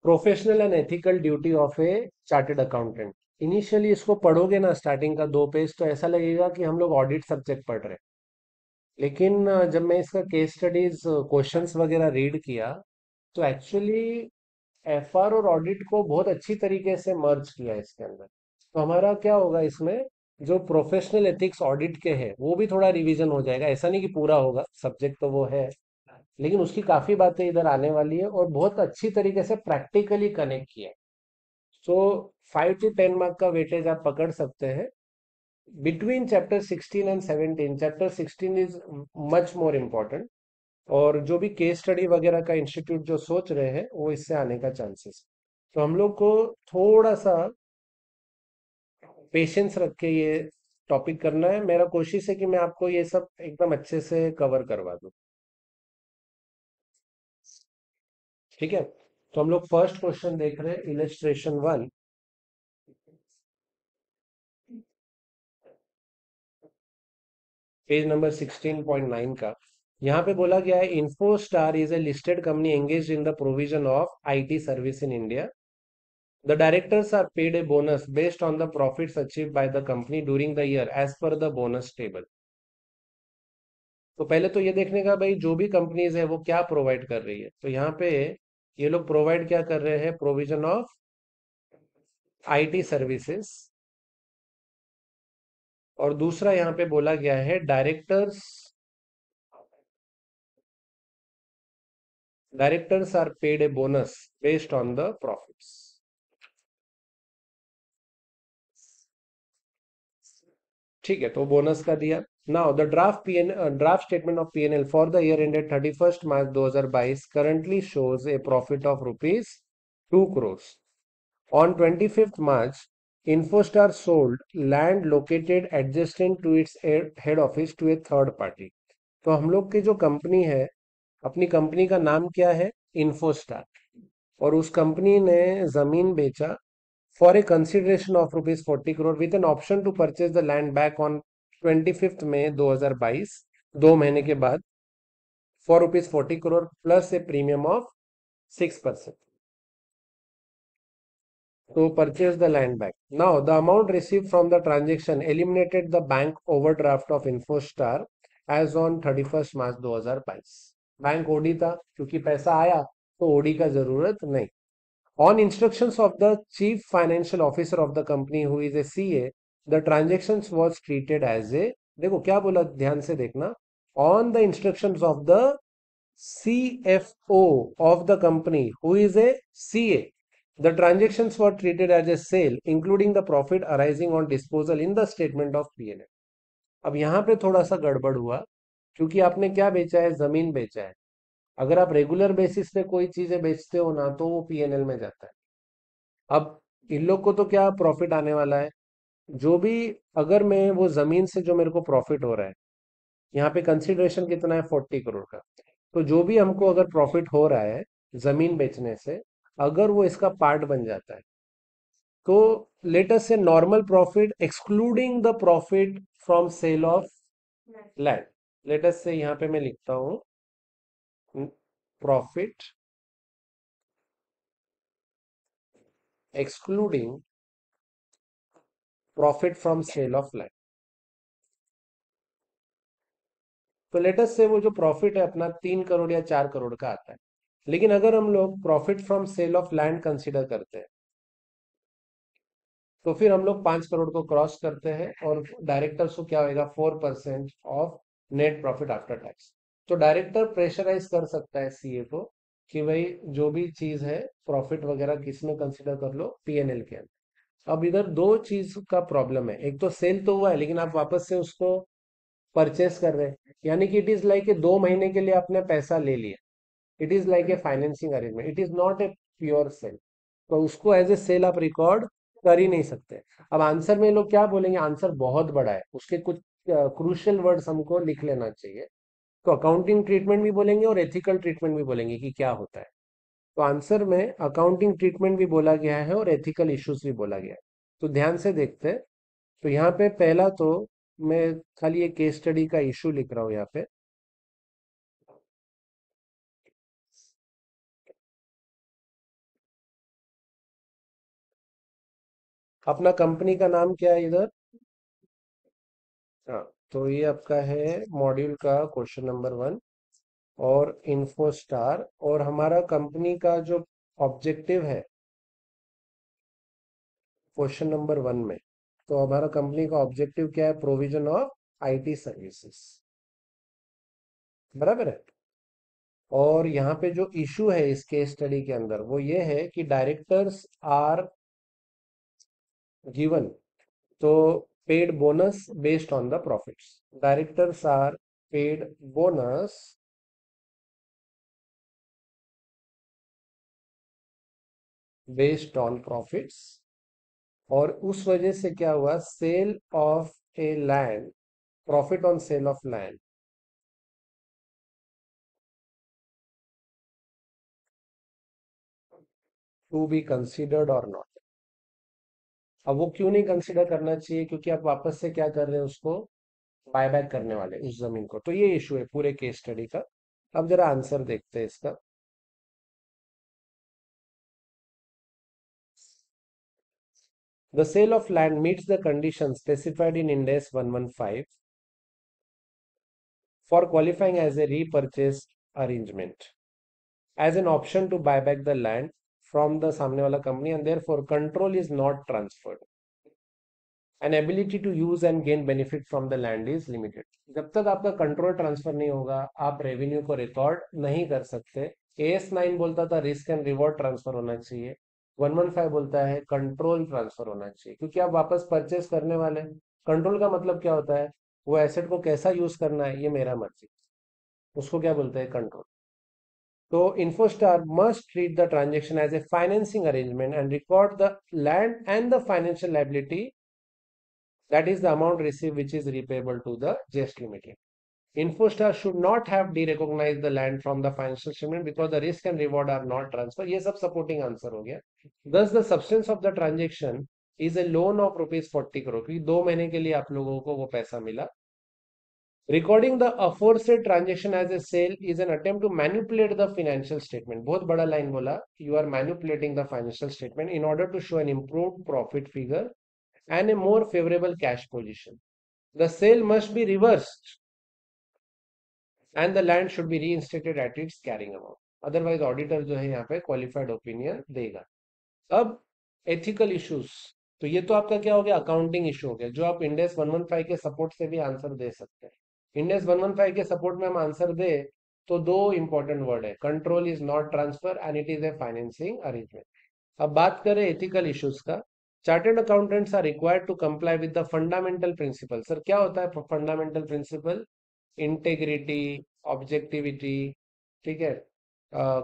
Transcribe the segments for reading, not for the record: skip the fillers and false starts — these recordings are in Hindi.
Professional and ethical duty of a chartered accountant. Initially इसको पढ़ोगे ना, स्टार्टिंग का 2 पेज, तो ऐसा लगेगा कि हम लोग ऑडिट सब्जेक्ट पढ़ रहे हैं। लेकिन जब मैं इसका केस स्टडीज क्वेश्चंस वगैरह रीड किया, तो एक्चुअली एफआर और ऑडिट को बहुत अच्छी तरीके से मर्ज किया है इसके अंदर। तो हमारा क्या होगा इसमें, जो प्रोफेशनल एथिक्स ऑडिट के हैं वो भी थोड़ा रिवीजन हो जाएगा। ऐसा नहीं कि पूरा होगा, सब्जेक्ट तो वो है, लेकिन उसकी काफी बातें इधर आने वाली है और बहुत अच्छी तरीके से प्रैक्टिकली कनेक्ट किया है। सो 5 to 10 मार्क का वेटेज आप पकड़ सकते हैं between chapter 16 and 17। Chapter 16 is much more important, और जो भी केस स्टडी वगैरह का इंस्टीट्यूट जो सोच रहे हैं वो इससे आने का चांसेस। तो हम लोग को थोड़ा सा पेशेंस रख के ये टॉपिक करना है। मेरा कोशिश है कि मैं आपको ये सब एकदम अच्छे से कवर करवा दूं। ठीक है, तो हम लोग फर्स्ट क्वेश्चन देख रहे हैं, इलस्ट्रेशन 1। पेज नंबर 16.9 का। यहाँ पे बोला गया है, info star is a listed company engage in the provision of IT service in India. The directors are paid a bonus based on the profits achieved by the company during the year as per the bonus table। तो पहले तो ये देखने का भाई, जो भी कंपनीज है वो क्या प्रोवाइड कर रही है। तो यहाँ पे ये लोग प्रोवाइड क्या कर रहे हैं, प्रोविजन ऑफ आईटी सर्विसेज। और दूसरा यहाँ पे बोला गया है, directors are paid a bonus based on the profits. ठीक है, तो बोनस का दिया। Now the draft statement of PNL for the year ended 31 March 2022 currently shows a profit of rupees 2 crore। On 25 March, Infostar sold land located adjacent to its head office to a third party। तो हम लोग की जो कंपनी है, अपनी कंपनी का नाम क्या है, इन्फोस्टार। और उस कंपनी ने जमीन बेचा for a consideration of rupees 40 crore with an option to purchase the land back on 25 May 2022, 2 महीने के बाद, for rupees 40 crore plus a premium of 6%। to purchase the land back. Now, the amount received from the transaction eliminated the bank overdraft of Infostar as on 31 March 2022। Bank OD था, क्योंकि पैसा आया तो ओडी का जरूरत नहीं। On instructions of the chief financial officer of the company who is a CA, the transactions was treated as a, देखो क्या बोला, ध्यान से देखना। On the instructions of the CFO of the company who is a CA, the transactions were treated as a sale, including the profit arising on disposal in the statement of P&L। अब यहाँ पे थोड़ा सा गड़बड़ हुआ, क्योंकि आपने क्या बेचा है, जमीन बेचा है। अगर आप रेगुलर बेसिस पे कोई चीजें बेचते हो ना, तो वो पीएनएल में जाता है। अब इन लोग को तो क्या प्रॉफिट आने वाला है, जो भी, अगर मैं वो जमीन से जो मेरे को प्रॉफिट हो रहा है, यहाँ पे कंसिडरेशन कितना है, 40 करोड़ का। तो जो भी हमको अगर प्रॉफिट हो रहा है जमीन बेचने से, अगर वो इसका पार्ट बन जाता है, तो let us say normal profit excluding the profit from sale of land. Let us say यहाँ पे मैं लिखता हूं, profit excluding profit from sale of land. तो लेट अस से वो जो प्रॉफिट है अपना 3 करोड़ या 4 करोड़ का आता है। लेकिन अगर हम लोग profit from sale of land consider करते हैं, तो फिर हम लोग 5 करोड़ को क्रॉस करते हैं, और डायरेक्टर्स को क्या होगा, 4% of net profit after tax. तो डायरेक्टर प्रेशराइज कर सकता है सीए को कि भाई जो भी चीज है, प्रॉफिट वगैरह किस में कंसिडर कर लो, पीएनएल के अंदर। अब इधर दो चीज का प्रॉब्लम है, एक तो सेल तो हुआ है, लेकिन आप वापस से उसको परचेस कर रहे हैं, यानी कि इट इज लाइक ए 2 महीने के लिए आपने पैसा ले लिया। It is like a financing arrangement, it is not a pure sale. तो उसको एज ए सेल आप रिकॉर्ड कर ही नहीं सकते। अब आंसर में लोग क्या बोलेंगे, आंसर बहुत बड़ा है, उसके कुछ क्रूशियल वर्ड्स हमको लिख लेना चाहिए। तो अकाउंटिंग ट्रीटमेंट भी बोलेंगे और एथिकल ट्रीटमेंट भी बोलेंगे कि क्या होता है। तो आंसर में अकाउंटिंग ट्रीटमेंट भी बोला गया है और एथिकल इश्यूज भी बोला गया है। तो ध्यान से देखते हैं। तो यहाँ पे पहला तो मैं खाली एक केस स्टडी का इशू लिख रहा हूँ यहाँ पे। अपना कंपनी का नाम क्या है इधर? हाँ, तो ये आपका है मॉड्यूल का क्वेश्चन नंबर 1 और इन्फोस्टार, और हमारा कंपनी का जो ऑब्जेक्टिव है क्वेश्चन नंबर 1 में, तो हमारा कंपनी का ऑब्जेक्टिव क्या है? प्रोविजन ऑफ आईटी सर्विसेज, बराबर है। और यहाँ पे जो इशू है इस केस स्टडी के अंदर वो ये है कि डायरेक्टर्स आर गिवन, तो paid bonus based on the profits. Directors are paid bonus based on profits, और उस वजह से क्या हुआ, sale of a land, profit on sale of land to be considered or not. अब वो क्यों नहीं कंसिडर करना चाहिए? क्योंकि आप वापस से क्या कर रहे हैं, उसको बायबैक करने वाले उस जमीन को। तो ये इशू है पूरे केस स्टडी का। अब जरा आंसर देखते हैं इसका। The sale of land meets the condition specified in Ind AS 115 for qualifying as a repurchase arrangement as an option to buy back the land from the सामने वाला company, and therefore control is not transferred, and ability to use and gain benefit from the land is limited। जब तक आपका कंट्रोल ट्रांसफर नहीं होगा आप रेवेन्यू को रिकॉर्ड नहीं कर सकते। AS9 बोलता था रिस्क एंड रिवॉर्ड ट्रांसफर होना चाहिए, 115 बोलता है कंट्रोल ट्रांसफर होना चाहिए, क्योंकि आप वापस परचेस करने वाले हैं। कंट्रोल का मतलब क्या होता है? वो एसेट को कैसा यूज करना है ये मेरा मर्जी, उसको क्या बोलते हैं? Control. So InfoStar must treat the transaction as a financing arrangement and record the land and the financial liability, that is the amount received which is repayable to the JS Limited. InfoStar should not have derecognized the land from the financial statement because the risk and reward are not transferred. ये सब supporting answer हो गया। Thus the substance of the transaction is a loan of rupees 40 crore, क्योंकि 2 महीने के लिए आप लोगों को वो पैसा मिला। Recording the aforesaid transaction as a sale is an attempt to manipulate the financial statement। बहुत बड़ा लाइन बोला, you are manipulating the financial statement in order to show an improved profit figure and a more favorable cash position। The sale must be reversed and the land should be reinstated at its carrying amount। Otherwise auditor जो है यहाँ पे qualified opinion देगा। अब एथिकल इश्यूज, तो ये तो आपका क्या हो गया? अकाउंटिंग इशू हो गया, जो आप इंडेस 115 के सपोर्ट से भी आंसर दे सकते हैं। इंडेस 115 के सपोर्ट में हम आंसर दे तो दो इंपॉर्टेंट वर्ड है, control is not transfer and it is a financing arrangement. अब बात करें एथिकल इश्यूज का। Chartered accountants are required to comply with the fundamental principle. Sir क्या होता है फंडामेंटल प्रिंसिपल? इंटेग्रिटी, ऑब्जेक्टिविटी, ठीक है,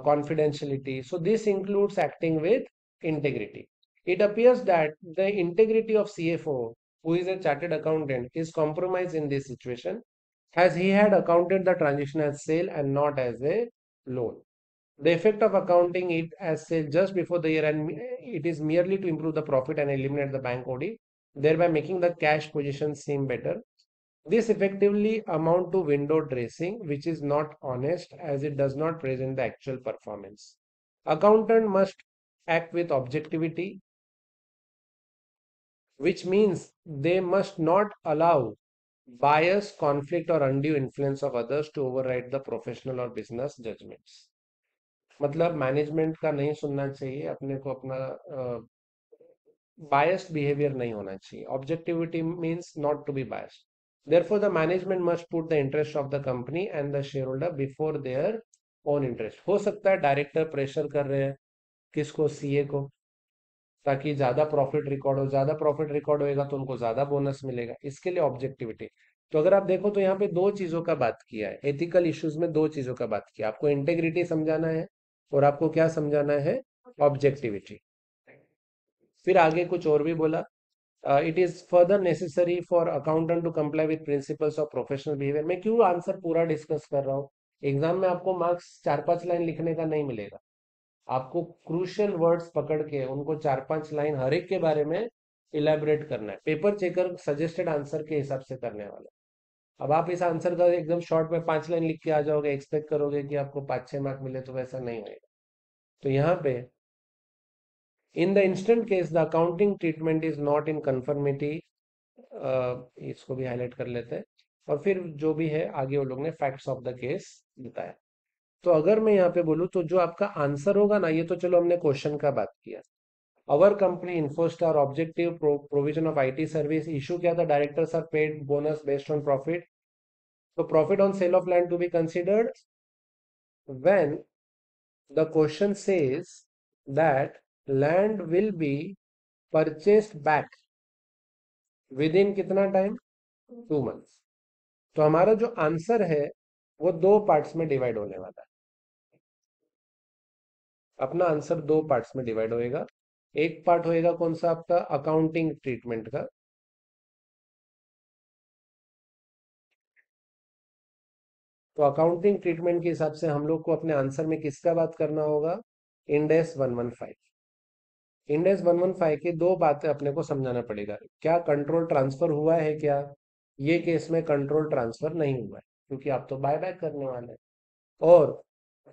confidentiality। So this includes acting with integrity। It appears that the integrity of CFO, who is a chartered accountant, is compromised in this situation, as he had accounted the transaction as sale and not as a loan। The effect of accounting it as sale just before the year end, it is merely to improve the profit and eliminate the bank OD, thereby making the cash position seem better। This effectively amount to window dressing, which is not honest as it does not present the actual performance। Accountant must act with objectivity, which means they must not allow bias, conflict or undue influence of others to override the professional or business judgments। मतलब मैनेजमेंट का नहीं सुनना चाहिए, अपने को अपना biased behavior नहीं होना चाहिए। Objectivity means not to be biased। Therefore, the management must put the interest of the company and the shareholder before their own interest। हो सकता है डायरेक्टर प्रेशर कर रहे हैं किसको? सीए को, ताकि ज्यादा प्रॉफिट रिकॉर्ड हो, ज्यादा प्रॉफिट रिकॉर्ड होएगा तो उनको ज्यादा बोनस मिलेगा, इसके लिए ऑब्जेक्टिविटी। तो अगर आप देखो तो यहाँ पे दो चीजों का बात किया है, एथिकल इश्यूज में दो चीजों का बात किया। आपको इंटेग्रिटी समझाना है और आपको क्या समझाना है? ऑब्जेक्टिविटी। फिर आगे कुछ और भी बोला, it is further necessary for accountant to comply with principles of professional behaviour. मैं क्यों आंसर पूरा डिस्कस कर रहा हूँ? एग्जाम में आपको मार्क्स 4-5 लाइन लिखने का नहीं मिलेगा, आपको क्रूशियल वर्ड्स पकड़ के उनको 4-5 लाइन हर एक के बारे में इलेबोरेट करना है। पेपर चेकर सजेस्टेड आंसर के हिसाब से करने वाला है। अब आप इस आंसर का एकदम शॉर्ट में 5 लाइन लिख के आ जाओगे, एक्सपेक्ट करोगे कि आपको 5-6 मार्क मिले, तो वैसा नहीं होगा। तो यहाँ पे in the instant case the accounting treatment is not in conformity, इसको भी हाईलाइट कर लेते हैं। और फिर जो भी है आगे वो लोग ने फैक्ट्स ऑफ द केस बताया। तो अगर मैं यहाँ पे बोलूँ तो जो आपका आंसर होगा ना, ये तो चलो हमने क्वेश्चन का बात किया। Our company Infostar objective provision of IT service issue क्या था, directors are paid bonus based on profit. तो profit on sale of land to be considered when the question says that land will be purchased back within कितना टाइम, 2 मंथ्स। तो हमारा जो आंसर है वो दो पार्ट्स में डिवाइड होने वाला है। अपना आंसर दो पार्ट्स में डिवाइड होएगा। एक पार्ट होएगा कौन सा, आपका अकाउंटिंग ट्रीटमेंट का। तो अकाउंटिंग ट्रीटमेंट के हिसाब से हम लोग को अपने आंसर में किसका बात करना होगा, इंडेस 115। इंडेस 115 की दो बातें अपने को समझाना पड़ेगा। क्या कंट्रोल ट्रांसफर हुआ है क्या, ये केस में कंट्रोल ट्रांसफर नहीं हुआ है क्योंकि आप तो बाय बैक करने वाले हैं। और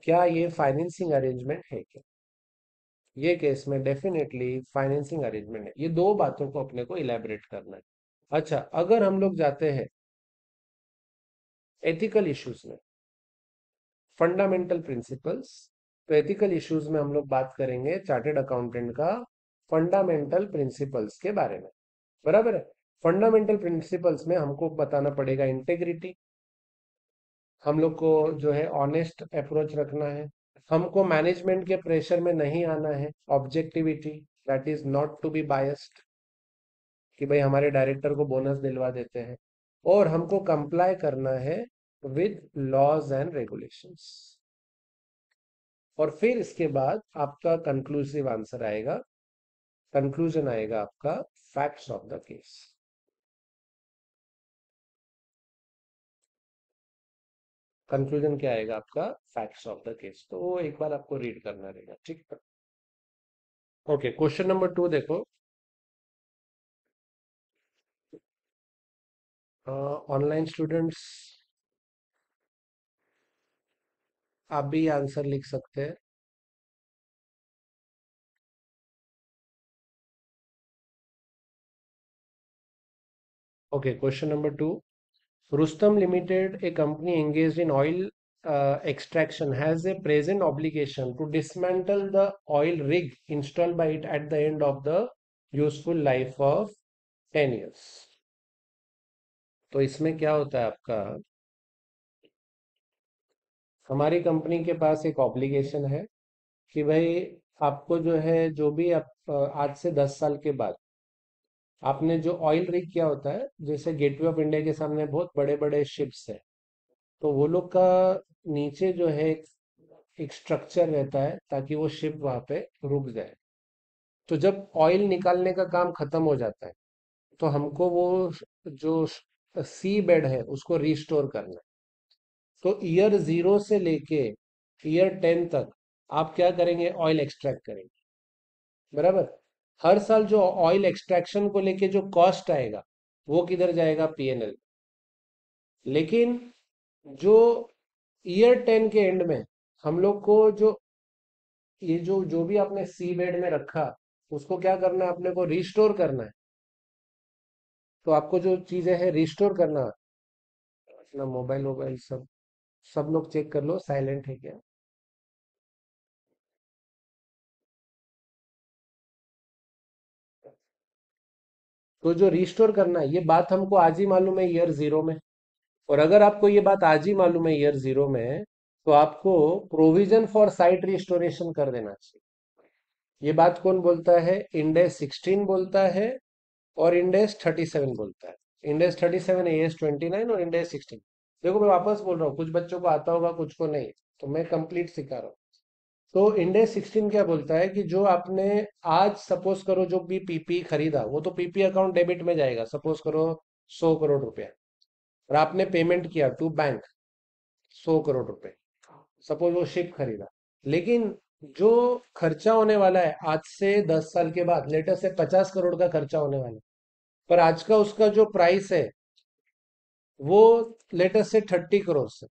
क्या ये फाइनेंसिंग अरेंजमेंट है क्या, ये केस में डेफिनेटली फाइनेंसिंग अरेंजमेंट है। ये दो बातों को अपने को इलेबोरेट करना है। अच्छा, अगर हम लोग जाते हैं एथिकल इश्यूज में, फंडामेंटल प्रिंसिपल्स, तो एथिकल इश्यूज में हम लोग बात करेंगे चार्टेड अकाउंटेंट का फंडामेंटल प्रिंसिपल्स के बारे में। बराबर है। फंडामेंटल प्रिंसिपल्स में हमको बताना पड़ेगा इंटेग्रिटी, हम लोग को जो है ऑनेस्ट अप्रोच रखना है, हमको मैनेजमेंट के प्रेशर में नहीं आना है, objectivity, that is not to be biased कि भाई हमारे डायरेक्टर को बोनस दिलवा देते हैं, और हमको कंप्लाई करना है विद लॉज एंड रेगुलेशंस। और फिर इसके बाद आपका कंक्लूसिव आंसर आएगा, कंक्लूजन आएगा आपका facts of the case. Conclusion क्या आएगा आपका, फैक्ट्स ऑफ द केस। तो वो एक बार आपको रीड करना रहेगा, ठीक है। ओके, क्वेश्चन नंबर 2 देखो। ऑनलाइन स्टूडेंट्स आप भी आंसर लिख सकते हैं। Okay, question number 2। Rustam Limited, a company engaged in oil extraction, has a present obligation to dismantle the oil rig installed by it at the end of the useful life of 10 years। तो इसमें क्या होता है आपका, हमारी कंपनी के पास एक ऑब्लिगेशन है कि भाई आपको जो है, जो भी आप आज से 10 साल के बाद आपने जो ऑयल रिग किया होता है, जैसे गेटवे ऑफ इंडिया के सामने बहुत बड़े बड़े शिप्स है, तो वो लोग का नीचे जो है एक स्ट्रक्चर रहता है ताकि वो शिप वहां पे रुक जाए। तो जब ऑयल निकालने का काम खत्म हो जाता है तो हमको वो जो सी बेड है उसको रिस्टोर करना है। तो ईयर 0 से लेके ईयर 10 तक आप क्या करेंगे, ऑयल एक्सट्रैक्ट करेंगे। बराबर। हर साल जो ऑयल एक्सट्रैक्शन को लेके जो कॉस्ट आएगा वो किधर जाएगा, पीएनएल। लेकिन जो ईयर 10 के एंड में हम लोग को जो ये जो जो भी आपने सी बेड में रखा उसको क्या करना है, अपने को रिस्टोर करना है। तो आपको जो चीजें हैं रिस्टोर करना, अपना मोबाइल वोबाइल सब सब लोग चेक कर लो साइलेंट है क्या। तो जो रिस्टोर करना है ये बात हमको आज ही मालूम है ईयर 0 में। और अगर आपको ये बात आज ही मालूम है ईयर 0 में, तो आपको प्रोविजन फॉर साइट रिस्टोरेशन कर देना चाहिए। ये बात कौन बोलता है, इंडेस 16 बोलता है और इंडेस 37 बोलता है। इंडेस 37 AS 29 और इंडेस 16। देखो मैं वापस बोल रहा हूँ, कुछ बच्चों को आता होगा कुछ को नहीं, तो मैं कंप्लीट सिखा रहा हूँ। तो इंडेस 16 क्या बोलता है कि जो आपने आज सपोज करो जो भी पीपी खरीदा वो तो पीपी अकाउंट डेबिट में जाएगा, सपोज करो 100 करोड़ रुपया, और आपने पेमेंट किया टू बैंक 100 करोड़ रुपए, सपोज वो शिप खरीदा। लेकिन जो खर्चा होने वाला है आज से 10 साल के बाद, लेटर से 50 करोड़ का खर्चा होने वाला है, पर आज का उसका जो प्राइस है वो लेटर से 30 करोड़ से,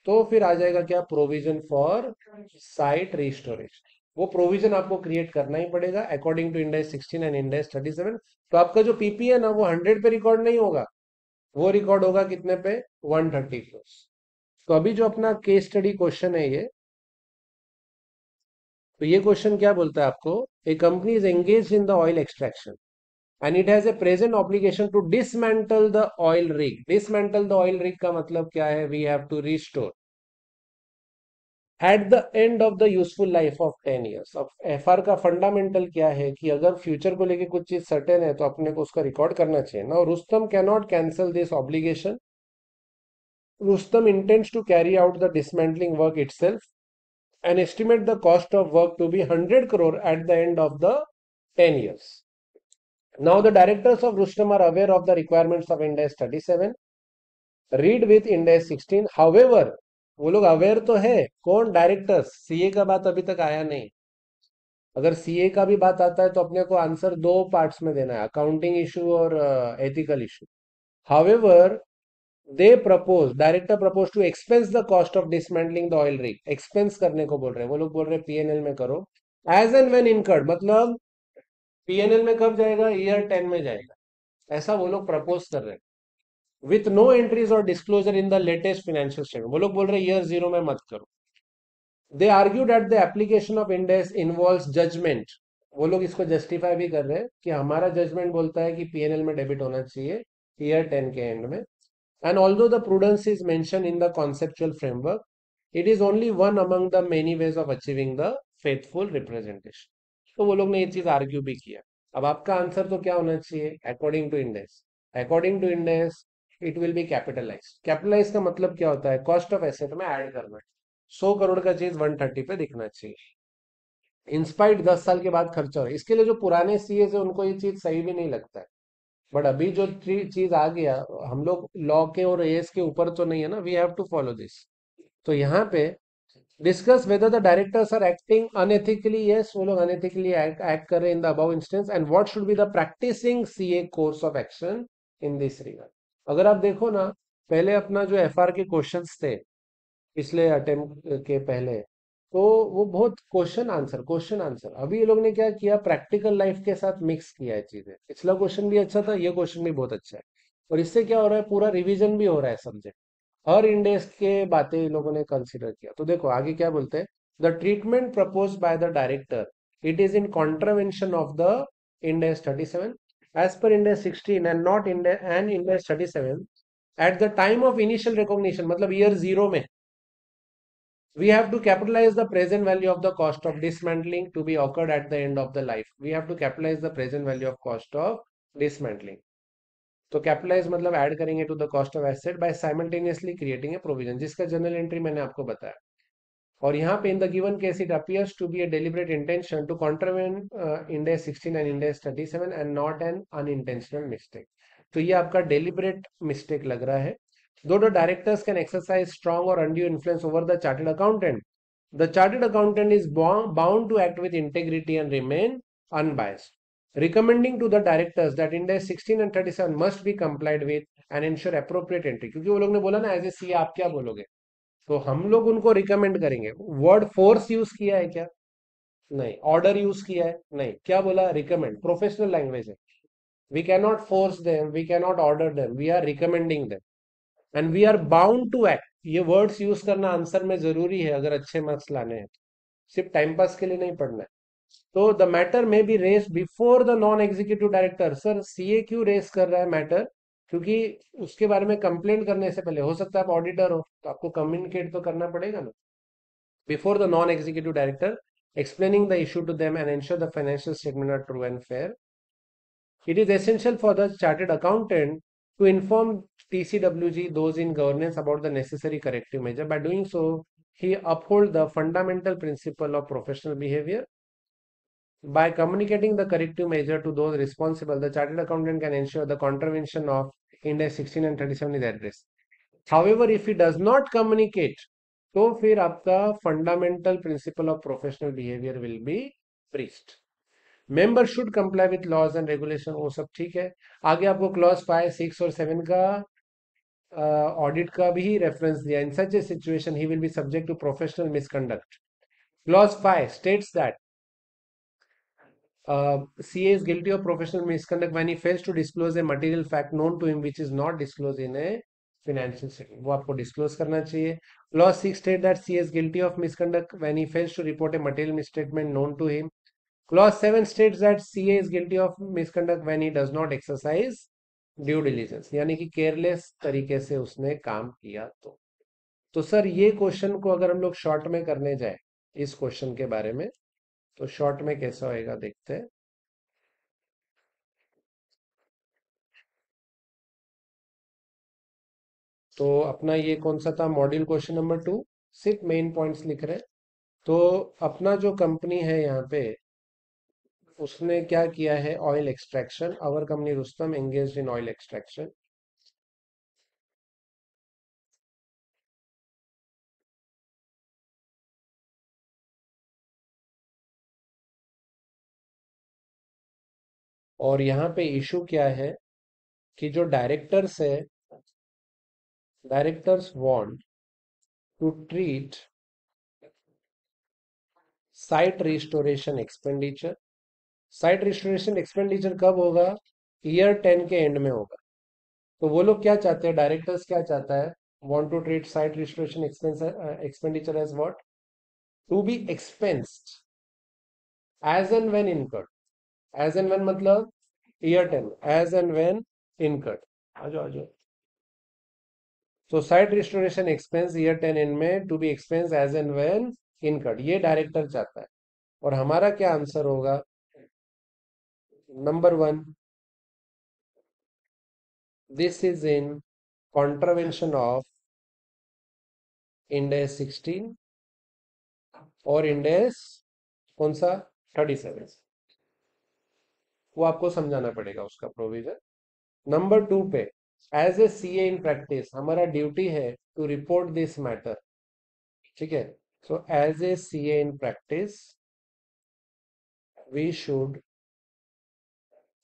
तो फिर आ जाएगा क्या, प्रोविजन फॉर साइट रिस्टोरेशन। वो प्रोविजन आपको क्रिएट करना ही पड़ेगा according to index 16 and index 37। तो आपका जो पीपी है ना वो 100 पे रिकॉर्ड नहीं होगा, वो रिकॉर्ड होगा कितने पे, 130 पे। तो अभी जो अपना केस स्टडी क्वेश्चन है ये, तो ये क्वेश्चन क्या बोलता है आपको, a company is engage in the oil extraction and it has a present obligation to dismantle the oil rig. Dismantle the oil rig का मतलब क्या है, we have to restore at the end of the useful life of 10 years. अब एफआर का फंडामेंटल क्या है कि अगर फ्यूचर को लेके कुछ चीज सर्टेन है तो अपने को उसका रिकॉर्ड करना चाहिए ना। और Rustam can not cancel this obligation. Rustam intends to carry out the dismantling work itself and estimate the cost of work to be 100 crore at the end of the 10 years. Now the directors of Rustom are aware of the requirements of Ind AS 37, read with Ind AS 16. However, वो लोग अवेयर तो है, कौन, डायरेक्टर्स। सीए का बात अभी तक आया नहीं। अगर सीए का भी बात आता है तो अपने को आंसर दो पार्ट्स में देना है, अकाउंटिंग इशू और ethical issue. However they propose, director propose to expense the cost of dismantling the oil rig. Expense करने को बोल रहे हैं, वो लोग बोल रहे हैं पीएनएल में करो। एज एंड व्हेन इनकर्ड, मतलब पीएनएल में कब जाएगा, ईयर 10 में जाएगा, ऐसा वो लोग प्रपोज कर रहे हैं। विथ नो एंट्रीज और disclosure in the latest financial statement. वो लोग बोल रहे हैं ईयर 0 में मत करो। They argue that the application of Ind AS involves judgement. वो लोग इसको जस्टिफाई भी कर रहे हैं कि हमारा जजमेंट बोलता है कि पीएनएल में डेबिट होना चाहिए ईयर 10 के एंड में। And although the prudence is mentioned in the conceptual framework, it is only one among the many ways of achieving the faithful representation. तो वो लोग ने ये चीज आर्ग्यू भी किया। अब आपका आंसर तो क्या होना चाहिए, according to index. According to index it will be capitalise. Capitalise का मतलब क्या होता है, कॉस्ट ऑफ एसेट में ऐड करना है। 100 करोड़ का चीज 130 पे दिखना चाहिए। इंस्पाइट 10 साल के बाद खर्चा हो रहा है, इसके लिए जो पुराने सीए है उनको ये चीज सही भी नहीं लगता है। बट अभी जो चीज आ गया, हम लोग लॉ के और एएस के ऊपर तो नहीं है ना, we have to follow this. तो यहाँ पे discuss whether the directors are acting unethically. Yes, वो लोग अनएथिकली एक्ट कर रहे हैं in the above instance, and what should be the practising CA course of action in this regard. अगर आप देखो ना, पहले अपना जो एफआर के क्वेश्चंस थे पिछले अटेम्प्ट के पहले, तो वो बहुत क्वेश्चन आंसर। अभी ये लोग ने क्या किया, प्रैक्टिकल लाइफ के साथ मिक्स किया है चीजें। पिछला क्वेश्चन भी अच्छा था, ये क्वेश्चन भी बहुत अच्छा है। और इससे क्या हो रहा है, पूरा रिवीजन भी हो रहा है सब्जेक्ट। हर इंडेक्स के बातें इन लोगों ने कंसिडर किया। तो देखो आगे क्या बोलते हैं, the treatment propose by the director it is in contravention of the index 37 as per index 16 and not index 37 at the time of initial recognition, मतलब ईयर 0 में we have to capitalize the present value of the cost of dismantling to be occurred at the end of the life. We have to capitalize the present value of cost of dismantling. तो कैपिटलाइज मतलब ऐड करेंगे to the cost of asset by simultaneously creating a provision, जिसका जनरल एंट्री मैंने आपको बताया। और यहाँ पे in the given case it appears to be a deliberate intention to contravene Ind AS 16 and index 37 and not an unintentional mistake. तो ये आपका डेलिबरेट मिस्टेक लग रहा है। Though the directors can exercise strong or undue influence over the chartered accountant, the chartered accountant is bound to act with integrity and remain unbiased. Recommending to the directors that Index 16 and 37 must be complied with and ensure appropriate entry. क्योंकि वो लोग ने बोला ना एज ए सी आप क्या बोलोगे, तो हम लोग उनको रिकमेंड करेंगे। वर्ड फोर्स यूज किया है क्या, नहीं। ऑर्डर यूज किया है, नहीं। क्या बोला, रिकमेंड। प्रोफेशनल लैंग्वेज है। We can not force them, we can not order them, we are recommending them and we are bound to act. ये वर्ड्स यूज करना आंसर में जरूरी है अगर अच्छे मार्क्स लाने हैं, सिर्फ टाइम पास के लिए नहीं पढ़ना है। तो द मैटर में be raise before the non executive director. Sir CA क्यों रेस कर रहा है मैटर, क्योंकि उसके बारे में कंप्लेंट करने से पहले, हो सकता है आप ऑडिटर हो तो आपको कम्युनिकेट तो करना पड़ेगा ना। Before the non executive director explaining the issue to them and ensure the financial statement are true and fair. It is essential for the chartered accountant to inform TCWG, those in governance, about the necessary corrective measure. By doing so, he uphold the fundamental principle of professional behavior. By communicating the corrective measure to those responsible, the chartered accountant can ensure the contravention of Index 16 and 37 is addressed. However, if he does not communicate, तो फिर आपका fundamental principle of professional behavior will be breached. Member should comply with laws and regulation, वो सब ठीक है। आगे आपको क्लॉज 5, 6 और 7 का ऑडिट का भी रेफरेंस दिया। In such a situation he will be subject to professional misconduct. Clause 5 states that CA is guilty of professional misconduct when he fails to disclose a material fact known to him which is not disclosed in a financial statement. वो आपको disclose करना चाहिए. Clause 6 state that CA is guilty of misconduct when he fails to report a material misstatement known to him. Clause 7 states that CA is guilty of misconduct when he does not exercise due diligence, यानी कि केयरलेस तरीके से उसने काम किया. तो सर ये क्वेश्चन को अगर हम लोग शॉर्ट में करने जाए इस क्वेश्चन के बारे में, तो शॉर्ट में कैसा होएगा देखते हैं. तो अपना ये कौन सा था, मॉड्यूल क्वेश्चन नंबर 2. सिर्फ मेन पॉइंट्स लिख रहे हैं. तो अपना जो कंपनी है यहाँ पे, उसने क्या किया है, oil extraction. Our company Rustam engaged in oil extraction. और यहाँ पे इशू क्या है कि जो डायरेक्टर्स है, directors want to treat site restoration expenditure. Site restoration expenditure कब होगा, ईयर 10 के एंड में होगा. तो वो लोग क्या चाहते हैं, डायरेक्टर्स क्या चाहता है, want to treat site restoration expenditure as what, to be expensed as and when incurred. As and when मतलब year 10, as and when incurred. आ जाओ आ जाओ. तो site restoration expense year 10 end में to be expense as and when incurred, ये डायरेक्टर चाहता है. और हमारा क्या आंसर होगा, number 1, this is in contravention of Ind AS 16 और इंडेस कौन सा 37. वो आपको समझाना पड़ेगा उसका प्रोविजन. नंबर 2 पे, as a CA in practice हमारा ड्यूटी है टू रिपोर्ट दिस मैटर. ठीक है. So as a CA in practice we should,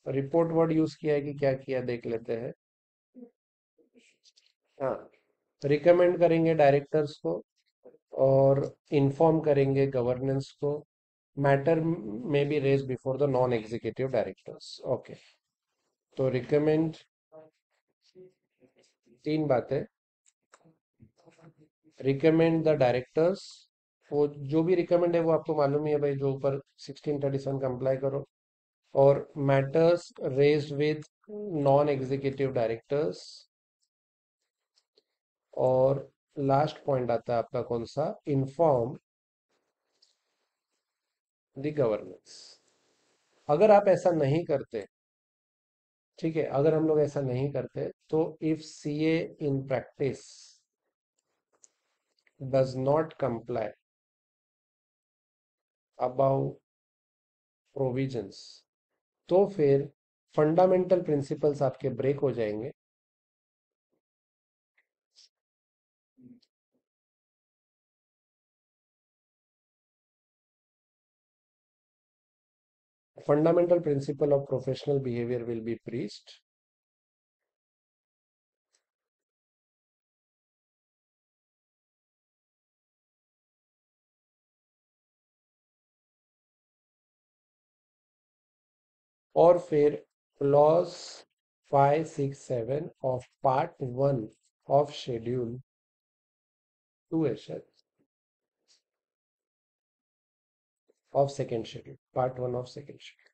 report word use किया है कि क्या किया देख लेते हैं. हाँ, रिकमेंड करेंगे डायरेक्टर्स को और इन्फॉर्म करेंगे गवर्नेंस को. मैटर में be raise before the non executive directors. Okay. तो रिकमेंड, तीन बातें. रिकमेंड द डायरेक्टर्स, वो जो भी रिकमेंड है वो आपको मालूम ही है भाई, जो ऊपर 1637 का अप्लाई करो. और matters raised with non executive directors. और लास्ट पॉइंट आता है आपका कौन सा, इन्फॉर्म द गवर्नेंस. अगर आप ऐसा नहीं करते, ठीक है, अगर हम लोग ऐसा नहीं करते, तो if CA in practice does not comply above provisions, तो फिर फंडामेंटल प्रिंसिपल्स आपके ब्रेक हो जाएंगे. Fundamental principle of professional behaviour will be breached. और फिर clause 567 of part 1 of schedule 2 of second schedule, part 1 of second schedule.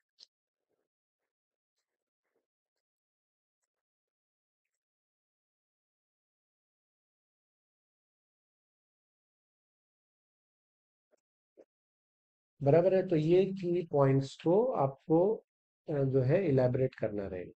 बराबर है. तो ये की पॉइंट्स को आपको जो है इलेबरेट करना रहेगा.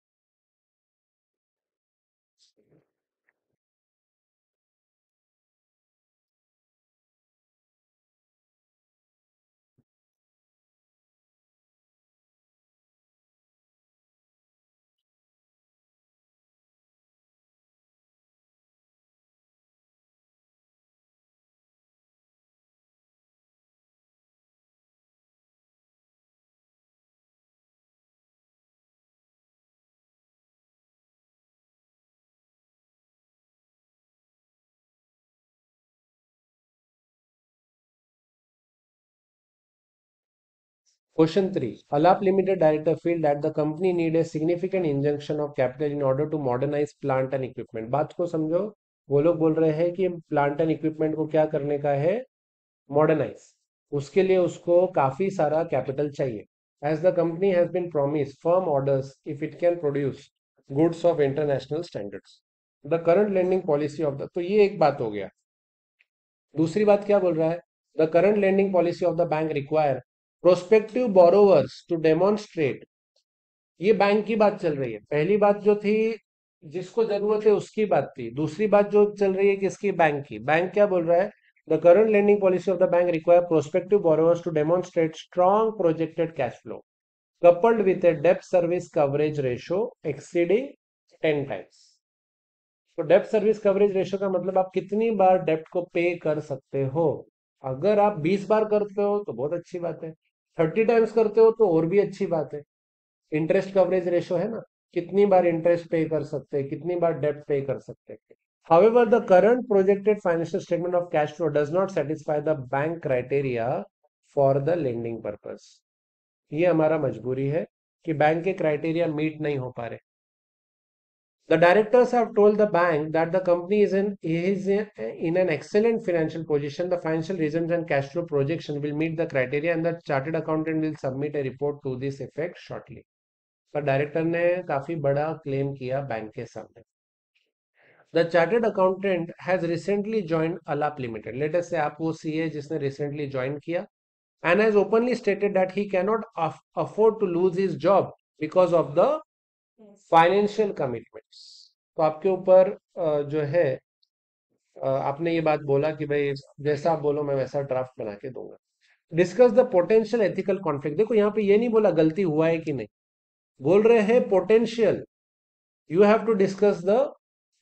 Question 3. Alap Limited director feel that the company need a significant injection of capital in order to modernize plant and equipment. बात को समझो. वो लोग बोल रहे हैं कि प्लांट एंड इक्विपमेंट को क्या करने का है, मॉडर्नाइज. उसके लिए उसको काफी सारा कैपिटल चाहिए. As the company has been promise firm orders if it can produce goods of international standards. The current lending policy of the, तो ये एक बात हो गया. दूसरी बात क्या बोल रहा है, the current lending policy of the bank require prospective borrowers to demonstrate. ये बैंक की बात चल रही है. पहली बात जो थी, जिसको जरूरत है उसकी बात थी. दूसरी बात जो चल रही है किसकी, बैंक की. बैंक क्या बोल रहा है, the current lending policy of the bank require prospective borrowers to demonstrate strong projected cash flow coupled with a debt service coverage ratio exceeding 10 times. तो डेप्ट सर्विस कवरेज रेशो का मतलब आप कितनी बार डेप्ट को पे कर सकते हो. अगर आप 20 बार करते हो तो बहुत अच्छी बात है. 30 टाइम्स करते हो तो और भी अच्छी बात है. इंटरेस्ट कवरेज रेशो है ना, कितनी बार इंटरेस्ट पे कर सकते हैं, कितनी बार डेप्ट पे कर सकते हैं. However, the current projected financial statement of cash flow does not satisfy the bank criteria for the lending purpose. ये हमारा मजबूरी है कि बैंक के क्राइटेरिया मीट नहीं हो पा रहे. The directors have told the bank that the company is in an excellent financial position. The financial results and cash flow projection will meet the criteria, and the chartered accountant will submit a report to this effect shortly. पर डायरेक्टर ने काफी बड़ा क्लेम किया बैंक के सामने. The chartered accountant has recently joined Alap Limited. Let us say आप वो सीए जिसने recently join किया, and has openly stated that he cannot afford to lose his job because of the financial commitments. तो आपके ऊपर जो है, आपने ये बात बोला कि भाई जैसा आप बोलो मैं वैसा ड्राफ्ट बना के दूंगा. Discuss the potential ethical conflict. देखो यहाँ पे ये नहीं बोला गलती हुआ है कि नहीं, बोल रहे हैं potential. You have to discuss the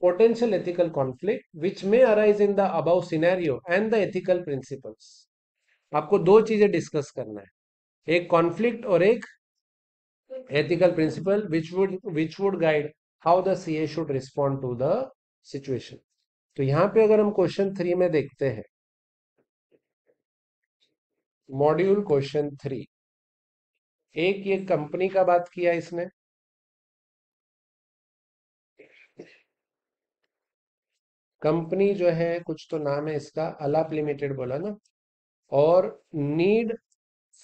potential ethical conflict which may arise in the above scenario and the ethical principles. आपको दो चीजें डिस्कस करना है, एक कॉन्फ्लिक्ट और एक ethical principle which would guide how the CA should respond to the situation. तो यहां पे अगर हम क्वेश्चन 3 में देखते हैं, मॉड्यूल क्वेश्चन 3, एक ये कंपनी का बात किया इसने. कंपनी जो है कुछ तो नाम है इसका, अलाप लिमिटेड बोला ना. और need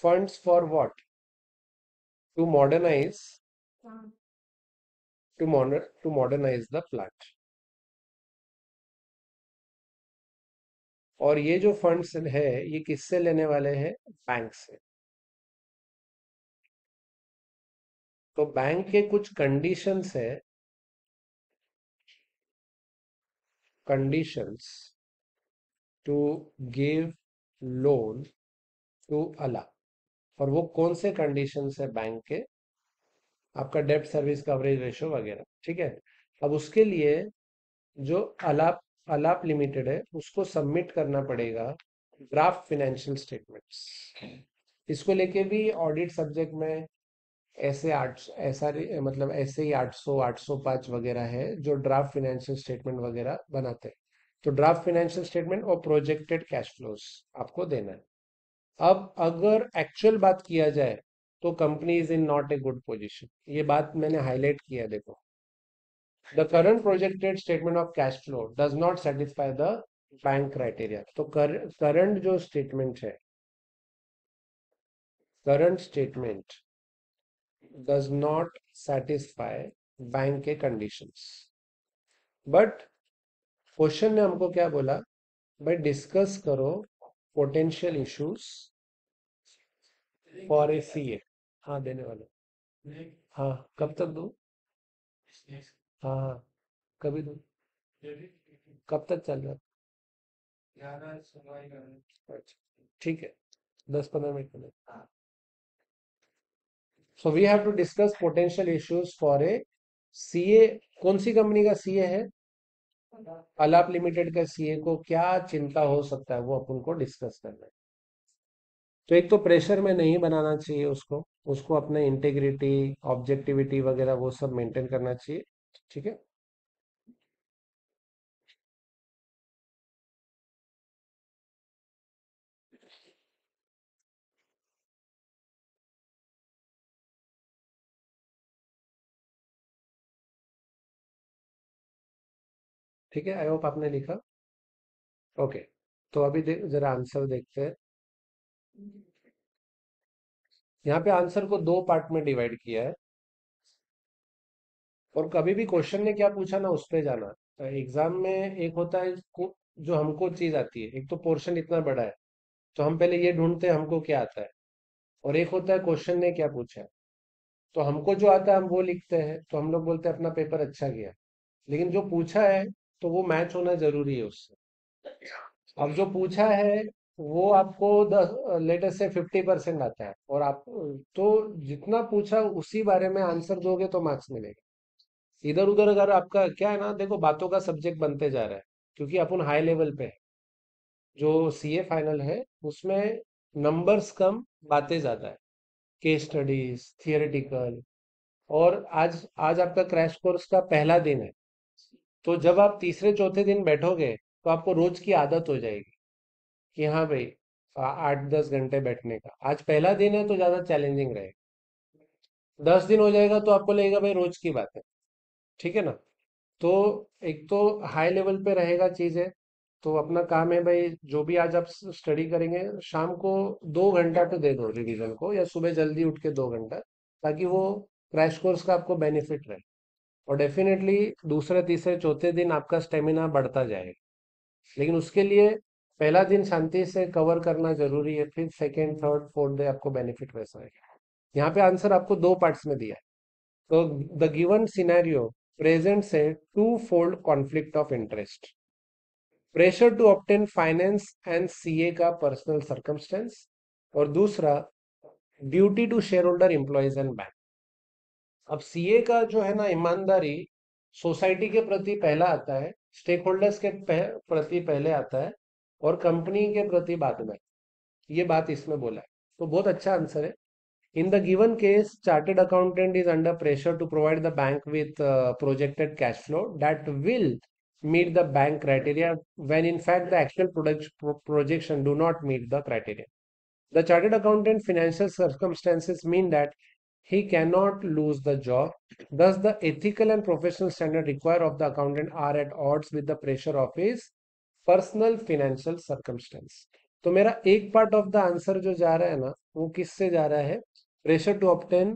funds for what, to modernise to modernise the plant. और ये जो फंड्स है ये किससे लेने वाले हैं, बैंक से. तो बैंक के कुछ कंडीशंस है, conditions to give loan to अला. और वो कौन से कंडीशंस है बैंक के, आपका डेब्ट सर्विस कवरेज रेशो वगैरह. ठीक है. अब उसके लिए जो अलाप अलाप लिमिटेड है उसको सबमिट करना पड़ेगा ड्राफ्ट फिनेंशियल स्टेटमेंट्स. इसको लेके भी ऑडिट सब्जेक्ट में ऐसे आठ ऐसा मतलब ऐसे ही 800 805 वगैरह है जो ड्राफ्ट फिनेंशियल स्टेटमेंट वगैरह बनाते हैं. तो ड्राफ्ट फिनेंशियल स्टेटमेंट और प्रोजेक्टेड कैश फ्लोज आपको देना है. अब अगर एक्चुअल बात किया जाए तो company is in not a good position. ये बात मैंने हाईलाइट किया. देखो, the current projected statement of cash flow does not satisfy the bank criteria. तो करंट जो स्टेटमेंट है, current statement does not satisfy bank के कंडीशंस. बट क्वेश्चन ने हमको क्या बोला, भाई डिस्कस करो potential issues for a CA. हाँ देने वाले. हाँ कब तक दूँ. हाँ हाँ कभी दूँ. कब तक चल रहा है. अच्छा ठीक है, 10 15 मिनट में. So we have to discuss potential issues for a CA. कौन सी कंपनी का सीए है, अलाप लिमिटेड का सीए को क्या चिंता हो सकता है वो अपन को डिस्कस करना है. तो एक तो प्रेशर में नहीं बनाना चाहिए उसको, उसको अपने इंटेग्रिटी ऑब्जेक्टिविटी वगैरह वो सब मेंटेन करना चाहिए. ठीक है. ठीक है, आई होप आपने लिखा। ओके, तो अभी जरा आंसर देखते हैं। यहाँ पे आंसर को दो पार्ट में डिवाइड किया है, और कभी भी क्वेश्चन ने क्या पूछा ना उस पे जाना। एग्जाम में एक होता है जो हमको चीज आती है, एक तो पोर्शन इतना बड़ा है तो हम पहले ये ढूंढते हैं हमको क्या आता है, और एक होता है क्वेश्चन ने क्या पूछा है। तो हमको जो आता है हम वो लिखते हैं, तो हम लोग बोलते हैं अपना पेपर अच्छा गया। लेकिन जो पूछा है तो वो मैच होना जरूरी है उससे। अब जो पूछा है वो आपको 10 लेटेस्ट से 50% आता है, और आप तो जितना पूछा उसी बारे में आंसर दोगे तो मार्क्स मिलेगा। इधर उधर अगर आपका क्या है ना, देखो बातों का सब्जेक्ट बनते जा रहा है, क्योंकि अपन हाई लेवल पे है। जो सीए फाइनल है उसमें नंबर्स कम, बातें ज्यादा है, केस स्टडीज, थियोरेटिकल। और आज आज आपका क्रैश कोर्स का पहला दिन है, तो जब आप तीसरे चौथे दिन बैठोगे तो आपको रोज की आदत हो जाएगी कि हाँ भाई 8-10 घंटे बैठने का। आज पहला दिन है तो ज्यादा चैलेंजिंग रहेगा। 10 दिन हो जाएगा तो आपको लगेगा भाई रोज की बात है। ठीक है ना। तो एक तो हाई लेवल पे रहेगा चीजें। तो अपना काम है भाई, जो भी आज आप स्टडी करेंगे शाम को 2 घंटा तो दे दो रिवीजन को, या सुबह जल्दी उठ के 2 घंटा, ताकि वो क्रैश कोर्स का आपको बेनिफिट रहे। और डेफिनेटली दूसरे तीसरे चौथे दिन आपका स्टेमिना बढ़ता जाएगा। लेकिन उसके लिए पहला दिन शांति से कवर करना जरूरी है, फिर सेकेंड थर्ड फोर्थ डे आपको बेनिफिट वैसा है। यहाँ पे आंसर आपको दो पार्ट्स में दिया है। तो the given scenario presents a twofold conflict of interest. Pressure to obtain finance and CA का पर्सनल सर्कमस्टेंस, और दूसरा duty to shareholder employees and bank. अब सीए का जो है ना ईमानदारी, सोसाइटी के प्रति पहला आता है, स्टेक होल्डर्स के प्रति पहले आता है, और कंपनी के प्रति बाद में। ये बात इसमें बोला है, तो बहुत अच्छा आंसर है। In the given case, chartered accountant is under pressure to provide the bank with projected cash flow that will meet the bank criteria, when in fact the actual projection do not meet the criteria. The chartered accountant financial circumstances mean that he cannot lose the job. Thus, the ethical and professional standard required of the accountant are at odds with the pressure of his personal financial circumstance. तो मेरा एक पार्ट ऑफ द आंसर जो जा रहा है ना, वो किससे जा रहा है? Pressure to obtain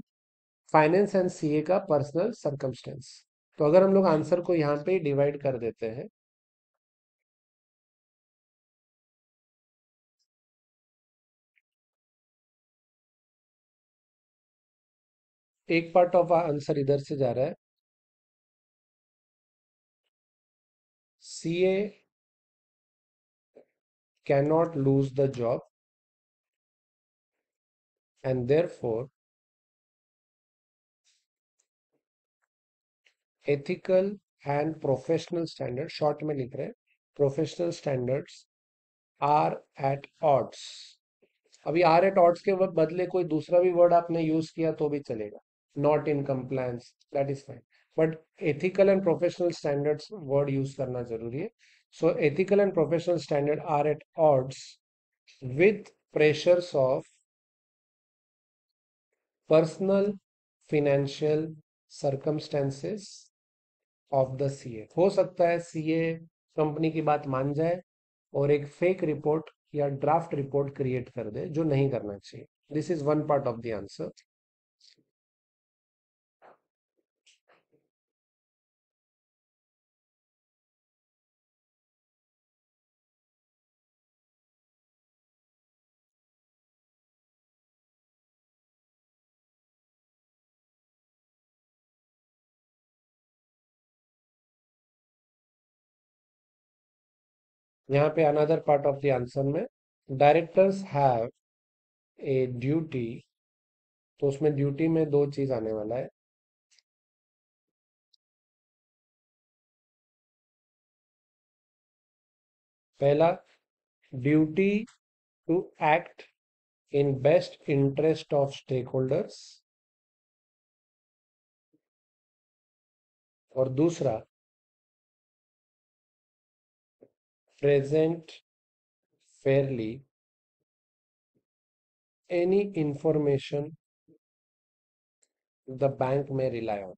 finance and CA का पर्सनल सर्कमस्टेंस। तो अगर हम लोग आंसर को यहाँ पे डिवाइड कर देते हैं, एक पार्ट ऑफ आंसर इधर से जा रहा है, CA cannot lose the job and therefore ethical and professional standard, short में लिख रहे हैं, professional standards are at odds. अभी आर एट ऑड्स के बदले कोई दूसरा भी वर्ड आपने यूज किया तो भी चलेगा, not in compliance, that is fine. But ethical and professional standards word use करना जरूरी है। So ethical and professional standard are at odds with pressures of personal financial circumstances of the CA. हो सकता है सीए कंपनी की बात मान जाए और एक फेक रिपोर्ट या ड्राफ्ट रिपोर्ट क्रिएट कर दे, जो नहीं करना चाहिए। This is one part of the answer. यहाँ पे another part of the answer में, डायरेक्टर्स हैव ए ड्यूटी, तो उसमें ड्यूटी में दो चीज आने वाला है। पहला, duty to act in best interest of stakeholder, और दूसरा, present fairly any information the bank may rely on.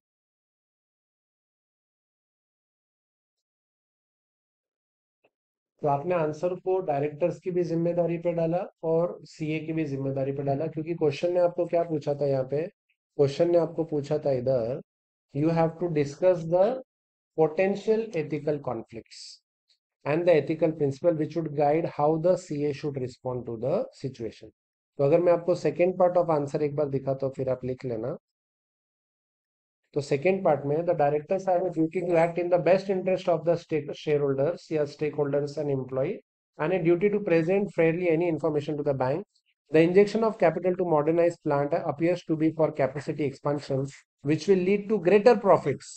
तो आपने आंसर को डायरेक्टर्स की भी जिम्मेदारी पे डाला और सीए की भी जिम्मेदारी पे डाला, क्योंकि क्वेश्चन ने आपको क्या पूछा था यहाँ पे? क्वेश्चन ने आपको पूछा था इधर, you have to discuss the potential ethical conflicts and the ethical principle which would guide how the CA should respond to the situation. तो अगर मैं आपको सेकेंड पार्ट ऑफ आंसर एक बार दिखाता हूँ, फिर आप लिख लेना। तो सेकेंड पार्ट में, the directors have a duty to act in the best interest of the stake shareholders या stakeholders and employ, and a duty to present fairly any information to the bank. The injection of capital to modernize plant appears to be for capacity expansion, which will lead to greater profits,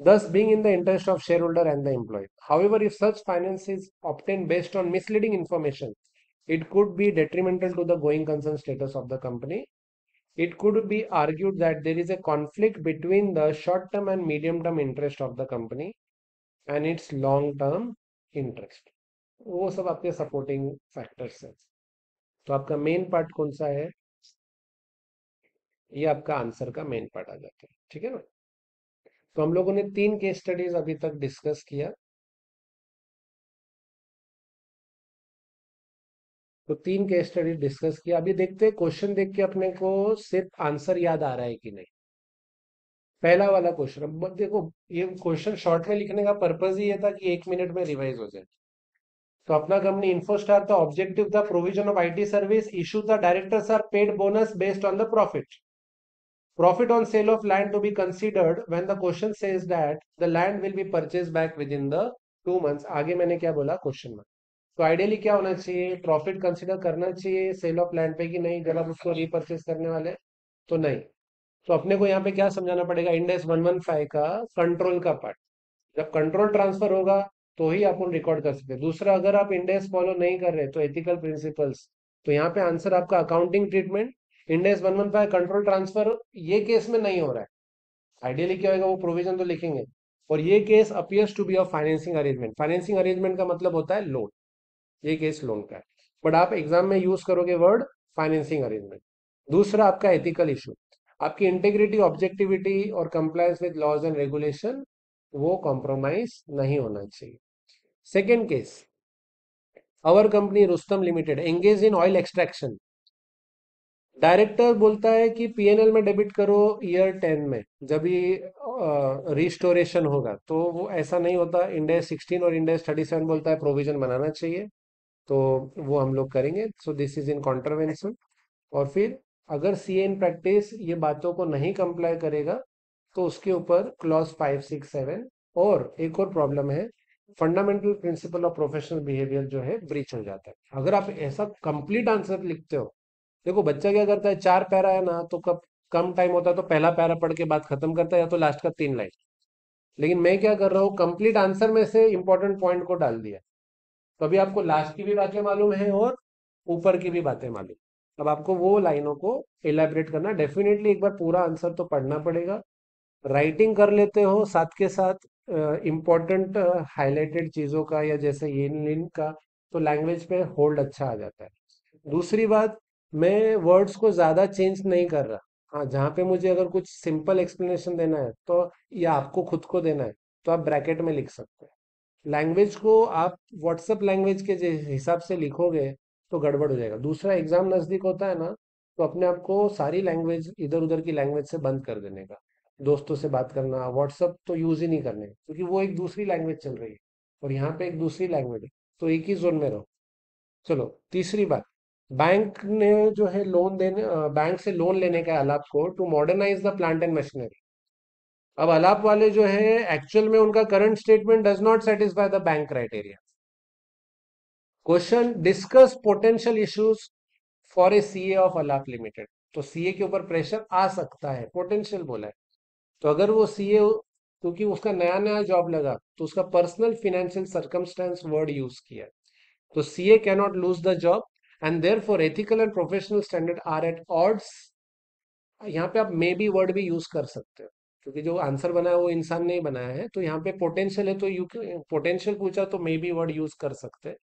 thus being in the interest of shareholder and the employee. However, if such finance is obtained based on misleading information, it could be detrimental to the going concern status of the company. It could be argued that there is a conflict between the short term and medium term interest of the company and its long term interest. वो सब आपके सपोर्टिंग फैक्टर्स हैं। तो आपका मेन पार्ट कौन सा है? ये आपका आंसर का मेन पार्ट आ जाता है, ठीक है ना? तो हम लोगों ने 3 केस स्टडीज अभी तक डिस्कस किया। तो 3 केस स्टडी डिस्कस किया। अभी देखते हैं क्वेश्चन देख के अपने को सिर्फ आंसर याद आ रहा है कि नहीं। पहला वाला क्वेश्चन, अब देखो, ये क्वेश्चन शॉर्ट में लिखने का पर्पज ही ये था कि 1 मिनट में रिवाइज हो जाए। तो अपना कंपनी इन्फोस्टार था, ऑब्जेक्टिव था provision of IT service, issue था directors are paid bonus based on the profit, profit on sale of land to be considered when the question says that the land will be purchased back within the 2 months। आगे मैंने क्या बोला क्वेश्चन में? तो आइडियली क्या होना चाहिए? प्रॉफिट कंसिडर करना चाहिए सेल ऑफ लैंड पे कि नहीं, जब आप उसको रीपर्चेस करने वाले? तो नहीं। तो अपने को यहाँ पे क्या समझाना पड़ेगा? इंडेक्स 115 का कंट्रोल का पार्ट, जब कंट्रोल ट्रांसफर होगा तो ही आप रिकॉर्ड कर सकते हैं। दूसरा, अगर आप इंडेक्स फॉलो नहीं कर रहे तो एथिकल प्रिंसिपल्स। तो यहाँ पे आंसर आपका accounting treatment, index 115 control transfer, ये केस में नहीं हो रहा है। आइडियली क्या होगा? वो प्रोविजन तो लिखेंगे। और ये case appears to be of financing arrangement. Financing arrangement का मतलब होता है लोन। ये केस लोन का है, बट आप एग्जाम में यूज करोगे वर्ड फाइनेंसिंग अरेंजमेंट। दूसरा आपका एथिकल इशू, आपकी इंटेग्रिटी, ऑब्जेक्टिविटी और compliance with laws and regulation, वो कॉम्प्रोमाइज नहीं होना चाहिए। Second case, our company Rustam limited engage in oil extraction. Director बोलता है कि पीएनएल में डेबिट करो ईयर 10 में, जब ये रिस्टोरेशन होगा। तो वो ऐसा नहीं होता। इंडेक्स 16 और इंडेक्स 37 बोलता है प्रोविजन बनाना चाहिए, तो वो हम लोग करेंगे। So this is in contravention. और फिर अगर सीए इन प्रैक्टिस ये बातों को नहीं कंप्लाई करेगा तो उसके ऊपर क्लॉज 5, 6, 7। और एक और प्रॉब्लम है, fundamental principle of professional behaviour जो है ब्रीच हो जाता है अगर आप ऐसा कंप्लीट आंसर लिखते हो। देखो बच्चा क्या करता है, 4 पैरा है ना, तो कब कम टाइम होता है तो पहला पैरा पढ़ के बात खत्म करता है, या तो लास्ट का 3 लाइन। लेकिन मैं क्या कर रहा हूँ, कंप्लीट आंसर में से इंपॉर्टेंट पॉइंट को डाल दिया। तो अभी आपको लास्ट की भी बातें मालूम है और ऊपर की भी बातें मालूम। अब आपको वो लाइनों को इलेबरेट करना, डेफिनेटली एक बार पूरा आंसर तो पढ़ना पड़ेगा। राइटिंग कर लेते हो साथ के साथ इंपॉर्टेंट हाईलाइटेड चीजों का, या जैसे ये लिन का, तो लैंग्वेज पे होल्ड अच्छा आ जाता है। दूसरी बात, मैं वर्ड्स को ज्यादा चेंज नहीं कर रहा। हाँ, जहाँ पे मुझे अगर कुछ सिंपल एक्सप्लेनेशन देना है तो, या आपको खुद को देना है, तो आप ब्रैकेट में लिख सकते हैं। लैंग्वेज को आप व्हाट्सएप लैंग्वेज के हिसाब से लिखोगे तो गड़बड़ हो जाएगा। दूसरा, एग्जाम नजदीक होता है ना, तो अपने आप को सारी लैंग्वेज, इधर उधर की लैंग्वेज से बंद कर देने का। दोस्तों से बात करना, व्हाट्सएप तो यूज ही नहीं करने, क्योंकि वो एक दूसरी लैंग्वेज चल रही है और यहाँ पे एक दूसरी लैंग्वेज है। तो एक ही जोन में रहो। चलो, तीसरी बात, बैंक ने जो है लोन देने बैंक से लोन लेने का अलाप को to modernise the plant and machinery. अब अलाप वाले जो है, एक्चुअल में उनका current statement does not satisfy the bank criteria. Question, discuss potential issues for a CA of Alap limited. तो सीए के ऊपर प्रेशर आ सकता है, पोटेंशियल बोला है। तो अगर वो सीए, क्योंकि उसका नया नया जॉब लगा, तो उसका personal financial circumstance word use किया। तो CA can not lose the job and therefore ethical and professional standard are at odds. यहाँ पे आप मे बी वर्ड भी यूज कर सकते हो, क्योंकि जो आंसर बना है वो इंसान ने ही बनाया है। तो यहाँ पे पोटेंशियल है, तो यू पोटेंशियल पूछा तो मे बी वर्ड यूज कर सकते हैं।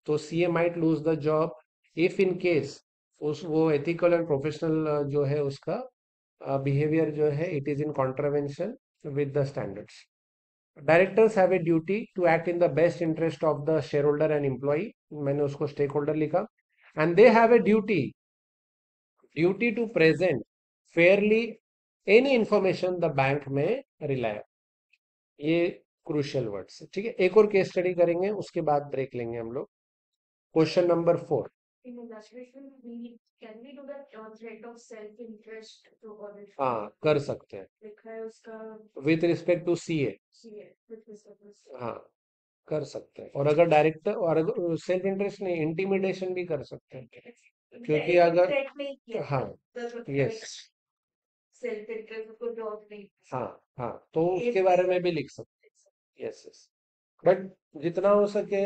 तो CA might lose the job if in case उस वो एथिकल एंड प्रोफेशनल जो है उसका बिहेवियर जो है, it is in contravention with the standards. Directors have a duty to act in the best interest of the shareholder and employ, मैंने उसको स्टेक होल्डर लिखा, and they have a duty to present fairly any information the bank may rely. ये क्रूशियल वर्ड्स है, ठीक है। एक और केस स्टडी करेंगे, उसके बाद ब्रेक लेंगे हम लोग। Question number 4। In illustration, can we do that threat of self-interest to audit? हाँ, कर सकते हैं लिखा है उसका with respect to CA. CA with respect to हाँ, कर सकते हैं। और अगर डायरेक्टर, और अगर सेल्फ इंटरेस्ट नहीं, इंटिमिडेशन भी कर सकते हैं, क्योंकि अगर, threat नहीं किया हाँ, तो यस, सेल्फ इंटरेस्ट को जॉब नहीं हाँ, हाँ, तो उसके बारे में भी लिख सकते हैं। Yes, yes. बट जितना हो सके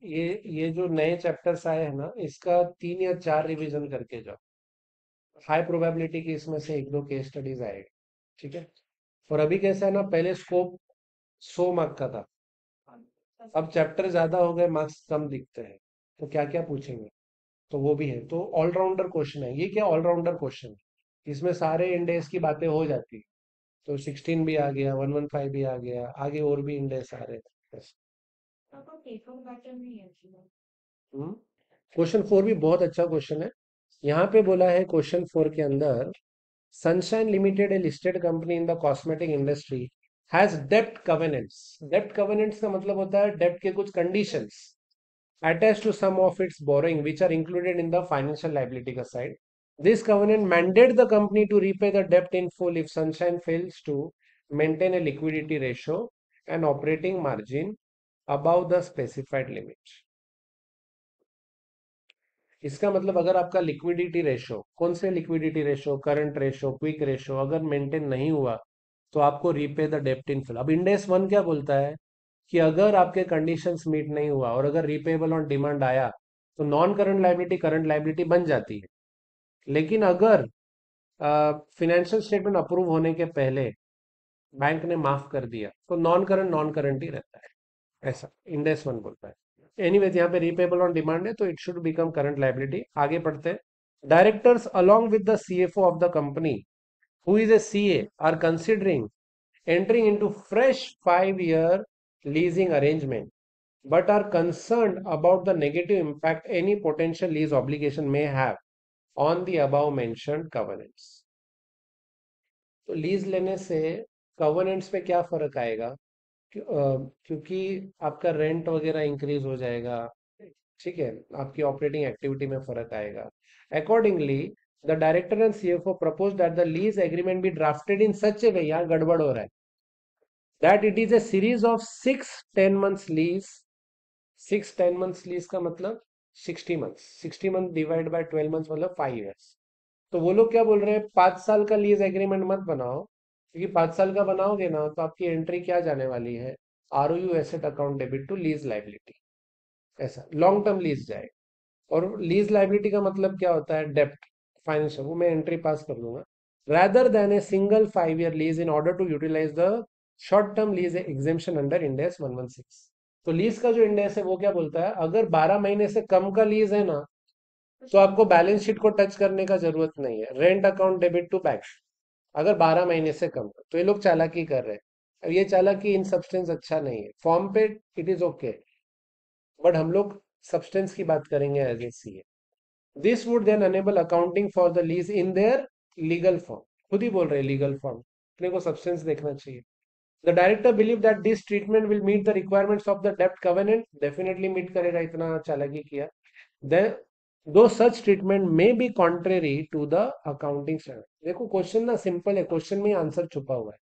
ये जो नए चैप्टर्स आए हैं ना, इसका 3 या 4 रिवीजन करके जाओ। हाई प्रोबेबिलिटी की इसमें से 1-2 केस स्टडीज आएगी, ठीक है। और अभी कैसा है ना, पहले स्कोप 100 मार्क का था, अब चैप्टर ज्यादा हो गए, मार्क्स कम दिखते हैं, तो क्या क्या पूछेंगे, तो वो भी है। तो ऑलराउंडर क्वेश्चन है ये, क्या ऑलराउंडर क्वेश्चन है, इसमें सारे इंडेक्स की बातें हो जाती है। तो 16 भी आ गया, 115 भी आ गया, आगे और भी इंडेक्स आ रहे हैं। आपको पेपर पैटर्न नहीं है क्वेश्चन 4 भी बहुत अच्छा क्वेश्चन है। यहाँ पे बोला है क्वेश्चन 4 के अंदर, Sunshine limited a listed company in the cosmetic industry has डेप्ट कवेनेंट्स। डेप्ट कवेनेंट्स का मतलब होता है डेप्ट के कुछ conditions attached to some of its borrowing which are included in the financial liability का side. This covenant mandate the company to repay the debt in full if Sunshine fails to maintain a liquidity ratio and operating margin above the specified limit. इसका मतलब अगर आपका लिक्विडिटी रेशो, कौन से liquidity ratio, current ratio, quick ratio अगर मेंटेन नहीं हुआ, तो आपको रीपे द डेप्ट इन फुल। अब इंडेक्स 1 क्या बोलता है कि अगर आपके कंडीशंस मीट नहीं हुआ और अगर रीपेबल ऑन डिमांड आया, तो non current liability current liability बन जाती है। लेकिन अगर फिनेंशियल स्टेटमेंट अप्रूव होने के पहले बैंक ने माफ कर दिया, तो नॉन करंट ही रहता है, ऐसा इंडेक्स 1 बोलता है। एनीवेज यहाँ पे रीपेबल ऑन डिमांड है, तो it should become current liability. आगे पढ़ते हैं। Directors along with the CFO of the company who is a CA are considering entering into fresh 5-year leasing arrangement but are concerned about the negative impact any potential lease obligation may have on the above mentioned covenants. तो लीज लेने से कवर्नेंट्स पे क्या फर्क आएगा, क्योंकि आपका रेंट वगैरह इंक्रीज हो जाएगा, ठीक है, आपकी ऑपरेटिंग एक्टिविटी में फर्क आएगा। Accordingly the director and CFO propose that the lease agreement be drafted in such a way, यहाँ गड़बड़ हो रहा है, that it is a series of 6 10 months lease। 6 10 months lease का मतलब 60 months, 60 month divide by 12 months मतलब 5 years। तो वो लोग क्या बोल रहे हैं, 5 साल का लीज एग्रीमेंट मत बनाओ, क्योंकि 5 साल का बनाओगे ना तो आपकी एंट्री क्या जाने वाली है, ROU asset account debit to lease liability, ऐसा लॉन्ग टर्म लीज जाए। और लीज लाइबिलिटी का मतलब क्या होता है, डेप्ट, फाइनेंशियल, वो मैं एंट्री पास कर दूंगा। rather than a single 5-year lease in order to utilize the short term lease exemption under Ind AS 116। तो लीज का जो इंडेक्स है वो क्या बोलता है, अगर 12 महीने से कम का लीज है ना, तो आपको बैलेंस शीट को टच करने का जरूरत नहीं है, rent account debit to bank, अगर 12 महीने से कम है। तो ये लोग चालाकी कर रहे हैं। अब ये चालाकी इन सब्सटेंस अच्छा नहीं है, फॉर्म पे इट इज ओके, बट हम लोग सब्सटेंस की बात करेंगे as a C. This would then enable accounting for the lease in their legal form. खुद ही बोल रहे हैं लीगल फॉर्म, अपने को सब्सटेंस देखना चाहिए। The director believe that this treatment will meet the requirements of the डेप्ट कवेनेंट, डेफिनेटली मीट करेगा, इतना चालाकी किया। Then though such treatment may be contrary to the accounting standard. देखो क्वेश्चन ना सिंपल है, क्वेश्चन में आंसर छुपा हुआ है।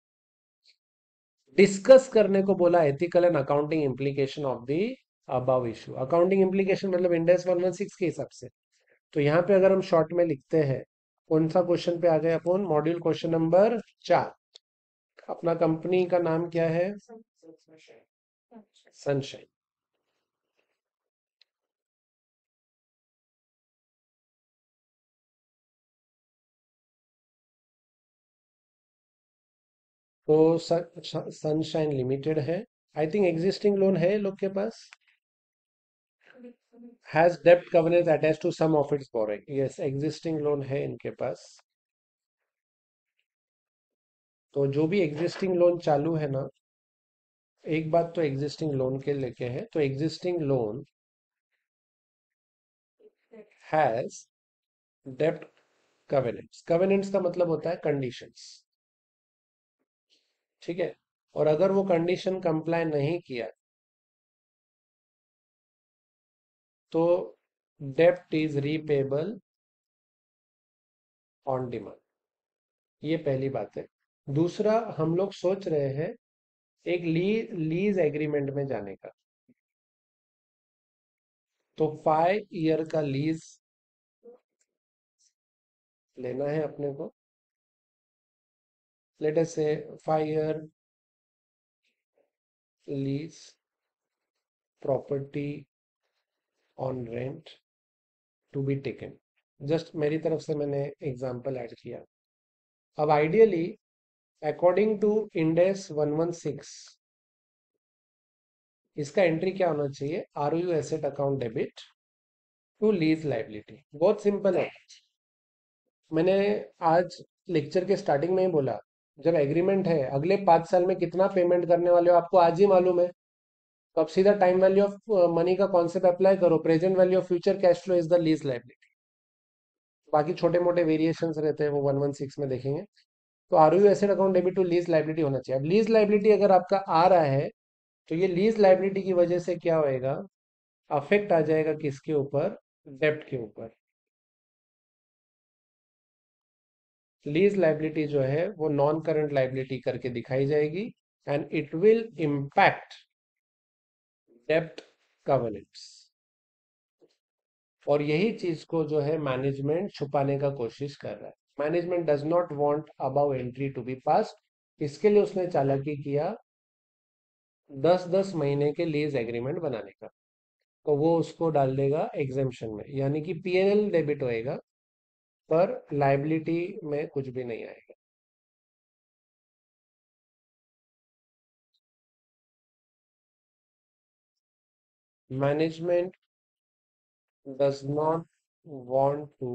डिस्कस करने को बोला ethical and accounting implication of the above issue. Accounting implication मतलब इंड एस 116 के हिसाब से। तो यहाँ पे अगर हम शॉर्ट में लिखते हैं, कौन सा क्वेश्चन पे आ गए अपन, मॉड्यूल क्वेश्चन नंबर 4। अपना कंपनी का नाम क्या है, सनशाइन। तो सनशाइन लिमिटेड है, आई थिंक एग्जिस्टिंग लोन है लोग के पास, हैज डेब्ट coverage attach to some of its borrowing, yes existing loan है इनके पास। तो जो भी एग्जिस्टिंग लोन चालू है ना, एक बात तो एग्जिस्टिंग लोन के लेके है, तो एग्जिस्टिंग लोन हैज डेब्ट कवेनेंट्स। कवेनेंट्स का मतलब होता है कंडीशंस, ठीक है। और अगर वो कंडीशन कंप्लाई नहीं किया तो डेब्ट इज रीपेबल ऑन डिमांड। ये पहली बात है। दूसरा, हम लोग सोच रहे हैं एक लीज एग्रीमेंट में जाने का। तो 5 ईयर का लीज लेना है अपने को। Late us say 5 year lease property on rent to be taken. Just मेरी तरफ से मैंने एग्जांपल ऐड किया। अब आइडियली अकॉर्डिंग टू इंडेस 116 इसका एंट्री क्या होना चाहिए? ROU asset account debit to lease liability. बहुत सिंपल है। मैंने आज लेक्चर के स्टार्टिंग में ही बोला, जब एग्रीमेंट है अगले 5 साल में कितना पेमेंट करने वाले हो आपको आज ही मालूम है। तो अब सीधा टाइम वैल्यू ऑफ मनी का कॉन्सेप्ट अप्लाई करो। Present value of future cash flow is the lease liability. बाकी छोटे मोटे वेरिएशंस रहते हैं, वो 116 में देखेंगे। तो ROU asset account debit to lease liability होना चाहिए। अब लीज लाइबिलिटी अगर आपका आ रहा है तो ये लीज लाइबिलिटी की वजह से क्या होएगा? अफेक्ट आ जाएगा किसके ऊपर? डेब्ट के ऊपर। लीज लाइबिलिटी जो है वो नॉन करंट लाइबिलिटी करके दिखाई जाएगी एंड इट विल इम्पैक्ट डेब्ट कवेनेंट्स। और यही चीज को जो है मैनेजमेंट छुपाने का कोशिश कर रहा है। Management does not want above entry to be passed. इसके लिए उसने चालाकी किया 10-10 महीने के लीज एग्रीमेंट बनाने का। तो वो उसको डाल देगा एग्जेम्पशन में, यानी कि पीएनएल डेबिट होएगा पर लाइबिलिटी में कुछ भी नहीं आएगा। Management does not want to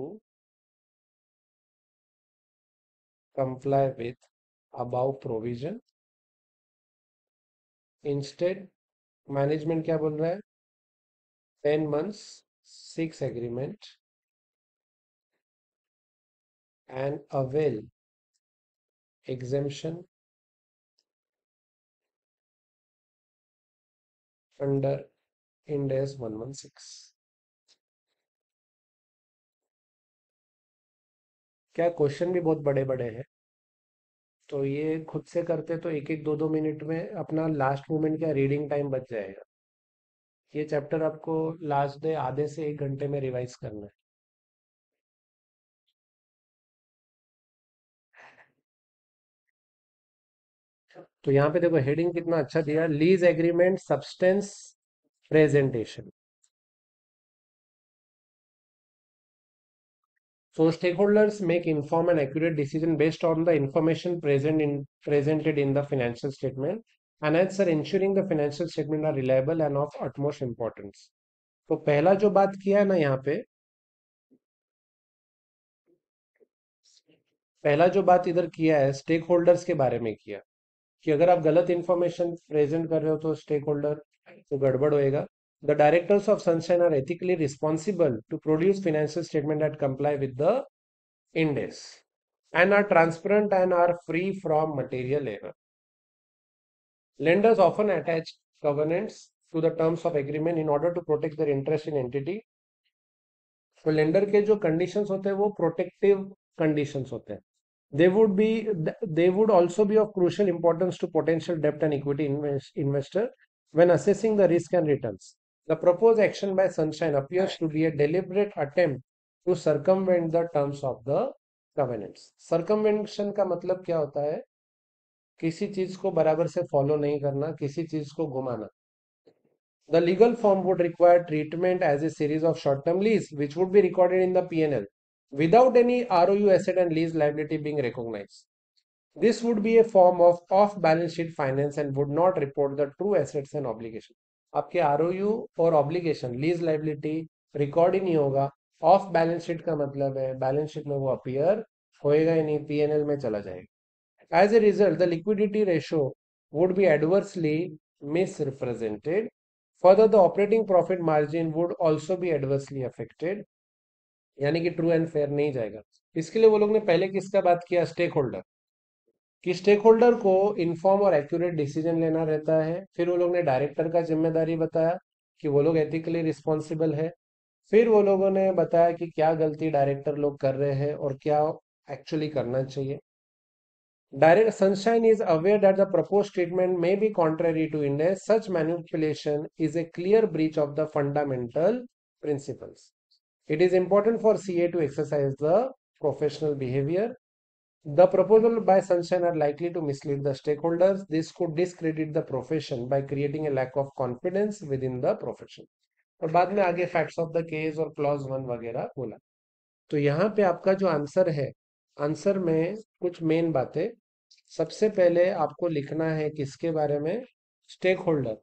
comply with above provision. Instead, management क्या बोल रहा है? 10 months 6 agreement and avail exemption under Ind AS 116। क्या क्वेश्चन भी बहुत बड़े बड़े हैं। तो ये खुद से करते तो एक एक दो दो मिनट में अपना लास्ट मोमेंट क्या रीडिंग टाइम बच जाएगा। ये चैप्टर आपको लास्ट डे आधे से 1 घंटे में रिवाइज करना है। तो यहाँ पे देखो हेडिंग कितना अच्छा दिया, lease agreement substance presentation. So stakeholders make informed and accurate decision based on the information presented in the financial statement, and hence are ensuring the financial statement are reliable and of utmost importance। तो पहला जो बात किया है ना यहाँ पे, पहला जो बात इधर किया है स्टेक होल्डर्स के बारे में किया, कि अगर आप गलत इंफॉर्मेशन प्रेजेंट कर रहे हो तो स्टेक होल्डर तो गड़बड़ होएगा। The directors of Sunshine are ethically responsible to produce financial statement that comply with the Ind AS and are transparent and are free from material error. Lenders often attach covenants to the terms of agreement in order to protect their interest in entity। तो लेंडर के जो कंडीशंस होते हैं वो प्रोटेक्टिव कंडीशंस होते हैं। they would be they would also be of crucial importance to potential debt and equity investor when assessing the risk and returns। The proposed action by Sunshine appears to be a deliberate attempt to circumvent the terms of the covenants। circumvention का मतलब क्या होता है? किसी चीज को बराबर से फॉलो नहीं करना, किसी चीज को घुमाना। The legal form would require treatment as a series of short-term lease, which would be recorded in the P&L without any ROU asset and lease liability being recognized। This would be a form of off-balance sheet finance and would not report the true assets and obligation। आपके ROU और obligation, lease liability रिकॉर्ड ही नहीं होगा। ऑफ बैलेंस शीट का मतलब है बैलेंस शीट में वो अपीयर होएगा ही नहीं, पीएनएल में चला जाएगा। As a result, the liquidity ratio would be adversely misrepresented. Further, the operating profit margin would also be adversely affected. यानी कि ट्रू एंड फेयर नहीं जाएगा. इसके लिए वो लोग ने पहले किसका बात किया? Stakeholder. कि स्टेक होल्डर को इन्फॉर्म और एक्यूरेट डिसीजन लेना रहता है. फिर वो लोग ने डायरेक्टर का जिम्मेदारी बताया कि वो लोग एथिकली रिस्पॉन्सिबल है. फिर वो लोगों ने बताया कि क्या गलती डायरेक्टर लोग कर रहे हैं और क्या एक्चुअली करना चाहिए. Direct Sunshine is aware that the proposed treatment may be contrary to India. Such manipulation is a clear breach of the fundamental principles. It is important for CA to exercise the professional behavior. The proposal by Sunshine are likely to mislead the stakeholders. This could discredit the profession by creating a lack of confidence within the profession. और बाद में आगे फैक्ट्स ऑफ द केस और क्लॉज 1 वगैरह बोला. तो यहाँ पे आपका जो आंसर है, आंसर में कुछ मेन बातें. सबसे पहले आपको लिखना है किसके बारे में? Stakeholder.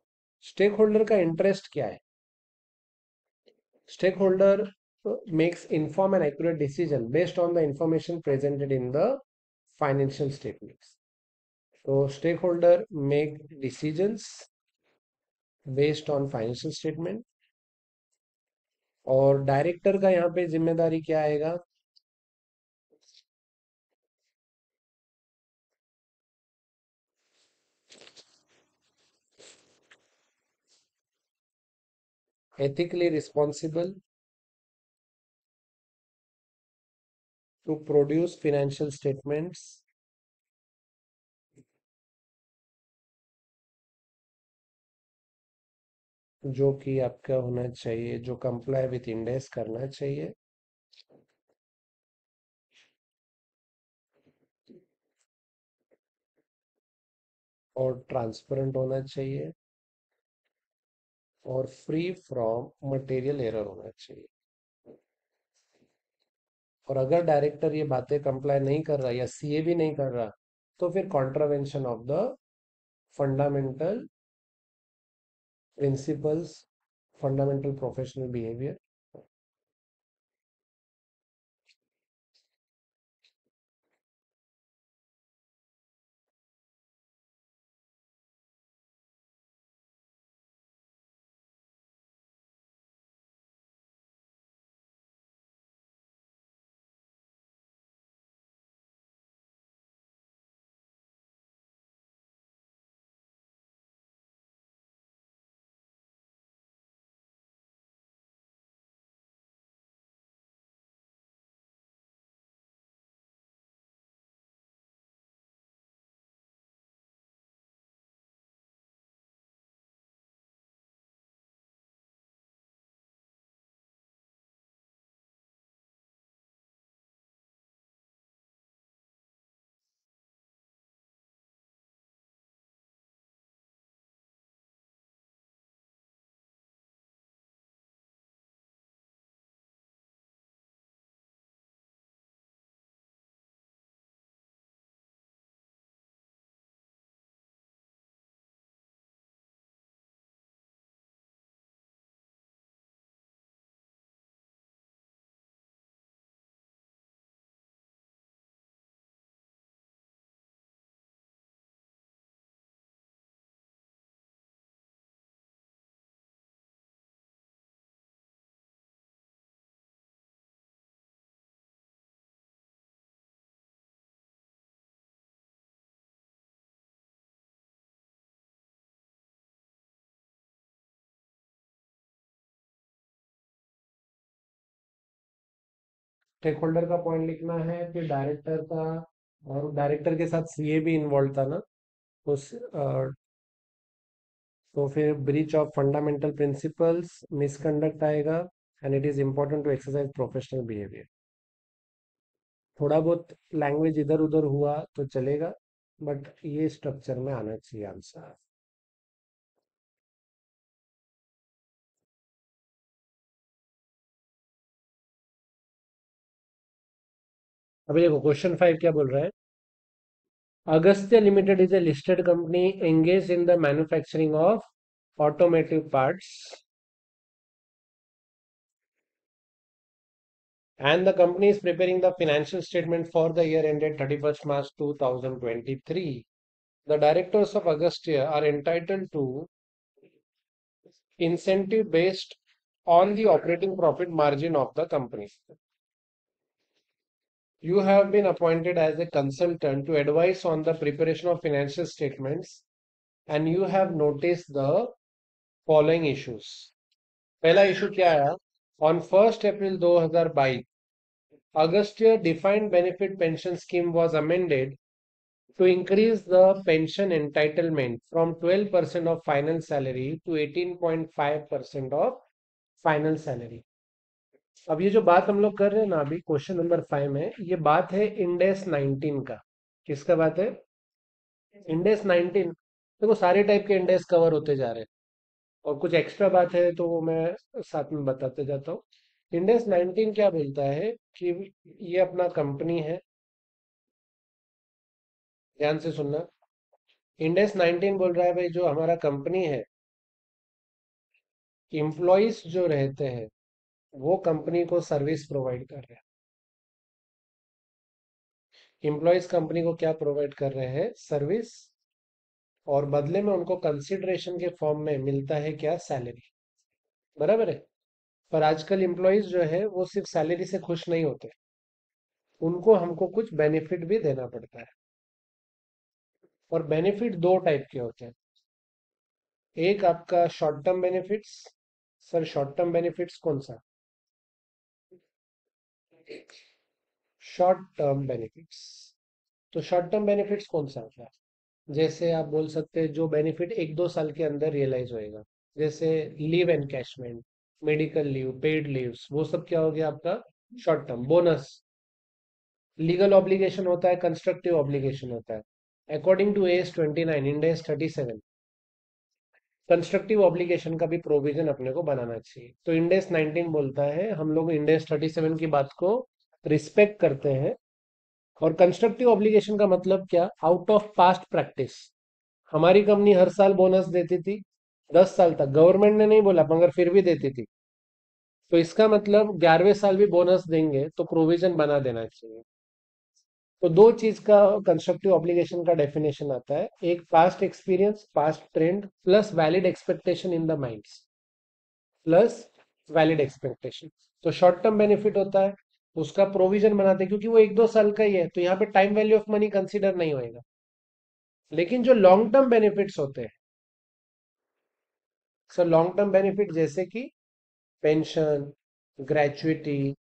स्टेक होल्डर का इंटरेस्ट क्या है? Stakeholder makes informed and accurate decision based on the information presented in the financial statements. So stakeholder make decisions based on financial statement. और डायरेक्टर का यहाँ पे जिम्मेदारी क्या आएगा? ethically responsible to produce financial statements जो कि आपका होना चाहिए, जो कंप्लाई विथ इंड एस करना चाहिए. और ट्रांसपेरेंट होना चाहिए और फ्री फ्रॉम मटेरियल एरर होना चाहिए. और अगर डायरेक्टर ये बातें कंप्लाई नहीं कर रहा या सीए भी नहीं कर रहा तो फिर contravention of the fundamental principles, fundamental professional behaviour. Stakeholder का पॉइंट लिखना है, फिर डायरेक्टर का. और डायरेक्टर के साथ सीए भी इन्वॉल्व था ना उस. तो फिर breach of fundamental principles, misconduct आएगा. And it is important to exercise professional behaviour. थोड़ा बहुत लैंग्वेज इधर उधर हुआ तो चलेगा, बट ये स्ट्रक्चर में आना चाहिए आंसर. अभी देखो क्वेश्चन 5 क्या बोल रहा है. Agastya limited is a listed company engage in the manufacturing of automotive parts and the company is preparing the financial statement for the year ended 31st March 2023. The directors of Agastya are entitled to incentive based on the operating profit margin of the company. You have been appointed as a consultant to advise on the preparation of financial statements and you have noticed the following issues. पहला इशू क्या आया? On 1st April 2022, Agastya defined benefit pension scheme was amended to increase the pension entitlement from 12% of final salary to 18.5% of final salary. अब ये जो बात हम लोग कर रहे हैं ना अभी क्वेश्चन नंबर 5 में, ये बात है इंडेस 19 का. किसका बात है? इंडेस 19. देखो सारे टाइप के इंडेस कवर होते जा रहे हैं और कुछ एक्स्ट्रा बात है तो वो मैं साथ में बताते जाता हूँ. इंडेस 19 क्या बोलता है कि ये अपना कंपनी है. ध्यान से सुनना. इंडेस 19 बोल रहा है भाई जो हमारा कंपनी है, एम्प्लॉयज जो रहते हैं वो कंपनी को सर्विस प्रोवाइड कर रहे हैं. एम्प्लॉयज कंपनी को क्या प्रोवाइड कर रहे हैं? सर्विस. और बदले में उनको कंसिडरेशन के फॉर्म में मिलता है क्या? सैलरी. बराबर है. पर आजकल एम्प्लॉयज जो है वो सिर्फ सैलरी से खुश नहीं होते, उनको हमको कुछ बेनिफिट भी देना पड़ता है. और बेनिफिट दो टाइप के होते हैं. एक आपका short term benefits. Sir short term benefits कौन सा? Short term benefits. तो शॉर्ट टर्म बेनिफिट्स कौन सा होता है? जैसे आप बोल सकते हैं जो बेनिफिट 1-2 साल के अंदर रियलाइज होएगा. जैसे leave encashment, medical leave, paid leaves, वो सब क्या हो गया आपका? Short term. Bonus. Legal obligation होता है, कंस्ट्रक्टिव ऑब्लिगेशन होता है. According to AS 29 Ind AS 37 constructive obligation का भी प्रोविजन अपने को बनाना चाहिए. तो इंडेस 19 बोलता है हम लोग इंडेस 37 की बात को रिस्पेक्ट करते हैं. और कंस्ट्रक्टिव ऑब्लिगेशन का मतलब क्या? आउट ऑफ पास्ट प्रैक्टिस हमारी कंपनी हर साल बोनस देती थी 10 साल तक. गवर्नमेंट ने नहीं बोला मगर फिर भी देती थी. तो इसका मतलब 11वें साल भी बोनस देंगे तो प्रोविजन बना देना चाहिए. तो दो चीज का कंस्ट्रक्टिव ऑब्लिगेशन का डेफिनेशन आता है. एक past experience, past trend plus valid expectation in the minds. Plus valid expectation. तो शॉर्ट टर्म बेनिफिट होता है, उसका प्रोविजन बनाते हैं क्योंकि वो 1-2 साल का ही है तो यहाँ पे time value of money consider नहीं होएगा. लेकिन जो लॉन्ग टर्म बेनिफिट्स होते हैं, सर लॉन्ग टर्म बेनिफिट जैसे कि पेंशन, ग्रेचुइटी,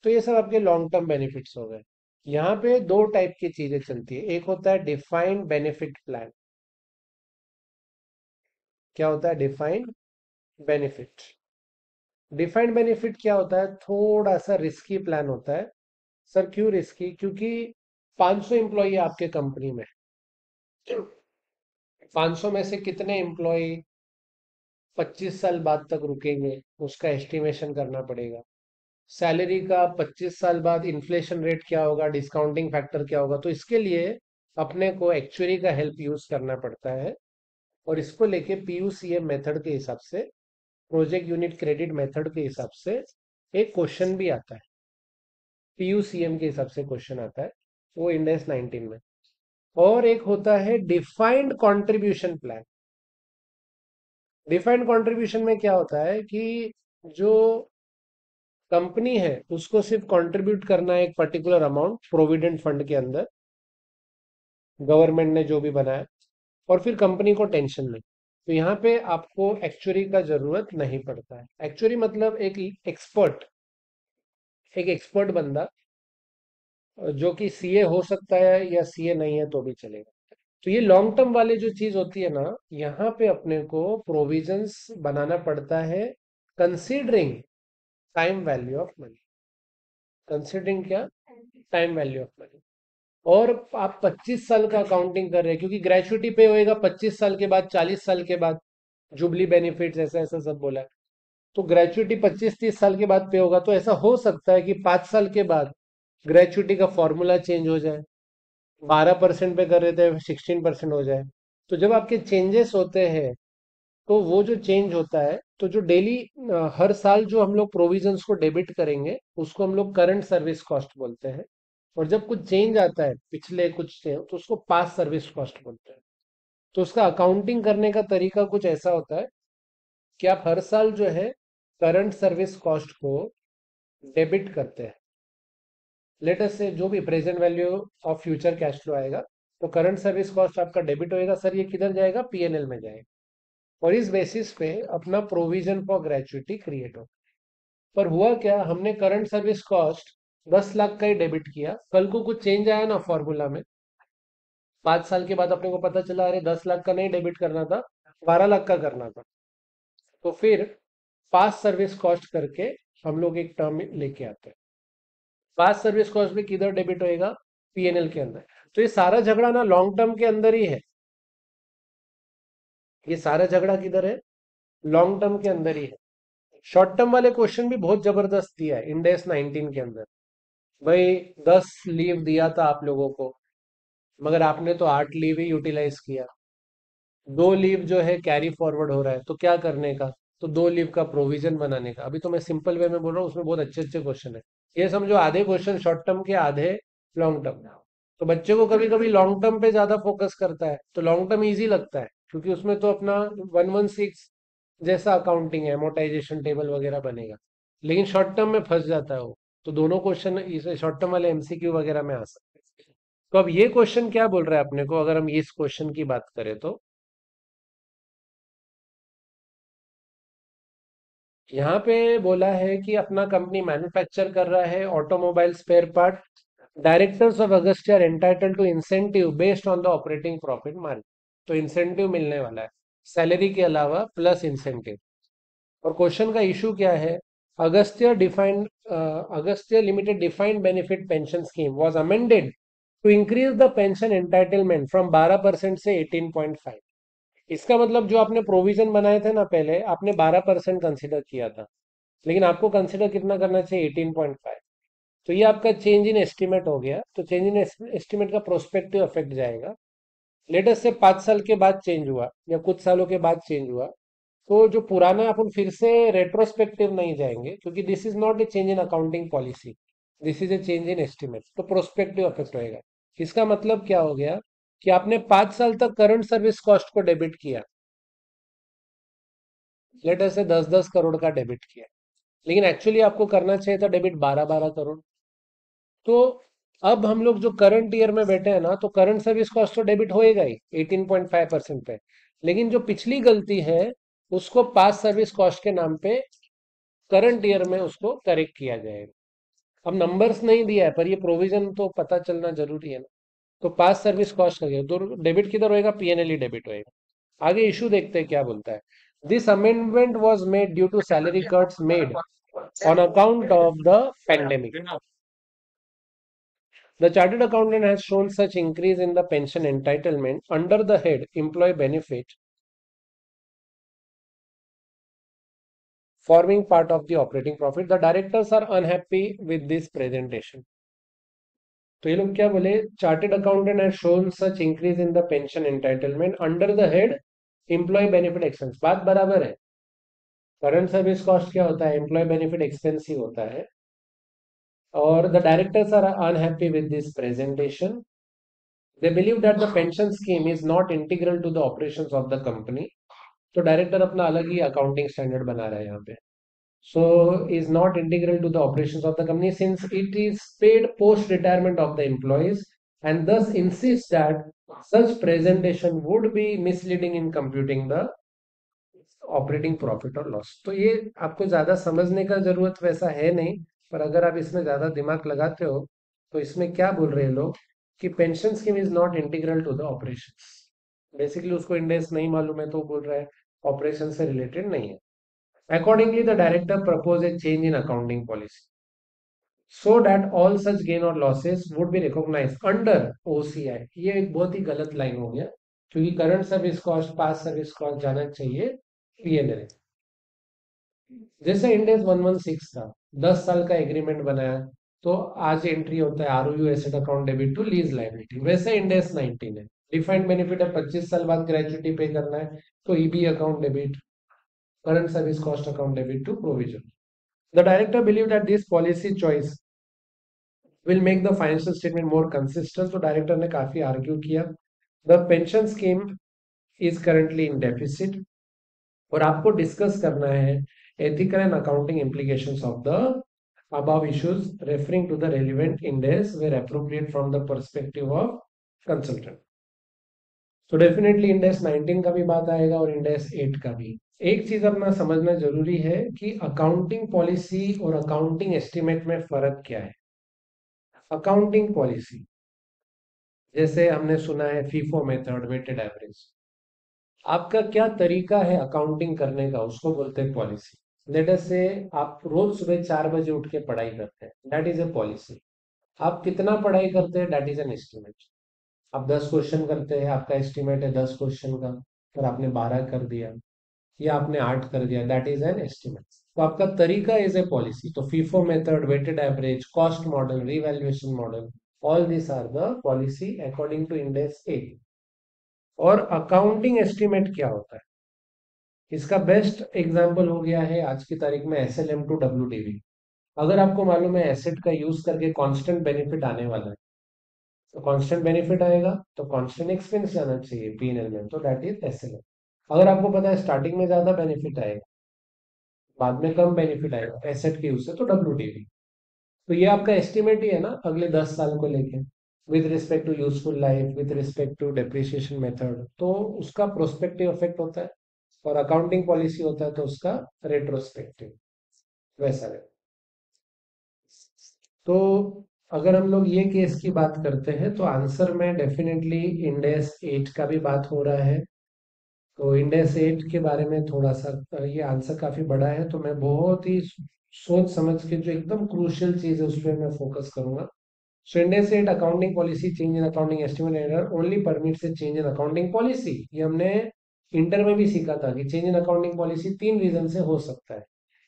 तो ये सब आपके लॉन्ग टर्म बेनिफिट्स हो गए. यहाँ पे दो टाइप की चीजें चलती है. एक होता है डिफाइंड बेनिफिट प्लान. क्या होता है डिफाइंड बेनिफिट? डिफाइंड बेनिफिट क्या होता है? थोड़ा सा रिस्की प्लान होता है. सर क्यों रिस्की? क्योंकि 500 एम्प्लॉय आपके कंपनी में, 500 में से कितने एम्प्लॉय 25 साल बाद तक रुकेंगे उसका एस्टिमेशन करना पड़ेगा. सैलरी का 25 साल बाद इन्फ्लेशन रेट क्या होगा, डिस्काउंटिंग फैक्टर क्या होगा. तो इसके लिए अपने को एक्चुअरी का हेल्प यूज करना पड़ता है. और इसको लेके पीयूसीएम मेथड के हिसाब से, प्रोजेक्ट यूनिट क्रेडिट मेथड के हिसाब से एक क्वेश्चन भी आता है. पीयूसीएम के हिसाब से क्वेश्चन आता है वो इंडेस 19 में. और एक होता है defined contribution plan. Defined contribution में क्या होता है कि जो कंपनी है उसको सिर्फ कंट्रीब्यूट करना है एक पर्टिकुलर अमाउंट प्रोविडेंट फंड के अंदर, गवर्नमेंट ने जो भी बनाया, और फिर कंपनी को टेंशन नहीं. तो यहाँ पे आपको एक्चुअरी का जरूरत नहीं पड़ता है. एक्चुअरी मतलब एक एक्सपर्ट बंदा जो कि सीए हो सकता है या सीए नहीं है तो भी चलेगा. तो ये लॉन्ग टर्म वाले जो चीज होती है ना, यहाँ पे अपने को प्रोविजंस बनाना पड़ता है considering time value of money. Considering क्या? Time value of money. और आप 25 साल का अकाउंटिंग कर रहे हैं क्योंकि ग्रेचुइटी पे होएगा 25 साल के बाद, 40 साल के बाद, जुबली बेनिफिट्स ऐसा ऐसा सब बोला है. तो ग्रेचुइटी 25-30 साल के बाद पे होगा. तो ऐसा हो सकता है कि 5 साल के बाद ग्रेचुइटी का फॉर्मूला चेंज हो जाए, 12% पे कर रहे थे 16% हो जाए. तो जब आपके चेंजेस होते हैं तो वो जो चेंज होता है तो जो डेली हर साल जो हम लोग प्रोविजंस को डेबिट करेंगे उसको हम लोग करंट सर्विस कॉस्ट बोलते हैं. और जब कुछ चेंज आता है पिछले कुछ से तो उसको पास सर्विस कॉस्ट बोलते हैं। तो उसका अकाउंटिंग करने का तरीका कुछ ऐसा होता है कि आप हर साल जो है करंट सर्विस कॉस्ट को डेबिट करते हैं। लेटेस्ट से जो भी present value of future cash flow आएगा तो करंट सर्विस कॉस्ट आपका डेबिट होएगा। सर ये किधर जाएगा? पीएनएल में जाएगा। और इस बेसिस पे अपना प्रोविजन फॉर ग्रेचुइटी क्रिएट हो। पर हुआ क्या, हमने करंट सर्विस कॉस्ट 10 लाख का ही डेबिट किया, कल को कुछ चेंज आया ना फॉर्मूला में, 5 साल के बाद अपने को पता चला अरे 10 लाख का नहीं डेबिट करना था, 12 लाख का करना था। तो फिर पास सर्विस कॉस्ट करके हम लोग एक टर्म लेके आते हैं। पास सर्विस कॉस्ट भी किधर डेबिट होएगा? पीएनएल के अंदर। तो ये सारा झगड़ा ना लॉन्ग टर्म के अंदर ही है। ये सारा झगड़ा किधर है? लॉन्ग टर्म के अंदर ही है। शॉर्ट टर्म वाले क्वेश्चन भी बहुत जबरदस्त दिया है इंडेस 19 के अंदर। भाई 10 लीव दिया था आप लोगों को, मगर आपने तो 8 लीव ही यूटिलाइज किया। 2 लीव जो है कैरी फॉरवर्ड हो रहा है, तो क्या करने का? तो 2 लीव का प्रोविजन बनाने का। अभी तो मैं सिंपल वे में बोल रहा हूँ, उसमें बहुत अच्छे अच्छे क्वेश्चन है। ये समझो आधे क्वेश्चन शॉर्ट टर्म के, आधे लॉन्ग टर्म। तो बच्चे को कभी कभी लॉन्ग टर्म पे ज्यादा फोकस करता है तो लॉन्ग टर्म इजी लगता है, क्योंकि उसमें तो अपना 116 जैसा अकाउंटिंग है, मोटाइजेशन टेबल वगैरह बनेगा। लेकिन शॉर्ट टर्म में फंस जाता है वो। तो दोनों क्वेश्चन इस शॉर्ट टर्म वाले एमसीक्यू वगैरह में आ सकते हैं। तो अब ये क्वेश्चन क्या बोल रहा है अपने को, अगर हम इस क्वेश्चन की बात करें तो यहाँ पे बोला है कि अपना कंपनी मैन्युफैक्चर कर रहा है automobile spare part. Directors of Agastya are entitled to incentive based on the operating profit margin. तो इंसेंटिव मिलने वाला है सैलरी के अलावा, प्लस इंसेंटिव। और क्वेश्चन का इशू क्या है? Agastya defined Agastya limited defined benefit pension scheme was amended to increase the pension entitlement from 12% से 18.5। इसका मतलब जो आपने प्रोविजन बनाए थे ना पहले, आपने 12% कंसिडर किया था, लेकिन आपको कंसिडर कितना करना चाहिए? 18.5। तो ये आपका चेंज इन एस्टिमेट हो गया। तो चेंज इन एस्टिमेट का प्रोस्पेक्टिव इफेक्ट जाएगा। लेटेस्ट से 5 साल के बाद चेंज हुआ या कुछ सालों के बाद चेंज हुआ, तो जो पुराना है अपन फिर से रेट्रोस्पेक्टिव नहीं जाएंगे, क्योंकि this is not A change in accounting policy, this is a change in estimate. तो प्रोस्पेक्टिव इफेक्ट होएगा। इसका मतलब क्या हो गया कि आपने 5 साल तक करंट सर्विस कॉस्ट को डेबिट किया, लेटेस्ट से 10-10 करोड़ का डेबिट किया, लेकिन एक्चुअली आपको करना चाहिए था डेबिट 12-12 करोड़। तो अब हम लोग जो करंट ईयर में बैठे हैं ना, तो करंट सर्विस कॉस्ट तो डेबिट होएगा ही 18.5% पे। लेकिन जो पिछली गलती है उसको पास सर्विस कॉस्ट के नाम पे करंट ईयर में उसको करेक्ट किया जाएगा। अब नंबर्स नहीं दिया है, पर ये प्रोविजन तो पता चलना जरूरी है ना। तो पास सर्विस कॉस्ट का तो डेबिट किधर होएगा? पीएनएल ही डेबिट होएगा। आगे इशू देखते हैं क्या बोलता है। This amendment was made due to salary cuts made on account of the pandemic. The chartered accountant has shown such increase in the pension entitlement under the head employee benefit forming part of the operating profit. The directors are unhappy with this presentation. तो ये लोग क्या बोले? Chartered accountant has shown such increase in the pension entitlement under the head employ benefit expense. बात बराबर है। करंट सर्विस कॉस्ट क्या होता है? एम्प्लॉय बेनिफिट एक्सपेंस ही होता है। और the directors are unhappy with this presentation. They believe that the pension scheme is not integral to the operations of the company. तो डायरेक्टर अपना अलग ही अकाउंटिंग स्टैंडर्ड बना रहा है यहाँ पे। So is not integral to the operations of the company since it is paid post retirement of the employees, and thus insists that such presentation would be misleading in computing the operating profit और लॉस। तो ये आपको ज्यादा समझने का जरूरत वैसा है नहीं, पर अगर आप इसमें ज्यादा दिमाग लगाते हो तो इसमें क्या बोल रहे हैं लोग कि pension scheme is not integral to the operations. Basically उसको इंडेक्स नहीं मालूम है तो बोल रहा है ऑपरेशन से रिलेटेड नहीं है। Accordingly the director propose A change in accounting policy so that all such gain or losses would be recognized under OCI। ये एक बहुत ही गलत लाइन हो गया, क्योंकि current service cost, past service cost जाना चाहिए पीएनएल। जैसे इंडेक्स 116 था, 10 साल का एग्रीमेंट बनाया, तो आज एंट्री होता है ROU asset account debit to lease liability. वैसे इंडेक्स 19 है, डिफाइंड बेनिफिट है, 25 साल बाद ग्रेचुइटी पे करना है, तो EB account debit, current service cost account debit to provision. The director believe that this policy choice will make the financial statement more consistent. तो डायरेक्टर ने काफी आर्ग्यू किया। The pension scheme is currently in deficit, और आपको डिस्कस करना है ethical and accounting implications of the above issues referring to the relevant index where appropriate from the perspective of consultant। तो डेफिनेटली इंडेक्स 19 का भी बात आएगा और इंडेक्स 8 का भी। एक चीज अपना समझना जरूरी है कि अकाउंटिंग पॉलिसी और अकाउंटिंग एस्टिमेट में फर्क क्या है। अकाउंटिंग पॉलिसी, जैसे हमने सुना है फीफो मेथड, वेटेड एवरेज, आपका क्या तरीका है अकाउंटिंग करने का, उसको बोलते हैं पॉलिसी। लेट अस से आप रोज सुबह 4 बजे उठ के पढ़ाई करते हैं, दैट इज ए पॉलिसी। आप कितना पढ़ाई करते हैं, दैट इज एन एस्टिमेट। आप 10 क्वेश्चन करते हैं, आपका एस्टिमेट है 10 क्वेश्चन का, और आपने 12 कर दिया या आपने 8 कर दिया, दैट इज एन एस्टिमेट। तो आपका तरीका इज ए पॉलिसी। तो FIFO method, weighted average, cost model, revaluation model, all this are the policy according to index 8। और अकाउंटिंग एस्टिमेट क्या होता है, इसका बेस्ट एग्जांपल हो गया है आज की तारीख में SLM टू WDV। अगर आपको मालूम है एसेट का यूज करके कांस्टेंट बेनिफिट आने वाला है, तो कांस्टेंट बेनिफिट आएगा तो कांस्टेंट एक्सपेंस जाना चाहिए P&L में, तो दैट इज SLM। अगर आपको पता है स्टार्टिंग में ज्यादा बेनिफिट आएगा, बाद में कम बेनिफिट आएगा एसेट के यूज से, तो WDV। तो ये आपका एस्टिमेट ही है ना अगले 10 साल को लेके, with respect to useful life, with respect to depreciation method, तो उसका प्रोस्पेक्टिव इफेक्ट होता है। और अकाउंटिंग पॉलिसी होता है तो उसका रेट्रोस्पेक्टिव, वैसा है। तो अगर हम लोग ये केस की बात करते हैं तो आंसर में डेफिनेटली इंडेक्स 8 का भी बात हो रहा है। तो इंडेक्स 8 के बारे में थोड़ा सा, ये आंसर काफी बड़ा है तो मैं बहुत ही सोच समझ के जो एकदम क्रूशियल चीज है उस पर मैं फोकस करूंगा। So India's state accounting policy change in accounting estimate error only permits a change in accounting policy। ये हमने इंटर में भी सीखा था कि change in accounting policy 3 reason से हो सकता है।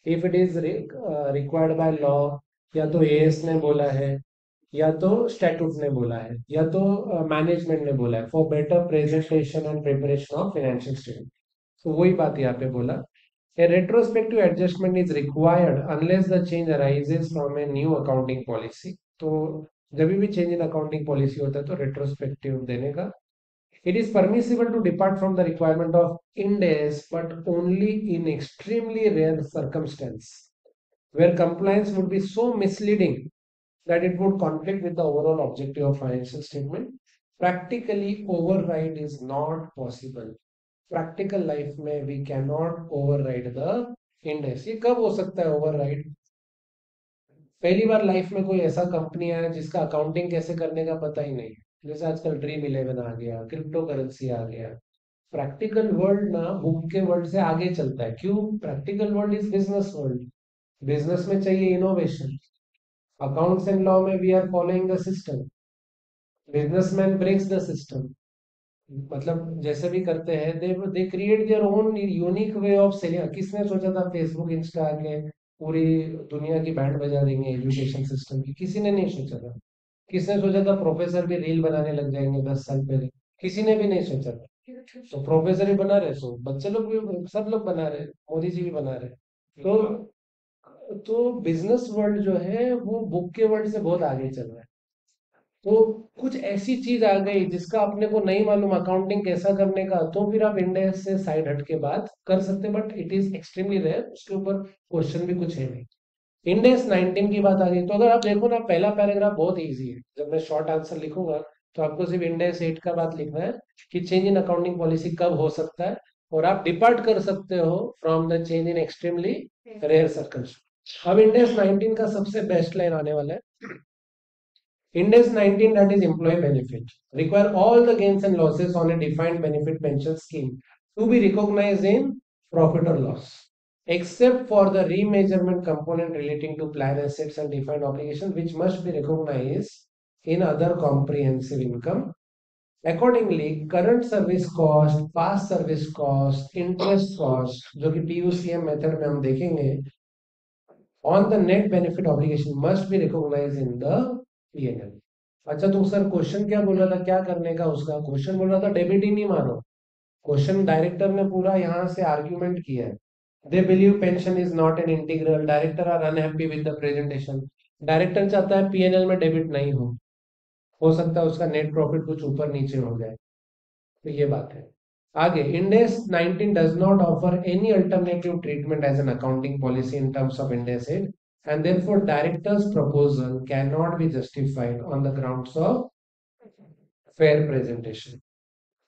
If it is required by law, या तो एएस ने बोला है, या तो स्टैट्यूट ने बोला है, या तो मैनेजमेंट ने बोला है, for better presentation and preparation of financial statement. तो वही बात यहाँ पे बोला। A retrospective adjustment is required unless the change arises from a new accounting policy। तो जब भी चेंज इन अकाउंटिंग पॉलिसी होता है तो रेट्रोस्पेक्टिव देने का। It is permissible to depart from the requirement of Ind AS but only in extremely rare circumstance where compliance would be so misleading that it would conflict with the overall objective of financial statement। Practically override is not possible। Practical life में we can not override the Ind AS. ये कब हो सकता है ओवरराइड, पहली बार लाइफ में कोई ऐसा कंपनी है जिसका अकाउंटिंग कैसे करने का पता ही नहीं है। जैसे आजकल ड्रीम 11 आ गया, क्रिप्टो करेंसी आ गया। प्रैक्टिकल वर्ल्ड ना बुक के वर्ल्ड से आगे चलता है, क्यों? Practical world is business world. Business में चाहिए इनोवेशन। अकाउंट्स एंड लॉ में we are following the system, businessman breaks the system. मतलब जैसे भी करते हैं, they create their own unique way of selling. किसने सोचा था फेसबुक इंस्टा आके पूरी दुनिया की बैंड बजा देंगे एजुकेशन सिस्टम की? किसी ने नहीं सोचा था। किसने सोचा था प्रोफेसर भी रील बनाने लग जाएंगे 10 साल पहले? किसी ने भी नहीं सोचा था। तो प्रोफेसर ही बना रहे, सो बच्चे लोग भी, सब लोग बना रहे, मोदी जी भी बना रहे। तो बिजनेस वर्ल्ड जो है वो बुक के वर्ल्ड से बहुत आगे चल रहा है। तो कुछ ऐसी चीज आ गई जिसका अपने को नहीं मालूम अकाउंटिंग कैसा करने का, तो फिर आप इंडेक्स से साइड हट के बात कर सकते हैं, but it is extremely rare. उसके ऊपर क्वेश्चन भी कुछ है नहीं। इंडेक्स 19 की बात आ गई, तो अगर आप देखो ना पहला पैराग्राफ बहुत इजी है। जब मैं शॉर्ट आंसर लिखूंगा तो आपको सिर्फ इंडेक्स 8 का बात लिखना है कि चेंज इन अकाउंटिंग पॉलिसी कब हो सकता है, और आप डिपार्ट कर सकते हो from the change in extremely rare circumstance. अब इंडेक्स 19 का सबसे बेस्ट लाइन आने वाला है। Index 19, that is employee benefit, require all the gains and losses on a defined benefit pension scheme to be recognized in profit or loss, except for the remeasurement component relating to plan assets and defined obligations, which must be recognized in other comprehensive income। Accordingly, current service cost, past service cost, interest cost, जो कि PUCM मेथड में हम देखेंगे, on the net benefit obligation must be recognized in the P&L। अच्छा तो सर क्वेश्चन क्या बोल रहा था, क्या करने का? उसका क्वेश्चन बोल रहा था डेबिट ही नहीं मानो। क्वेश्चन डायरेक्टर ने पूरा यहाँ से आर्ग्यूमेंट किया है। They believe pension is not an integral, director are unhappy with the presentation. Director चाहता है पीएनएल में डेबिट नहीं हो सकता है उसका नेट प्रॉफिट कुछ ऊपर नीचे हो जाए, तो ये बात है। आगे, Ind AS 19 does not offer any alternative treatment as an accounting policy in terms of Ind AS 8, and therefore director's proposal cannot be justified on the grounds of fair presentation.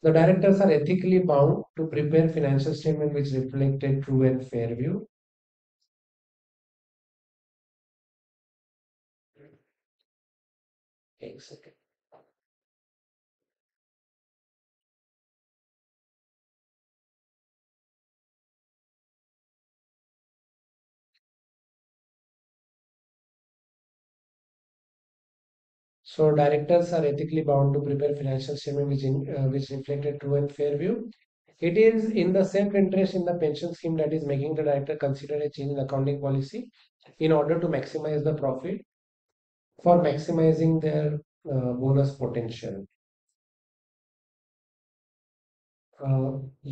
The directors are ethically bound to prepare financial statement which reflect a true and fair view. एक second. So directors are ethically bound to prepare financial statement which reflect a true and fair view. It is in the self-interest in the pension scheme that is making the director consider a change in accounting policy in order to maximize the profit for maximizing their bonus potential.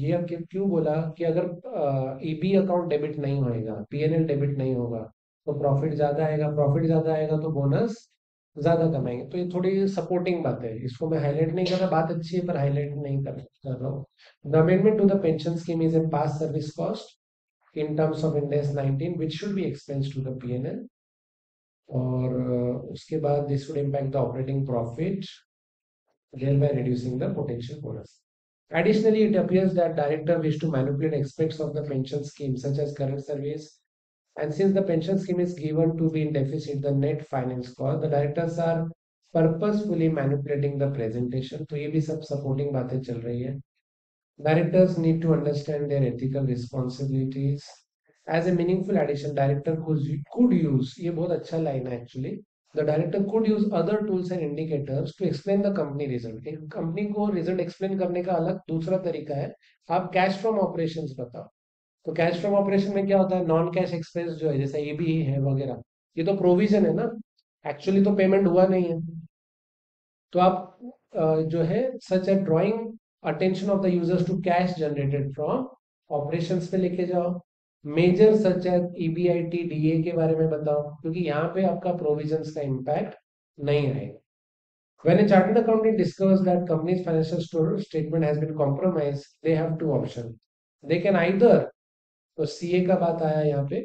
ये अब क्यों बोला कि अगर ईबी अकाउंट डेबिट नहीं होएगा, पीएनएल डेबिट नहीं होगा, तो प्रॉफिट ज्यादा आएगा, प्रॉफिट ज्यादा आएगा तो बोनस ज्यादा कमाएंगे। तो ये थोड़ी सपोर्टिंग बात है, इसको मैं हाईलाइट नहीं कर रहा, बात अच्छी है पर हाईलाइट नहीं कर रहा हूँ। The amendment to the pension scheme is a past service cost in terms of Ind AS 19 which should be expensed to the P&L, और उसके बाद this would impact the operating profit, thereby reducing the potential bonus. Additionally, it appears that director wish to manipulate aspects of the pension scheme such as current service, and since the pension scheme is given to be in deficit, the net finance cost, the directors are purposefully manipulating the presentation. तो ये भी सब supporting बातें चल रही है। Directors need to understand their ethical responsibilities. As a meaningful addition, director could use, ये बहुत अच्छा line है actually. The director could use other tools and indicators to explain the company result. एक कंपनी को रिजल्ट एक्सप्लेन करने का अलग दूसरा तरीका है। आप कैश फ्रॉम ऑपरेशंस बताओ, तो कैश फ्रॉम ऑपरेशन में क्या होता है, नॉन कैश एक्सपेंस जो है जैसे ईबी है वगैरह, ये तो प्रोविजन है ना, एक्चुअली तो पेमेंट हुआ नहीं है। तो आप जो है such a drawing attention of the users to cash generated from operations पे लेके जाओ। Major such as EBITDA के बारे में बताओ, क्योंकि यहाँ पे आपका प्रोविजंस का इम्पैक्ट नहीं आएगा। When a chartered accountant discovers that company's financial statement has been compromised, they have two options. They can either, तो सीए का बात आया यहाँ पे,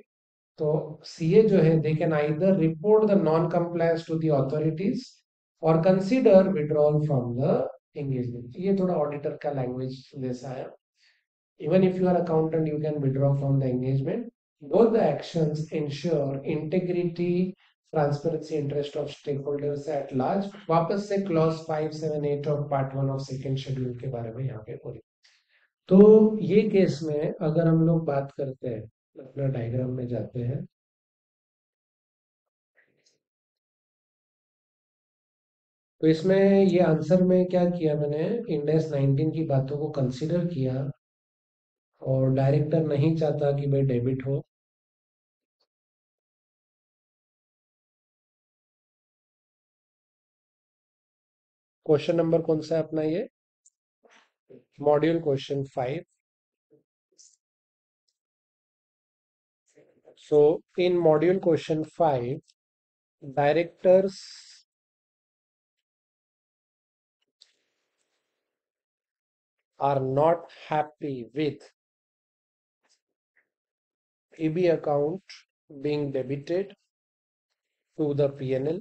तो सीए जो है they can either report the non compliance to the authorities और consider withdrawal from the engagement. ये थोड़ा ऑडिटर का लैंग्वेज जैसा है। Even if you are accountant you can withdraw from the engagement. Both the actions ensure integrity transparency interest of stakeholders at large. वापस से clause 578 of part 1 of second schedule के बारे में यहाँ पे बोली। तो ये केस में अगर हम लोग बात करते हैं, अपना डायग्राम में जाते हैं, तो इसमें ये आंसर में क्या किया मैंने, Ind AS 19 की बातों को कंसीडर किया, और डायरेक्टर नहीं चाहता कि भाई डेबिट हो। क्वेश्चन नंबर कौन सा है अपना, ये module question 5। So in module question 5, directors are not happy with EB account being debited to the P&L.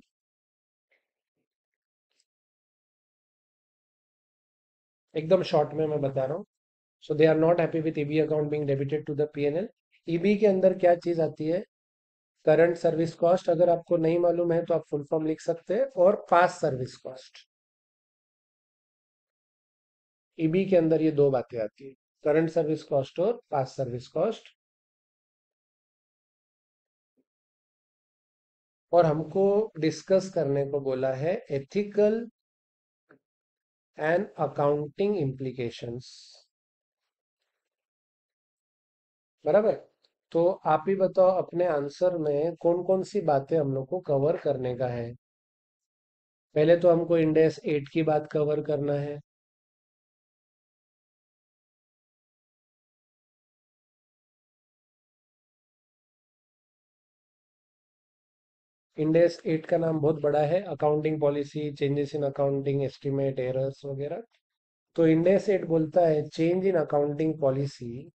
एकदम शॉर्ट में मैं बता रहा हूँ। So they are not happy with EB account being debited to the PNL. EB के अंदर क्या चीज आती है, करंट सर्विस कॉस्ट, अगर आपको नहीं मालूम है तो आप फुल फॉर्म लिख सकते हैं, और पास सर्विस कॉस्ट। ईबी के अंदर ये दो बातें आती है, करंट सर्विस कॉस्ट और पास सर्विस कॉस्ट। और हमको डिस्कस करने को बोला है एथिकल एंड अकाउंटिंग इम्प्लीकेशंस, बराबर। तो आप ही बताओ अपने आंसर में कौन कौन सी बातें हम लोग को कवर करने का है। पहले तो हमको Ind AS 8 की बात कवर करना है। इंड एस 8 का नाम बहुत बड़ा है, accounting policy, changes in accounting estimate, errors वगैरह। तो इंड एस 8 बोलता है चेंज इन अकाउंटिंग पॉलिसी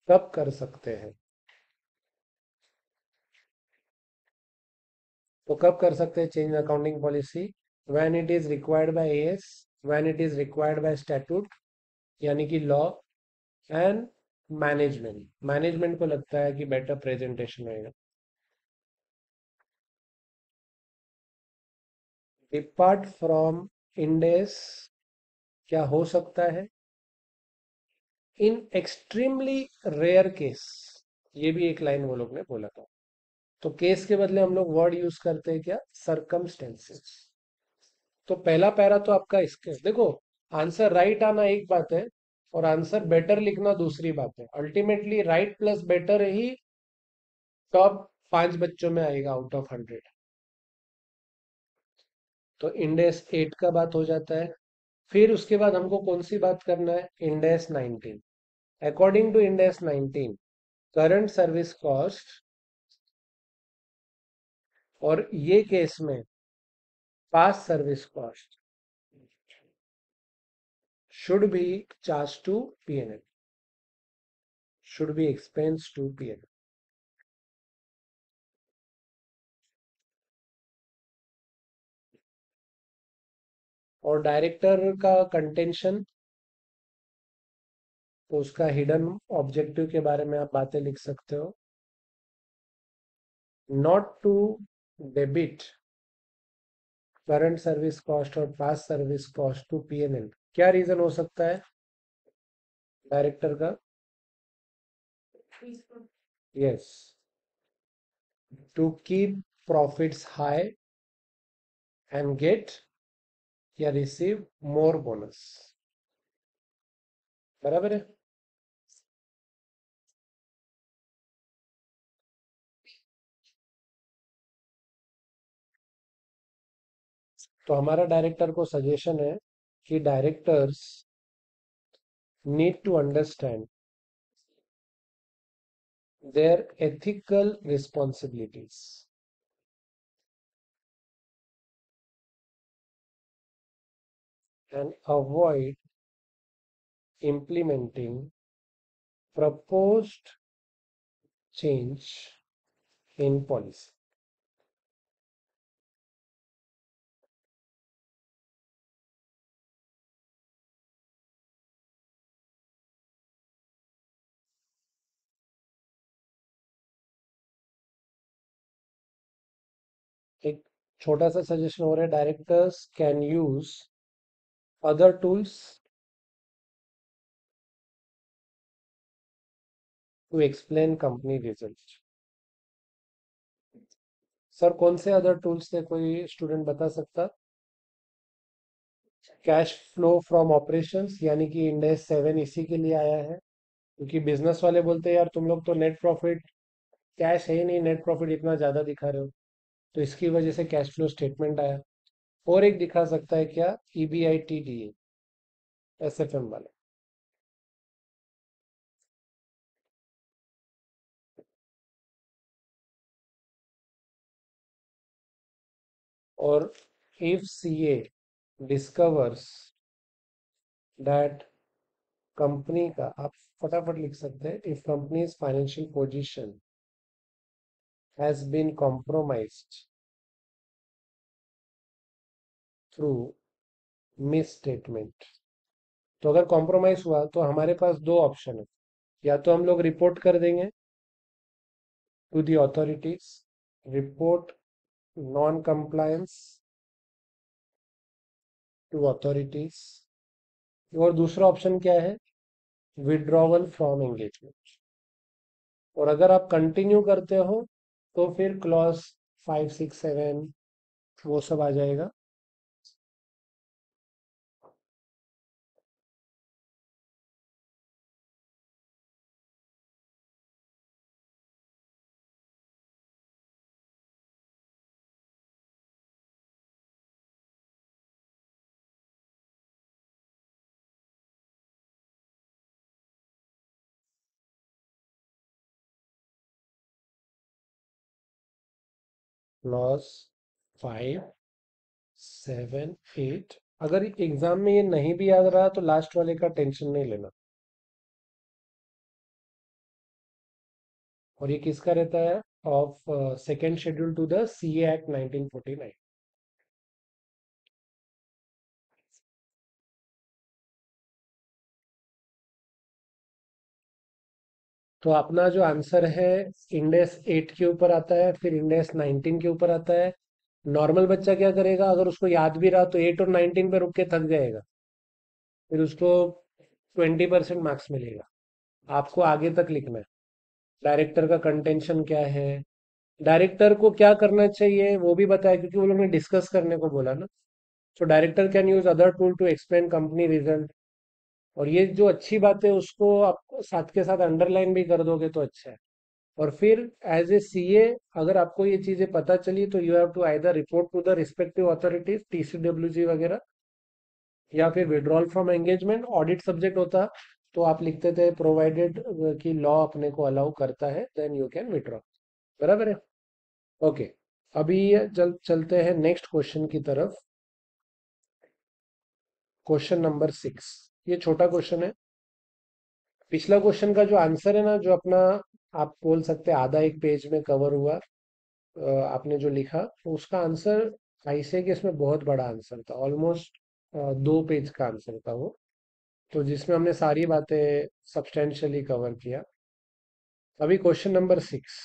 कब कर सकते हैं। तो कब कर सकते हैं change accounting policy? When it is required bye as, when it is required bye statute यानी कि लॉ, एंड मैनेजमेंट, मैनेजमेंट को लगता है कि बेटर प्रेजेंटेशन रहेगा। डिपार्ट फ्रॉम इंडेस क्या हो सकता है? इन एक्सट्रीमली रेयर केस, ये भी एक लाइन वो लोग ने बोला था। तो केस के बदले हम लोग वर्ड यूज करते हैं क्या? सरकमस्टेंसेस। तो पहला पैरा तो आपका इसके देखो, आंसर राइट आना एक बात है और आंसर बेटर लिखना दूसरी बात है। अल्टीमेटली राइट प्लस बेटर ही टॉप 5 बच्चों में आएगा आउट ऑफ 100। तो इंडेस 8 का बात हो जाता है। फिर उसके बाद हमको कौन सी बात करना है? Ind AS 19। According to Ind AS 19, current service cost, और ये केस में past service cost should be charge to PNL, should be expense to PNL. और डायरेक्टर का कंटेंशन, तो उसका हिडन ऑब्जेक्टिव के बारे में आप बातें लिख सकते हो। Not to debit current service cost और past service cost to PNL, क्या रीजन हो सकता है डायरेक्टर का? Yes, to keep profits high and get या रिसीव मोर बोनस। बराबर है। तो हमारा डायरेक्टर को सजेशन है कि directors need to understand their ethical responsibilities and avoid implementing proposed change in policy. एक छोटा सा सजेशन हो रहा है, directors can use other tools to explain company result. Sir कौन से अदर टूल्स थे, कोई स्टूडेंट बता सकता? कैश फ्लो फ्रॉम ऑपरेशंस यानी कि इंडेक्स 7 इसी के लिए आया है, क्योंकि बिजनेस वाले बोलते हैं यार तुम लोग तो नेट प्रॉफिट, कैश है ही नहीं, नेट प्रॉफिट इतना ज्यादा दिखा रहे हो, तो इसकी वजह से कैश फ्लो स्टेटमेंट आया। और एक दिखा सकता है क्या? EBITDA, SFM वाले। और if CA discovers that company का, आप फटाफट लिख सकते हैं, if company's financial position has been compromised through misstatement. तो अगर कॉम्प्रोमाइज हुआ तो हमारे पास दो ऑप्शन है, या तो हम लोग रिपोर्ट कर देंगे to the authorities, report non compliance to authorities, और दूसरा ऑप्शन क्या है? Withdrawal from engagement. और अगर आप कंटिन्यू करते हो तो फिर क्लॉज 5, 6, 7 वो सब आ जाएगा। लॉस 5, 7, 8। अगर एग्जाम में ये नहीं भी याद रहा तो लास्ट वाले का टेंशन नहीं लेना। और ये किसका रहता है? Of second schedule to the CA act 1949। तो अपना जो आंसर है इंडेक्स 8 के ऊपर आता है, फिर इंडेक्स 19 के ऊपर आता है। नॉर्मल बच्चा क्या करेगा, अगर उसको याद भी रहा तो 8 और 19 पे रुक के थक जाएगा, फिर उसको 20% मार्क्स मिलेगा। आपको आगे तक लिखना है। डायरेक्टर का कंटेंशन क्या है, डायरेक्टर को क्या करना चाहिए वो भी बताया, क्योंकि वो लोग ने डिस्कस करने को बोला ना। तो director can use other tool to explain company result. और ये जो अच्छी बात है उसको आप साथ के साथ अंडरलाइन भी कर दोगे तो अच्छा है। और फिर एज ए सीए अगर आपको ये चीजें पता चली तो you have to either report to the respective authorities, TCWG वगैरह, या फिर withdrawal from engagement. Audit subject होता तो आप लिखते थे प्रोवाइडेड कि लॉ अपने को अलाउ करता है देन यू कैन विड्रॉ। बराबर है। ओके। अभी चलते हैं नेक्स्ट क्वेश्चन की तरफ। Question number 6। ये छोटा क्वेश्चन है। पिछला क्वेश्चन का जो आंसर है ना, जो अपना आप बोल सकते हैं आधा एक पेज में कवर हुआ, आपने जो लिखा तो उसका आंसर ऐसे कि इसमें बहुत बड़ा आंसर था, ऑलमोस्ट 2 पेज का आंसर था वो। तो जिसमें हमने सारी बातें सब्सटेंशियली कवर किया। अभी question number 6।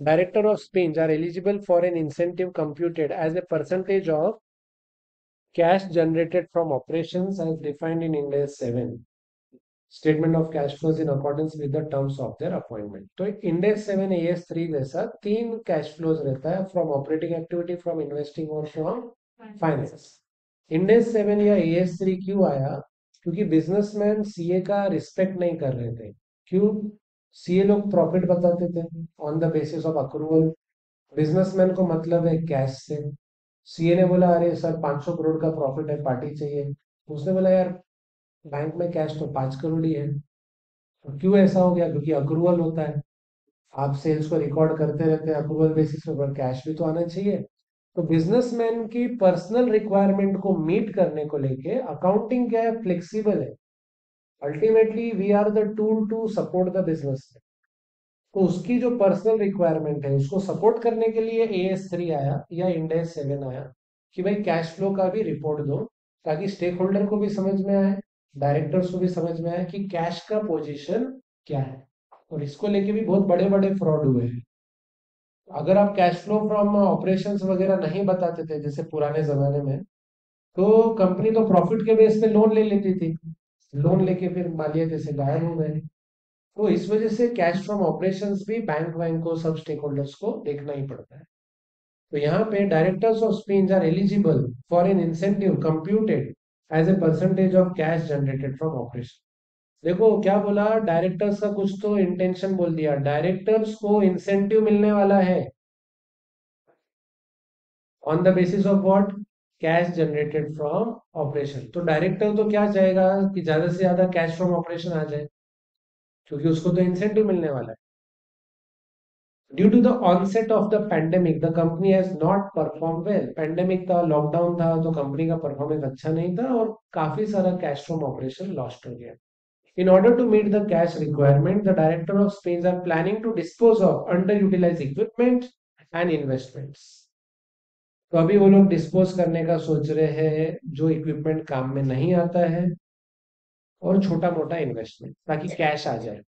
Director of Spins are eligible for an incentive computed as a percentage of cash generated from operations as defined in Ind AS 7, statement of cash flows in accordance with the terms of their appointment। तो Ind AS 7 AS 3 जैसा 3 कैश फ्लोज रहता है, from operating activity, from investing और फ्रॉम फाइनेंस। Ind AS 7 या AS 3 क्यों आया? क्योंकि बिजनेसमैन सीए का रिस्पेक्ट नहीं कर रहे थे। क्यों? सीए लोग प्रॉफिट बताते थे on the basis of accrual, businessman को मतलब है कैश से। सीए ने बोला अरे सर 500 करोड़ का प्रॉफिट है, पार्टी चाहिए। उसने बोला यार बैंक में कैश तो 5 करोड़ ही है। तो क्यों ऐसा हो गया? क्योंकि अक्रूवल होता है, आप सेल्स को रिकॉर्ड करते रहते हैं अक्रूवल बेसिस पे, पर कैश भी तो आना चाहिए। तो बिजनेसमैन की पर्सनल रिक्वायरमेंट को मीट करने को लेके अकाउंटिंग क्या है, फ्लेक्सिबल है। Ultimately we are the tool to support the business. तो उसकी जो पर्सनल रिक्वायरमेंट है उसको सपोर्ट करने के लिए एएस 3 आया या इंड AS 7 आया, कि भाई कैश फ्लो का भी रिपोर्ट दो, ताकि स्टेक होल्डर को भी समझ में आए, डायरेक्टर्स को भी समझ में आए कि कैश का पोजीशन क्या है। और इसको लेके भी बहुत बड़े बड़े फ्रॉड हुए हैं। अगर आप कैश फ्लो फ्रॉम ऑपरेशंस वगैरह नहीं बताते थे जैसे पुराने जमाने में, तो कंपनी तो प्रॉफिट के बेस पे लोन ले लेती थी, लोन लेके फिर मालिया जैसे गायब हो गए। तो इस वजह से कैश फ्रॉम ऑपरेशंस भी बैंक वैंक को, सब स्टेक होल्डर्स को देखना ही पड़ता है। तो यहाँ पे directors of Spins are eligible for an incentive computed as a percentage of cash generated from operation. देखो क्या बोला, डायरेक्टर्स का कुछ तो इंटेंशन बोल दिया, डायरेक्टर्स को इंसेंटिव मिलने वाला है on the basis of what, cash generated from operation. तो डायरेक्टर तो क्या चाहेगा कि ज्यादा से ज्यादा कैश फ्रॉम ऑपरेशन आ जाए, क्योंकि उसको तो इंसेंटिव मिलने वाला है। Due to the onset of the pandemic, the company has not performed well. Pandemic था, लॉकडाउन था, तो कंपनी का परफॉर्मेंस अच्छा नहीं था और काफी सारा कैश फ्रॉम ऑपरेशन लॉस्ट हो गया। In order to meet the cash requirement, the director of Spain are planning to dispose of underutilized equipment and investments। तो अभी वो लोग डिस्पोज करने का सोच रहे हैं जो इक्विपमेंट काम में नहीं आता है, और छोटा मोटा इन्वेस्टमेंट, ताकि कैश आ जाए।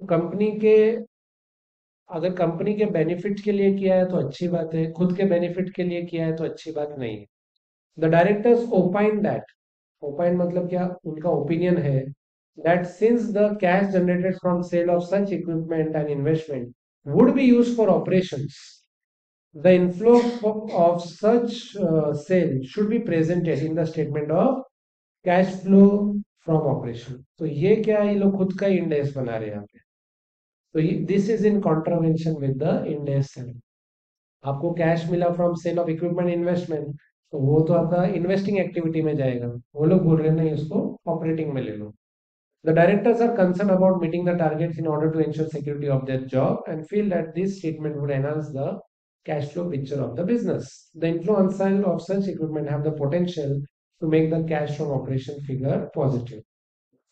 कंपनी के, अगर कंपनी के बेनिफिट के लिए किया है तो अच्छी बात है, खुद के बेनिफिट के लिए किया है तो अच्छी बात नहीं है। The directors opine that, opine मतलब क्या, उनका ओपिनियन है, that since the cash generated from sale of such equipment and investment would be used for operations, the inflow of such sale should be presented in the statement of cash flow from operation। तो ये क्या है, ये लोग खुद का इंडेक्स बना रहे हैं यहाँ पे। तो this is in contravention with the Ind AS. आपको कैश मिला from sale of equipment investment, तो वो तो आपका इन्वेस्टिंग एक्टिविटी में जाएगा, वो लोग बोल रहे हैं नहीं, उसको ऑपरेटिंग में ले लो। The directors are concerned about meeting the targets in order to ensure security of their job and feel that this statement would enhance the cash flow picture of the business. The influence of such equipment have the potential to make the cash from operation figure positive.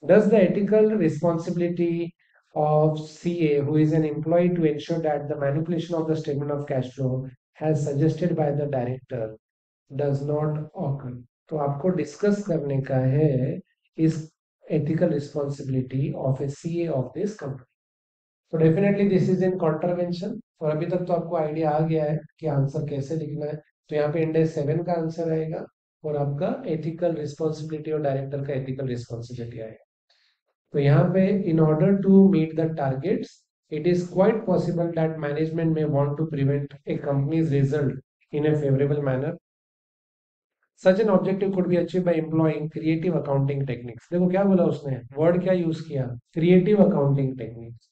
Does the ethical responsibility of CA, who is an employee, to ensure that the manipulation of the statement of cash flow as suggested by the director does not occur? तो आपको डिस्कस करने का है इस ethical responsibility of a CA of this company. So definitely this is in contravention. और अभी तक तो आपको आइडिया आ गया है कि आंसर कैसे लिखना है. तो यहाँ पे इंडेक्स 7 का आंसर आएगा और आपका एथिकल रिस्पॉन्सिबिलिटी और डायरेक्टर का एथिकल रिस्पॉन्सिबिलिटी आएगा. तो यहाँ पे in order to meet the targets, it is quite possible that management may want to prevent a company's result in a favorable manner. Such an objective could be achieved by employing creative accounting techniques. देखो क्या बोला उसने, वर्ड क्या यूज किया, क्रिएटिव अकाउंटिंग टेक्निक्स.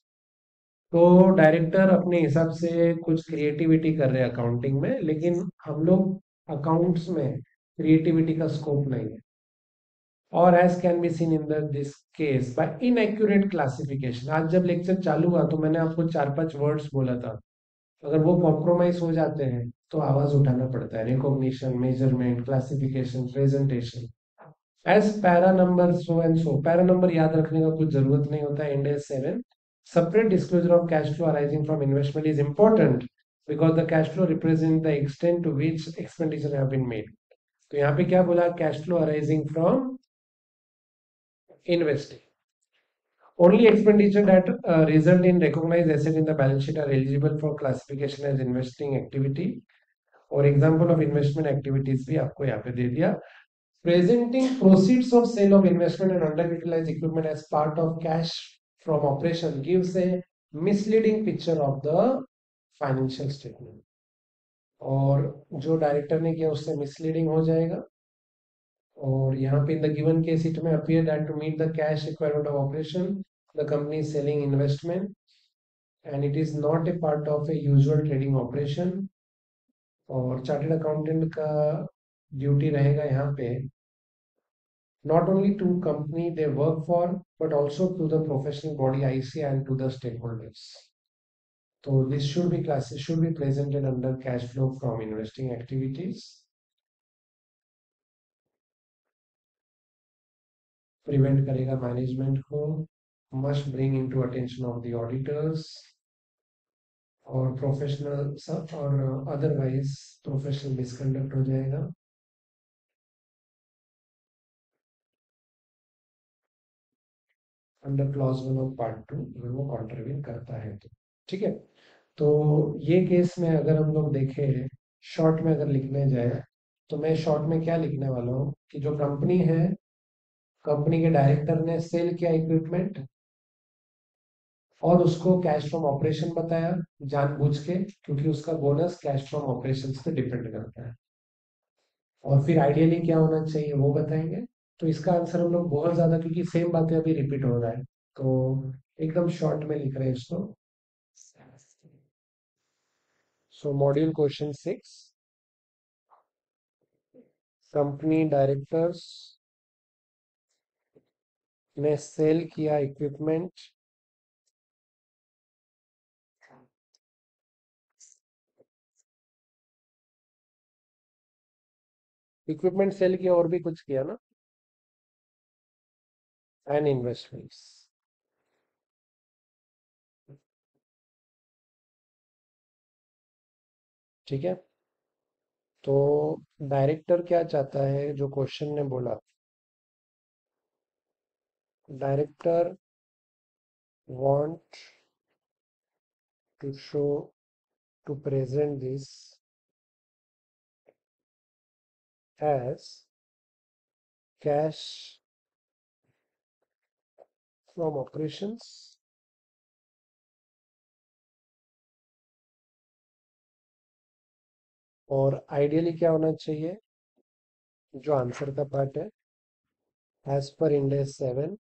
तो डायरेक्टर अपने हिसाब से कुछ क्रिएटिविटी कर रहे हैं अकाउंटिंग में, लेकिन हम लोग अकाउंट्स में क्रिएटिविटी का स्कोप नहीं है. और as can be seen in this case by inaccurate classification. आज जब लेक्चर चालू हुआ तो मैंने आपको 4-5 वर्ड्स बोला था, अगर वो कॉम्प्रोमाइज हो जाते हैं तो आवाज उठाना पड़ता है. Recognition, measurement, classification, presentation. As para number so and so. Para number याद रखने का कुछ जरूरत नहीं होता है. Ind 7 separate disclosure of cash flow arising from investment is important because the cash flow represents the extent to which expenditure have been made. तो यहाँ पे क्या बोला, cash flow arising from investing. Only expenditure that result in recognized asset in the balance sheet are eligible for classification as investing activity. और example of investment activities भी आपको यहाँ पे दे दिया. Presenting proceeds of sale of investment and underutilized equipment as part of cash from operation gives a misleading picture of the financial statement. और जो डायरेक्टर ने किया उससे मिसलीडिंग हो जाएगा. और यहाँ पे in the given case it में appear that to meet the cash requirement of operation the company is selling investment and it is not a part of a usual trading operation. और चार्टेड अकाउंटेंट का ड्यूटी रहेगा यहाँ पे not only to company they work for but also to the professional body IC and to the stakeholders. So this should be classes should be presented under cash flow from investing activities. Prevent करेगा मैनेजमेंट को, must bring into attention of the auditors और प्रोफेशनल सब और अदरवाइज प्रोफेशनल मिसकंडक्ट हो जाएगा. अंडर क्लॉज 1 ऑफ पार्ट 2 अगर वो कॉन्ट्रीब्यूट करता है तो ठीक है. तो ये केस में अगर हम लोग देखें शॉर्ट में अगर लिखने जाए तो मैं शॉर्ट में क्या लिखने वाला हूँ कि जो कंपनी है, कंपनी के डायरेक्टर ने सेल किया इक्विपमेंट और उसको कैश फ्रॉम ऑपरेशन बताया जानबूझ के, क्योंकि उसका बोनस कैश फ्रॉम ऑपरेशन पे डिपेंड करता है. और फिर आइडियली क्या होना चाहिए वो बताएंगे. तो इसका आंसर हम लोग बहुत ज्यादा, क्योंकि सेम बातें अभी रिपीट हो रहा है तो एकदम शॉर्ट में लिख रहे हैं इसको. सो मॉड्यूल क्वेश्चन 6, कंपनी डायरेक्टर्स ने सेल किया इक्विपमेंट सेल किया और भी कुछ किया ना, एंड इन्वेस्टमेंट्स. ठीक है. तो डायरेक्टर क्या चाहता है, जो क्वेश्चन ने बोला, director want to show to present this as cash from operations और आइडियली क्या होना चाहिए, जो आंसर का पार्ट है, एज पर इंडेक्स 7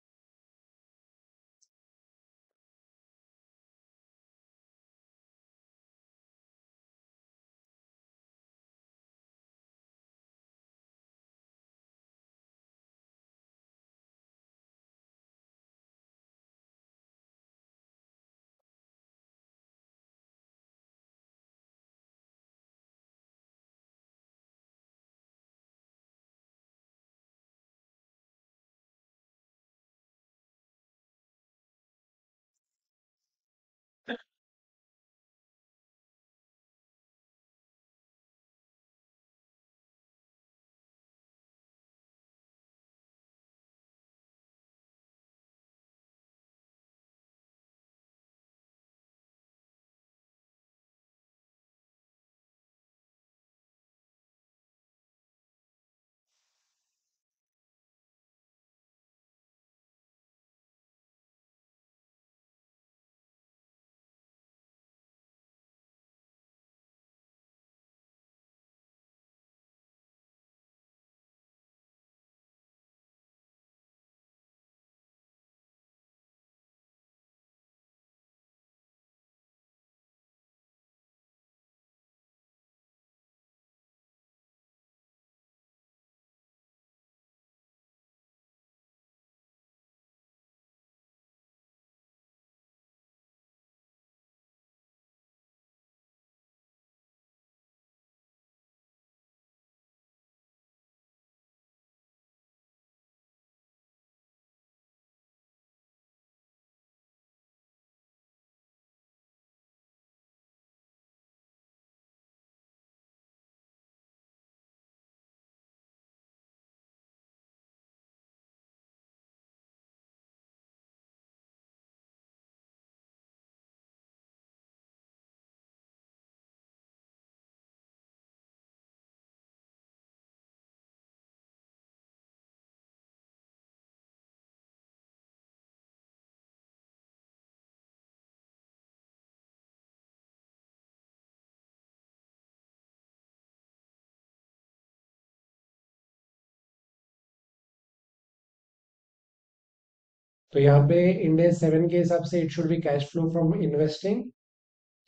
तो यहाँ पे इंडेक्स 7 के हिसाब से it should be cash flow from investing.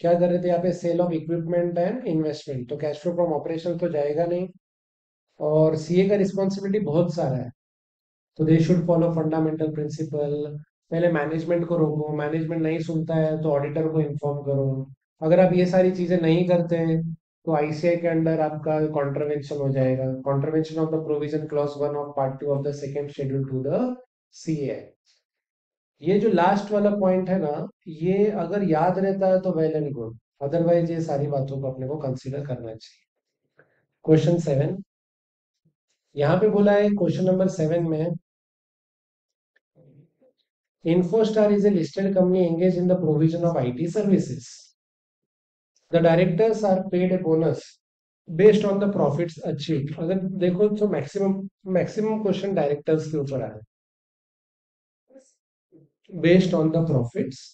क्या कर रहे थे यहाँ पे, sale of equipment and investment, तो कैश फ्लो फ्रॉम ऑपरेशन तो जाएगा नहीं। और सीए का रिस्पॉन्सिबिलिटी बहुत सारा है, तो they should follow fundamental principle. पहले मैनेजमेंट को रोको, मैनेजमेंट नहीं सुनता है तो ऑडिटर को इन्फॉर्म करो। अगर आप ये सारी चीजें नहीं करते हैं तो आईसीआई के अंडर आपका कॉन्ट्रवेंशन हो जाएगा, contravention of the provision clause 1 of part 2 of the second schedule to the CA. ये जो लास्ट वाला पॉइंट है ना, ये अगर याद रहता है तो वेल एंड गुड, अदरवाइज ये सारी बातों को अपने को कंसीडर करना चाहिए। क्वेश्चन 7, यहाँ पे बोला है क्वेश्चन नंबर 7 में, InfoStar is a listed company engaged in the provision of IT services. The directors are paid a bonus based on the profits achieved. अगर देखो तो मैक्सिमम क्वेश्चन डायरेक्टर्स के ऊपर आए, बेस्ड ऑन द प्रॉफिट्स।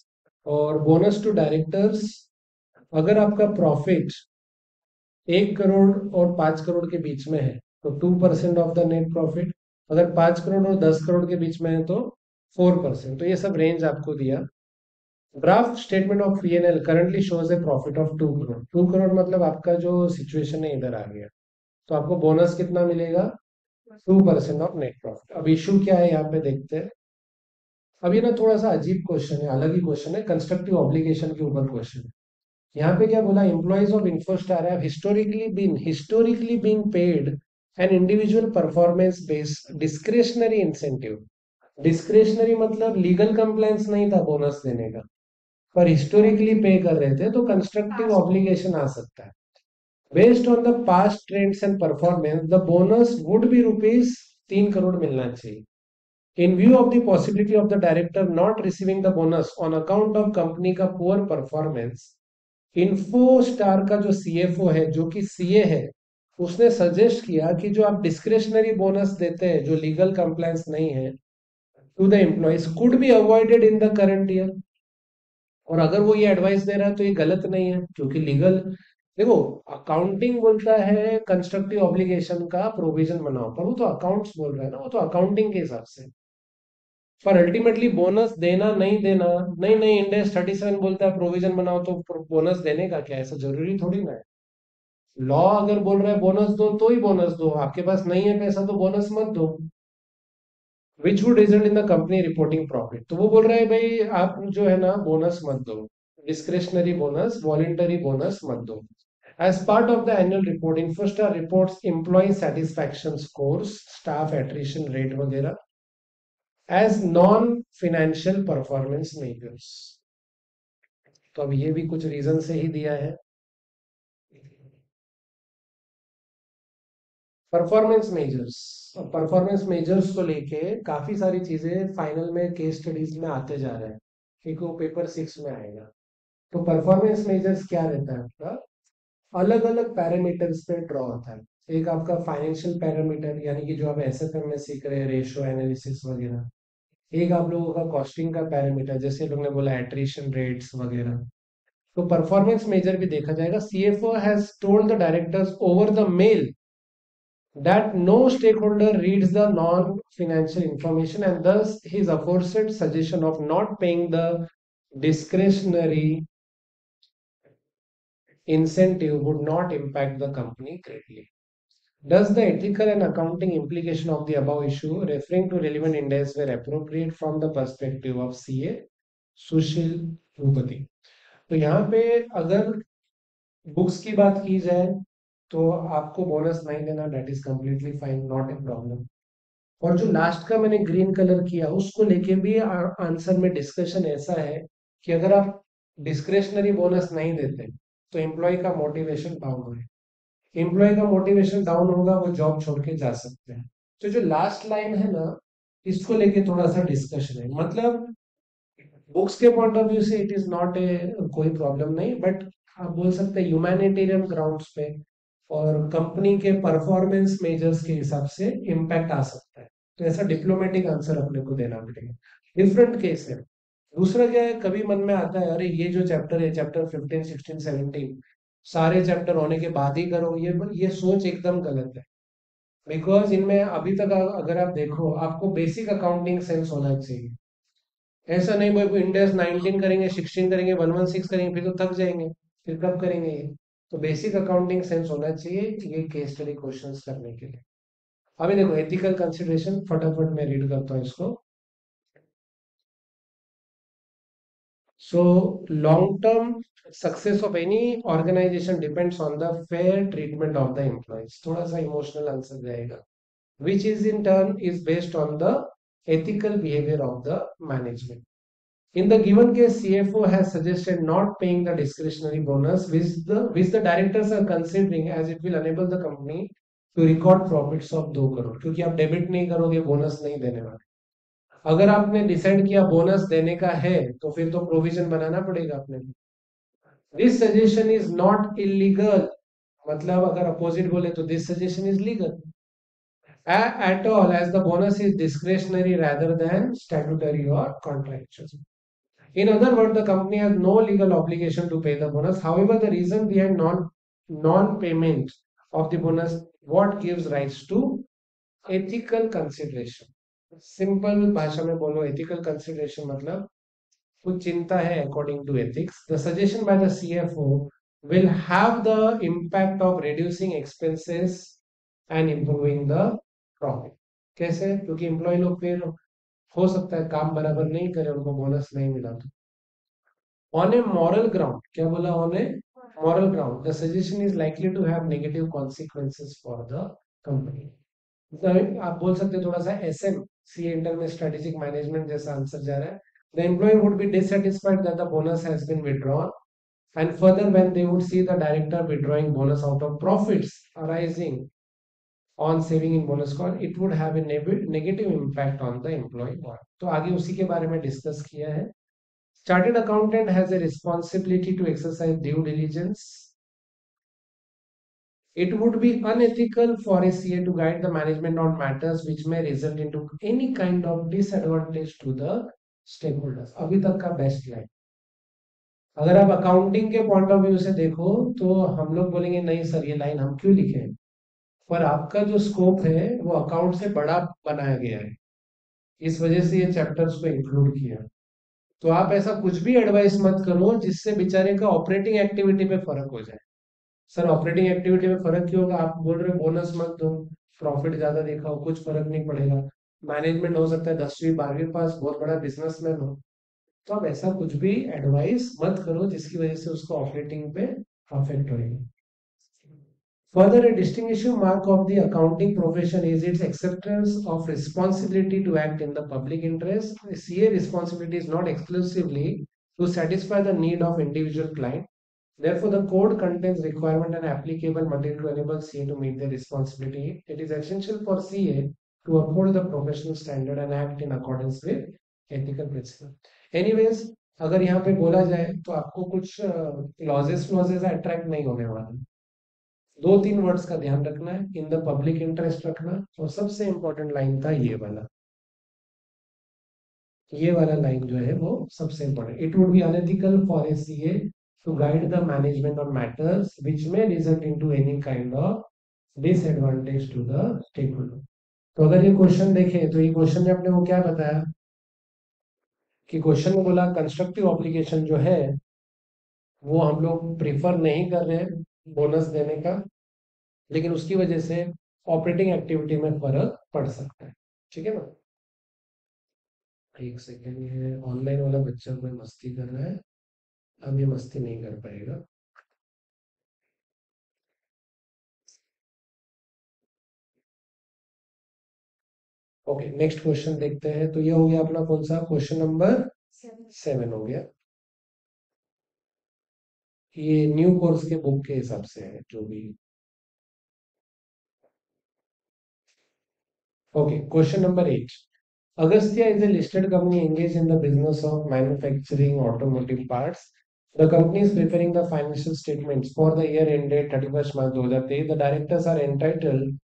और बोनस टू डायरेक्टर्स, अगर आपका प्रॉफिट 1 करोड़ और 5 करोड़ के बीच में है तो 2% ऑफ द नेट प्रॉफिट, अगर 5 करोड़ और 10 करोड़ के बीच में है तो 4%। तो ये सब रेंज आपको दिया। Draft statement of PNL currently shows a profit of 2 crore. 2 crore मतलब आपका जो सिचुएशन है इधर आ गया, तो आपको बोनस कितना मिलेगा, 2% ऑफ नेट प्रॉफिट। अब इशू क्या है यहाँ पे देखते हैं। अब ये ना थोड़ा सा अजीब क्वेश्चन है, अलग ही क्वेश्चन है, कंस्ट्रक्टिव ऑब्लिगेशन के ऊपर क्वेश्चन है। यहाँ पे क्या बोला, employees of Infostar have historically been paid an individual performance based discretionary incentive. Discretionary मतलब लीगल कंप्लायंस नहीं था बोनस देने का, पर हिस्टोरिकली पे कर रहे थे तो कंस्ट्रक्टिव ऑब्लिगेशन आ सकता है। Based on the past trends and performance the bonus would be rupees 3 crore मिलना चाहिए। इन view of the possibility of the director not receiving the bonus on account of company का पुअर परफॉर्मेंस, इन्फो स्टार का जो सीएफओ है, जो कि सीए है, उसने सजेस्ट किया कि जो आप डिस्क्रेशनरी बोनस देते हैं जो लीगल कंप्लायंस नहीं है to the employees could be avoided in the current year. और अगर वो ये एडवाइस दे रहा है तो ये गलत नहीं है, क्योंकि लीगल, देखो, अकाउंटिंग बोलता है कंस्ट्रक्टिव ऑब्लिगेशन का प्रोविजन बनाओ, पर वो तो अकाउंट्स बोल रहा है ना, वो तो अकाउंटिंग के हिसाब से। पर अल्टीमेटली बोनस देना नहीं देना, नहीं नहीं, इंडेक्स 37 बोलता है प्रोविजन बनाओ, तो बोनस देने का क्या, ऐसा जरूरी थोड़ी ना है। लॉ अगर बोल रहा है बोनस दो तो ही बोनस दो, आपके पास नहीं है पैसा तो बोनस मत दो, which would result in the company reporting profit. तो वो बोल रहा है भाई आप जो है ना बोनस मत दो, डिस्क्रिशनरी बोनस, वॉलेंटरी बोनस मत दो। As part of the annual report, InfoStar reports employee satisfaction scores, staff attrition rate वगैरह as non-financial performance measures। तो अब ये भी कुछ रीजन से ही दिया है। परफॉर्मेंस मेजर्स, परफॉर्मेंस मेजर्स को लेके काफी सारी चीजें फाइनल में केस स्टडीज में आते जा रहे हैं, क्योंकि वो पेपर 6 में आएगा। तो परफॉर्मेंस मेजर्स क्या रहता है आपका, अलग अलग पैरामीटर्स पे ड्रॉ होता है। एक आपका फाइनेंशियल पैरामीटर, यानी कि जो आप एसएफएम में सीख रहे हैं, रेशियो एनालिसिस वगैरह। एक आप लोगों का कॉस्टिंग का पैरामीटर, जैसे लोग ने बोला एट्रिशन रेट्स वगैरह। तो परफॉर्मेंस मेजर भी देखा जाएगा। CFO has told the directors over the mail that no stakeholder reads the non-financial information, and thus his aforesaid suggestion of not paying the discretionary incentive would not impact the company greatly. Does the ethical and accounting implication of the above issue referring to relevant index were appropriate from the perspective of CA सुशील भूपति। तो यहाँ पे अगर बुक्स की बात की जाए तो आपको बोनस नहीं देना, that is completely fine, not a problem. और जो लास्ट का मैंने ग्रीन कलर किया उसको लेके भी आंसर में डिस्कशन ऐसा है कि अगर आप डिस्क्रेशनरी बोनस नहीं देते तो एम्प्लॉय का मोटिवेशन डाउन होगा, एम्प्लॉय का मोटिवेशन डाउन होगा, वो जॉब छोड़ के जा सकते हैं। तो जो लास्ट लाइन है ना, इसको लेके थोड़ा सा डिस्कशन है। मतलब बुक्स के पॉइंट ऑफ व्यू से इट इज नॉट ए कोई प्रॉब्लम नहीं, बट आप बोल सकते हैं ह्यूमैनिटेरियन ग्राउंड्स पे और कंपनी के परफॉर्मेंस मेजर्स के हिसाब से इम्पैक्ट आ सकता है। तो ऐसा डिप्लोमेटिक आंसर अपने को देना पड़ेगा, डिफरेंट केस है। दूसरा क्या है, कभी मन में आता है अरे ये जो चैप्टर है, चैप्टर 15 16 17 सारे चैप्टर होने के बाद ही करो, ये सोच एकदम गलत है। बिकॉज इनमें अभी तक अगर आप देखो, आपको बेसिक अकाउंटिंग सेंस होना चाहिए। ऐसा नहीं भाई इंडेक्स 19 करेंगे, 16 करेंगे, 116 करेंगे, फिर तो थक जाएंगे, फिर कब करेंगे ये? तो बेसिक अकाउंटिंग सेंस होना चाहिए ये केस स्टडी क्वेश्चंस करने के लिए। अभी देखो एथिकल कंसिडरेशन, फटाफट मैं रीड करता हूँ इसको। So long-term success of any organization depends on the fair treatment of the employees. थोड़ा सा इमोशनल आंसर जाएगा, which is in turn is based on the ethical behavior of the management. In the given case, CFO has suggested not paying the discretionary bonus, which the directors are considering as it will enable the company to record profits of 2 crore, क्योंकि आप डेबिट नहीं करोगे, बोनस नहीं देने वाले। अगर आपने डिसाइड किया बोनस देने का है तो फिर तो प्रोविजन बनाना पड़ेगा अपने। This suggestion is not illegal, मतलब अगर अपोजिट बोले तो this suggestion is legal at all as the bonus is discretionary rather than statutory or contractual. In other words, the company has no legal obligation to pay the bonus. However, the reason behind non-payment of the bonus what gives rise to ethical consideration. Simple भाषा में बोलो, ethical consideration मतलब कुछ चिंता है according to ethics. The suggestion by the CFO will have the impact of reducing expenses and improving the profit. कैसे? क्योंकि एम्प्लॉय लोग फिर हो सकता है काम बराबर नहीं करे, उनको बोनस नहीं मिला तो। ऑन ए मॉरल ग्राउंड, क्या बोला? On a moral ground the suggestion is likely to have negative consequences for the company. आप बोल सकते हैं थोड़ा सा एसएम सी इंटर में स्ट्रेटेजिक मैनेजमेंट जैसा आंसर जा रहा है। The employee would be dissatisfied that the bonus has been withdrawn and further when they would see the director withdrawing bonus out of profits arising on saving in bonus call, it would have a negative impact on the employee one. तो आगे उसी के बारे में डिस्कस किया है। Chartered accountant has a responsibility to exercise due diligence. It would be unethical for a CA to guide the management on matters which may result into any kind of disadvantage to the stakeholders. अभी तक का बेस्ट लाइन। अगर आप अकाउंटिंग के पॉइंट ऑफ व्यू से देखो तो हम लोग बोलेंगे नहीं सर ये लाइन हम क्यों लिखे, पर आपका जो स्कोप है वो अकाउंट से बड़ा बनाया गया है, इस वजह से ये चैप्टर्स को इंक्लूड किया। तो आप ऐसा कुछ भी एडवाइस मत करो जिससे बेचारे का ऑपरेटिंग एक्टिविटी पे फर्क हो जाए। सर ऑपरेटिंग एक्टिविटी में फर्क क्यों होगा? आप बोल रहे हो बोनस मत दो, प्रॉफिट ज्यादा देखा हो, कुछ फर्क नहीं पड़ेगा। मैनेजमेंट हो सकता है 10वीं 12वीं पास, बहुत बड़ा बिजनेसमैन हो, तो आप ऐसा कुछ भी एडवाइस मत करो जिसकी वजह से उसको ऑपरेटिंग पे अफेक्ट होगा। Further, a distinguishing mark of the accounting profession is its acceptance of responsibility to act in the public interest. CA responsibility is not exclusively to satisfy the need of individual client. Therefore, the code contains requirement and applicable material to enable CA to meet their responsibility. It is essential for CA to uphold the professional standard and act in accordance with ethical principle. Anyways, अगर यहाँ पे बोला जाए तो आपको कुछ क्लॉजेस क्लॉजेस अट्रैक्ट नहीं होने वाले। 2-3 वर्ड्स का ध्यान रखना है, इन द पब्लिक इंटरेस्ट रखना, और सबसे इंपॉर्टेंट लाइन था ये वाला लाइन जो है वो सबसे important. It would be unethical for a CA to guide the management on matters which may result into any kind of disadvantage to the stakeholder. तो अगर ये क्वेश्चन देखें तो ये क्वेश्चन में अपने को क्या बताया कि क्वेश्चन में बोला कंस्ट्रक्टिव ऑब्लिगेशन जो है वो हम लोग प्रीफर नहीं कर रहे बोनस देने का, लेकिन उसकी वजह से ऑपरेटिंग एक्टिविटी में फर्क पड़ सकता है। ठीक है ना? एक सेकेंड, ये ऑनलाइन वाला बच्चा कोई मस्ती कर रहा है, अब ये मस्ती नहीं कर पाएगा। ओके, नेक्स्ट क्वेश्चन देखते हैं। तो ये हो गया अपना कौन सा क्वेश्चन नंबर 7 हो गया। ये न्यू कोर्स के बुक के हिसाब से है जो भी। Okay, question number 8। Agastya is a listed company engaged in the business of manufacturing automotive parts. The company is preparing the financial statements for the year ended 31st March 2023. The directors are entitled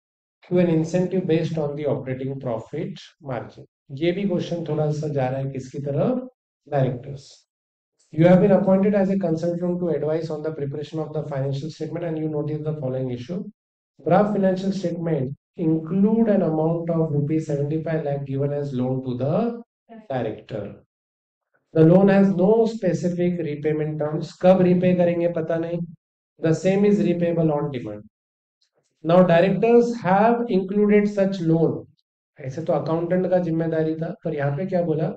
to an incentive based on the operating profit margin. ये भी क्वेश्चन थोड़ा सा जा रहा है किसकी तरफ? Directors. You have been appointed as a consultant to advise on the preparation of the financial statement and you notice the following issue. Draft financial statement include an amount of rupees 75 lakh given as loan to the director. The loan has no specific repayment terms, कब रीपे करेंगे पता नहीं. The same is repayable on demand. Now directors have included such loan. ऐसे तो अकाउंटेंट का जिम्मेदारी था, पर यहाँ पे क्या बोला,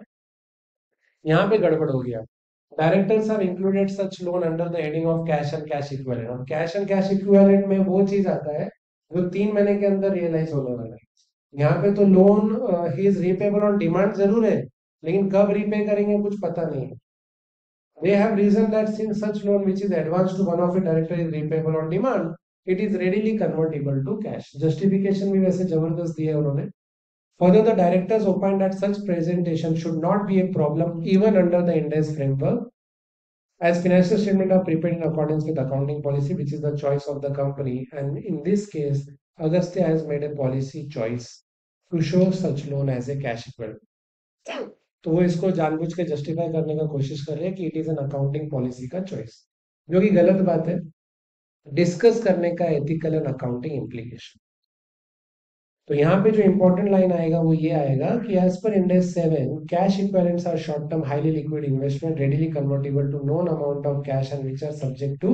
यहाँ पे गड़बड़ हो गया. Directors have included such loan under the heading of cash and cash equivalent. और कैश एंड कैश इक्विवेलेंट में वो चीज आता है जो 3 महीने के अंदर रियलाइज होने वाला है. यहाँ पे तो loan he is repayable on demand जरूर है, लेकिन कब रीपे करेंगे कुछ पता नहीं है. They have reasoned that since such loan which is advanced to one of the director is repayable on demand, it is readily convertible to cash. Justification भी वैसे जबरदस्त दिया है उन्होंने. Further, the directors opined that such presentation should not be a problem even under the Ind AS framework, as financial statements are prepared in accordance with accounting policy, which is the choice of the company. And in this case, Agastya has made a policy choice to show such loan as a cash equivalent. तो वो इसको जानबूझ के जस्टिफाई करने का कोशिश कर रहे हैं कि it is an accounting policy का चॉइस, जो कि गलत बात है. डिस्कस करने का एथिकल एंड अकाउंटिंग इम्प्लीकेशन. तो यहाँ पे जो इंपॉर्टेंट लाइन आएगा वो ये आएगा कि as per Ind AS 7 cash equivalents are short term highly liquid investment readily convertible to known amount of cash and which are subject to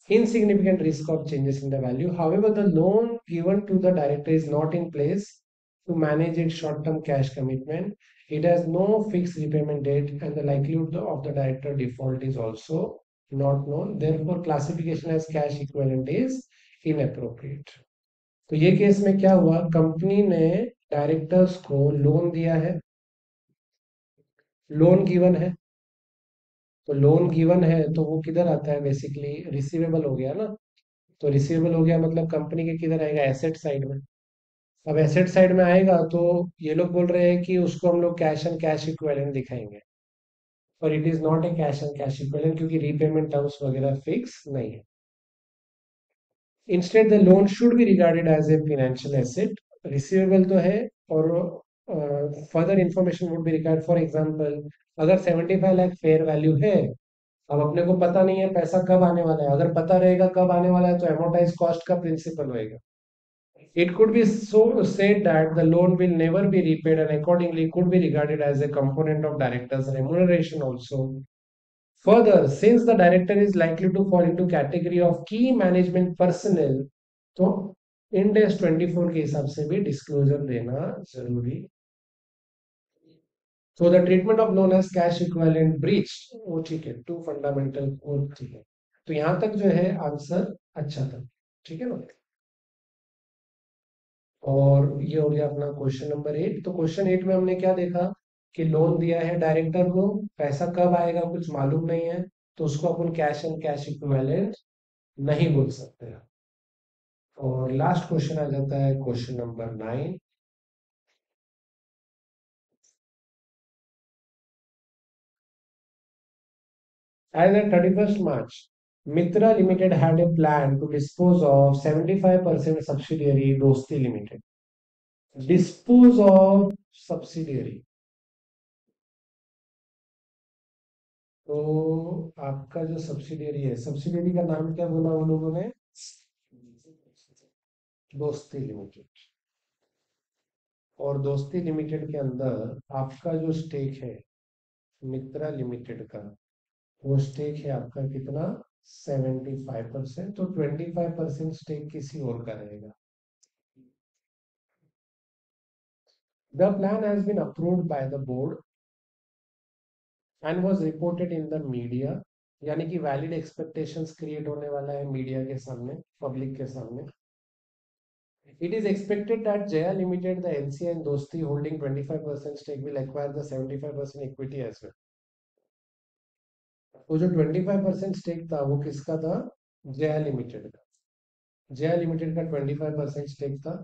insignificant risk of changes in the value. However, the loan given to the director is not in place to manage its short-term cash commitment. It has no fixed repayment date, and the likelihood of the director default is also not known. Therefore, classification as cash equivalent is inappropriate. तो ये केस में क्या हुआ, कंपनी ने डायरेक्टर्स को लोन दिया है, लोन गिवन है. तो लोन गिवन है तो वो किधर आता है, बेसिकली रिसीवेबल हो गया ना. तो रिसीवेबल हो गया मतलब कंपनी के किधर आएगा, एसेट साइड में. अब एसेट साइड में आएगा तो ये लोग बोल रहे हैं कि उसको हम लोग कैश एंड कैश इक्विवेलेंट दिखाएंगे, पर it is not a cash and cash equivalent क्योंकि रीपेमेंट टर्म्स वगैरह फिक्स नहीं है. Instead the loan should be regarded as a financial asset. Receivable तो है, और further information would be required. For example, अगर 75 लाख फेयर वैल्यू है, अब अपने को पता नहीं है पैसा कब आने वाला है. अगर पता रहेगा कब आने वाला है तो एमोटाइज कॉस्ट का प्रिंसिपल होएगा. It could be so said that the loan will never be repaid and accordingly could be regarded as a component of director's remuneration also. Further, since the director is likely to fall into category of key management personnel, तो Ind AS 24 के हिसाब से भी डिस्क्लोजर देना जरूरी. So the treatment of loan as cash equivalent breached, वो ठीक है, टू फंडामेंटल वो ठीक है. तो यहां तक जो है आंसर अच्छा था, ठीक है ना. और ये हो गया अपना क्वेश्चन नंबर 8. तो क्वेश्चन 8 में हमने क्या देखा कि लोन दिया है डायरेक्टर को, पैसा कब आएगा कुछ मालूम नहीं है, तो उसको अपन कैश एंड कैश इक्विवेलेंट नहीं बोल सकते हैं. और लास्ट क्वेश्चन आ जाता है question number 9. As at 31st March, Mitra Limited had a plan to dispose of 75% subsidiary Dosti Limited. Dispose of subsidiary. तो आपका जो सब्सिडियरी है, सब्सिडियरी का नाम क्या बोला उन लोगों ने, दोस्ती लिमिटेड. और दोस्ती लिमिटेड के अंदर आपका जो स्टेक है मित्रा लिमिटेड का, वो स्टेक है आपका कितना, 75%. तो 25% स्टेक किसी और का रहेगा. The plan has been approved by the board and was reported in the media. यानी कि वैलिड एक्सपेक्टेशंस क्रिएट होने वाला है मीडिया के सामने, पब्लिक के सामने. It is expected that Jaya Limited, the LC and Dosti holding 25% stake will acquire the 75% equity as well. वो जो 25% स्टेक था वो किसका था, जया लिमिटेड का. जया लिमिटेड का 25% स्टेक था.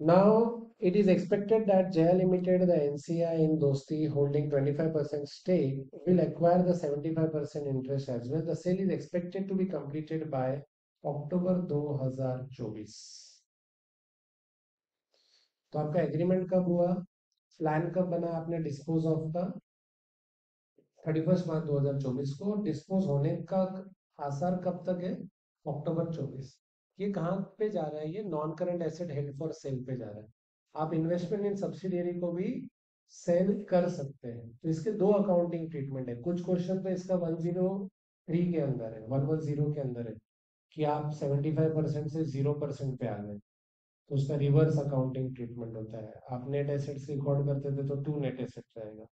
Now it is expected that Jaya Limited, the NCI in Dosti holding 25% stake will acquire the 75% interest as well. The sale is expected to be completed by October 2024. तो आपका एग्रीमेंट कब हुआ, प्लान कब बना आपने डिस्पोज ऑफ का, 31 मार्च 2024 को. डिस्पोज होने का आसार कब तक है, अक्टूबर 24. ये कहाँ पे जा रहा है, ये non current asset held for cell पे जा रहा है. आप इन्वेस्टमेंट इन सब्सिडियरी को भी सेल कर सकते हैं। तो इसके दो अकाउंटिंग ट्रीटमेंट है। कुछ क्वेश्चन तो इसका 103 के अंदर है, 110 के अंदर है कि आप 75% से 0% पे आ गए, तो उसका रिवर्स अकाउंटिंग ट्रीटमेंट होता है। आप नेट एसेट्स रिकॉर्ड करते थे तो टू नेट एसेट्स रहेगा,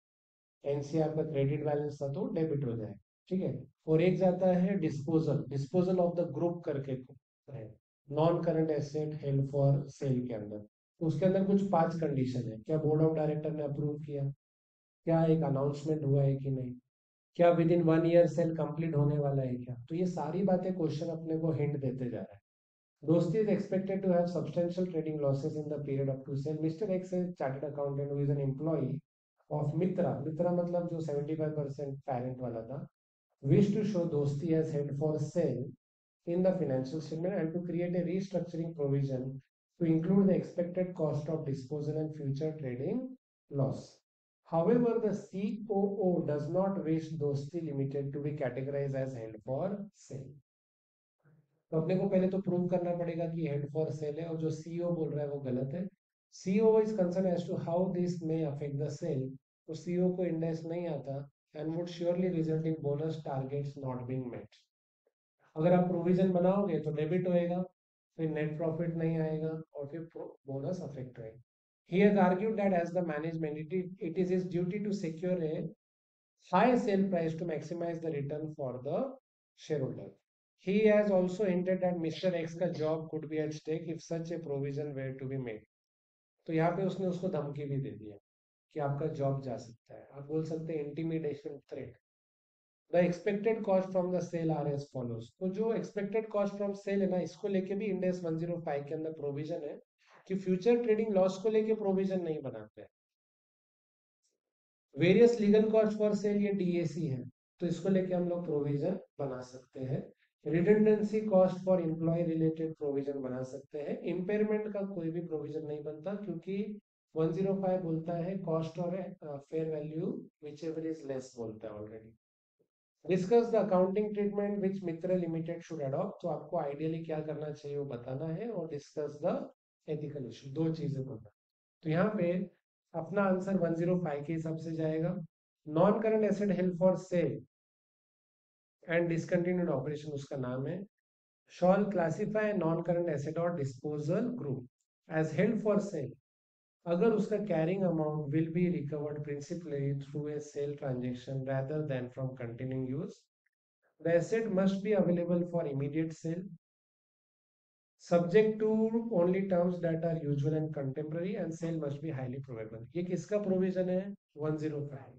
एनसीआर का क्रेडिट बैलेंस था तो डेबिट हो जाए, ठीक है। और एक जाता है disposal, disposal of the group करके है, non current asset held for cell के अंदर। तो उसके अंदर कुछ 5 कंडीशन है। क्या बोर्ड ऑफ डायरेक्टर ने अप्रूव किया, क्या एक अनाउंसमेंट हुआ है कि नहीं, क्या with in 1 year cell complete होने वाला है क्या। तो ये सारी बातें क्वेश्चन अपने को हिंट देते जा रहा है। Dosti is expected to have substantial trading losses in the period up to sale. Mr. X is chartered accountant who is an employee of Mitra. Mitra मतलब जो 75% parent वाला था, wish to show Dosti as head for sale in the financial statement and to create a restructuring provision to include the expected cost of disposal and future trading loss. However, the COO does not wish Dosti Limited to be categorized as held for sale. तो अपने को पहले तो प्रूव करना पड़ेगा कि हेड फॉर सेल है, और जो सीईओ बोल रहा है वो गलत है। CEO is concern as to how this may affect the sale. तो सीईओ को इंडेक्स नहीं आता and would surely result in bonus targets not being met. अगर आप प्रोविजन बनाओगे तो डेबिट होएगा, फिर नेट प्रॉफिट नहीं आएगा और फिर बोनस अफेक्ट होएगा। He has argued that as the management, it is his duty to secure a high sale price to maximize the return for the shareholder. He has also hinted that Mr. X का job could be at stake if such a provision were to be made. तो यहाँ पे उसने उसको धमकी भी दे दिया कि आपका जॉब जा सकता है। आप बोल सकते हैं intimidation threat. The expected cost from the sale are as follows. तो जो एक्सपेक्टेड कॉस्ट फ्रॉम सेल है ना, इसको लेके भी इंडेक्स 105 के अंदर प्रोविजन है कि फ्यूचर ट्रेडिंग लॉस को लेके प्रोविजन नहीं बनाते हैं। Various legal cost for sale, ये डीएसी है, तो इसको लेके हम लोग प्रोविजन बना सकते हैं। Redundancy cost for employee related provision बना सकते हैं। इम्पेयरमेंट का कोई भी प्रोविजन नहीं बनता क्योंकि 105 बोलता है कॉस्ट और fair value which ever is less बोलता है already. Discuss the accounting treatment which Mitra limited should adopt. तो आपको आइडियली क्या करना चाहिए वो बताना है, और डिस्कस द एथिकल इशू, दो चीजें बोलना। तो यहाँ पे अपना आंसर 105 के हिसाब से जाएगा। Non current asset held for sale and discontinued operation उसका नाम है। Shall classify non current asset और disposal group as held for sale अगर उसका carrying amount will be recovered principally through a sale transaction rather than from continuing use. The asset must be available for immediate sale, subject to only terms that are usual and contemporary, and sale must be highly probable. ये किसका प्रोविजन है? 105।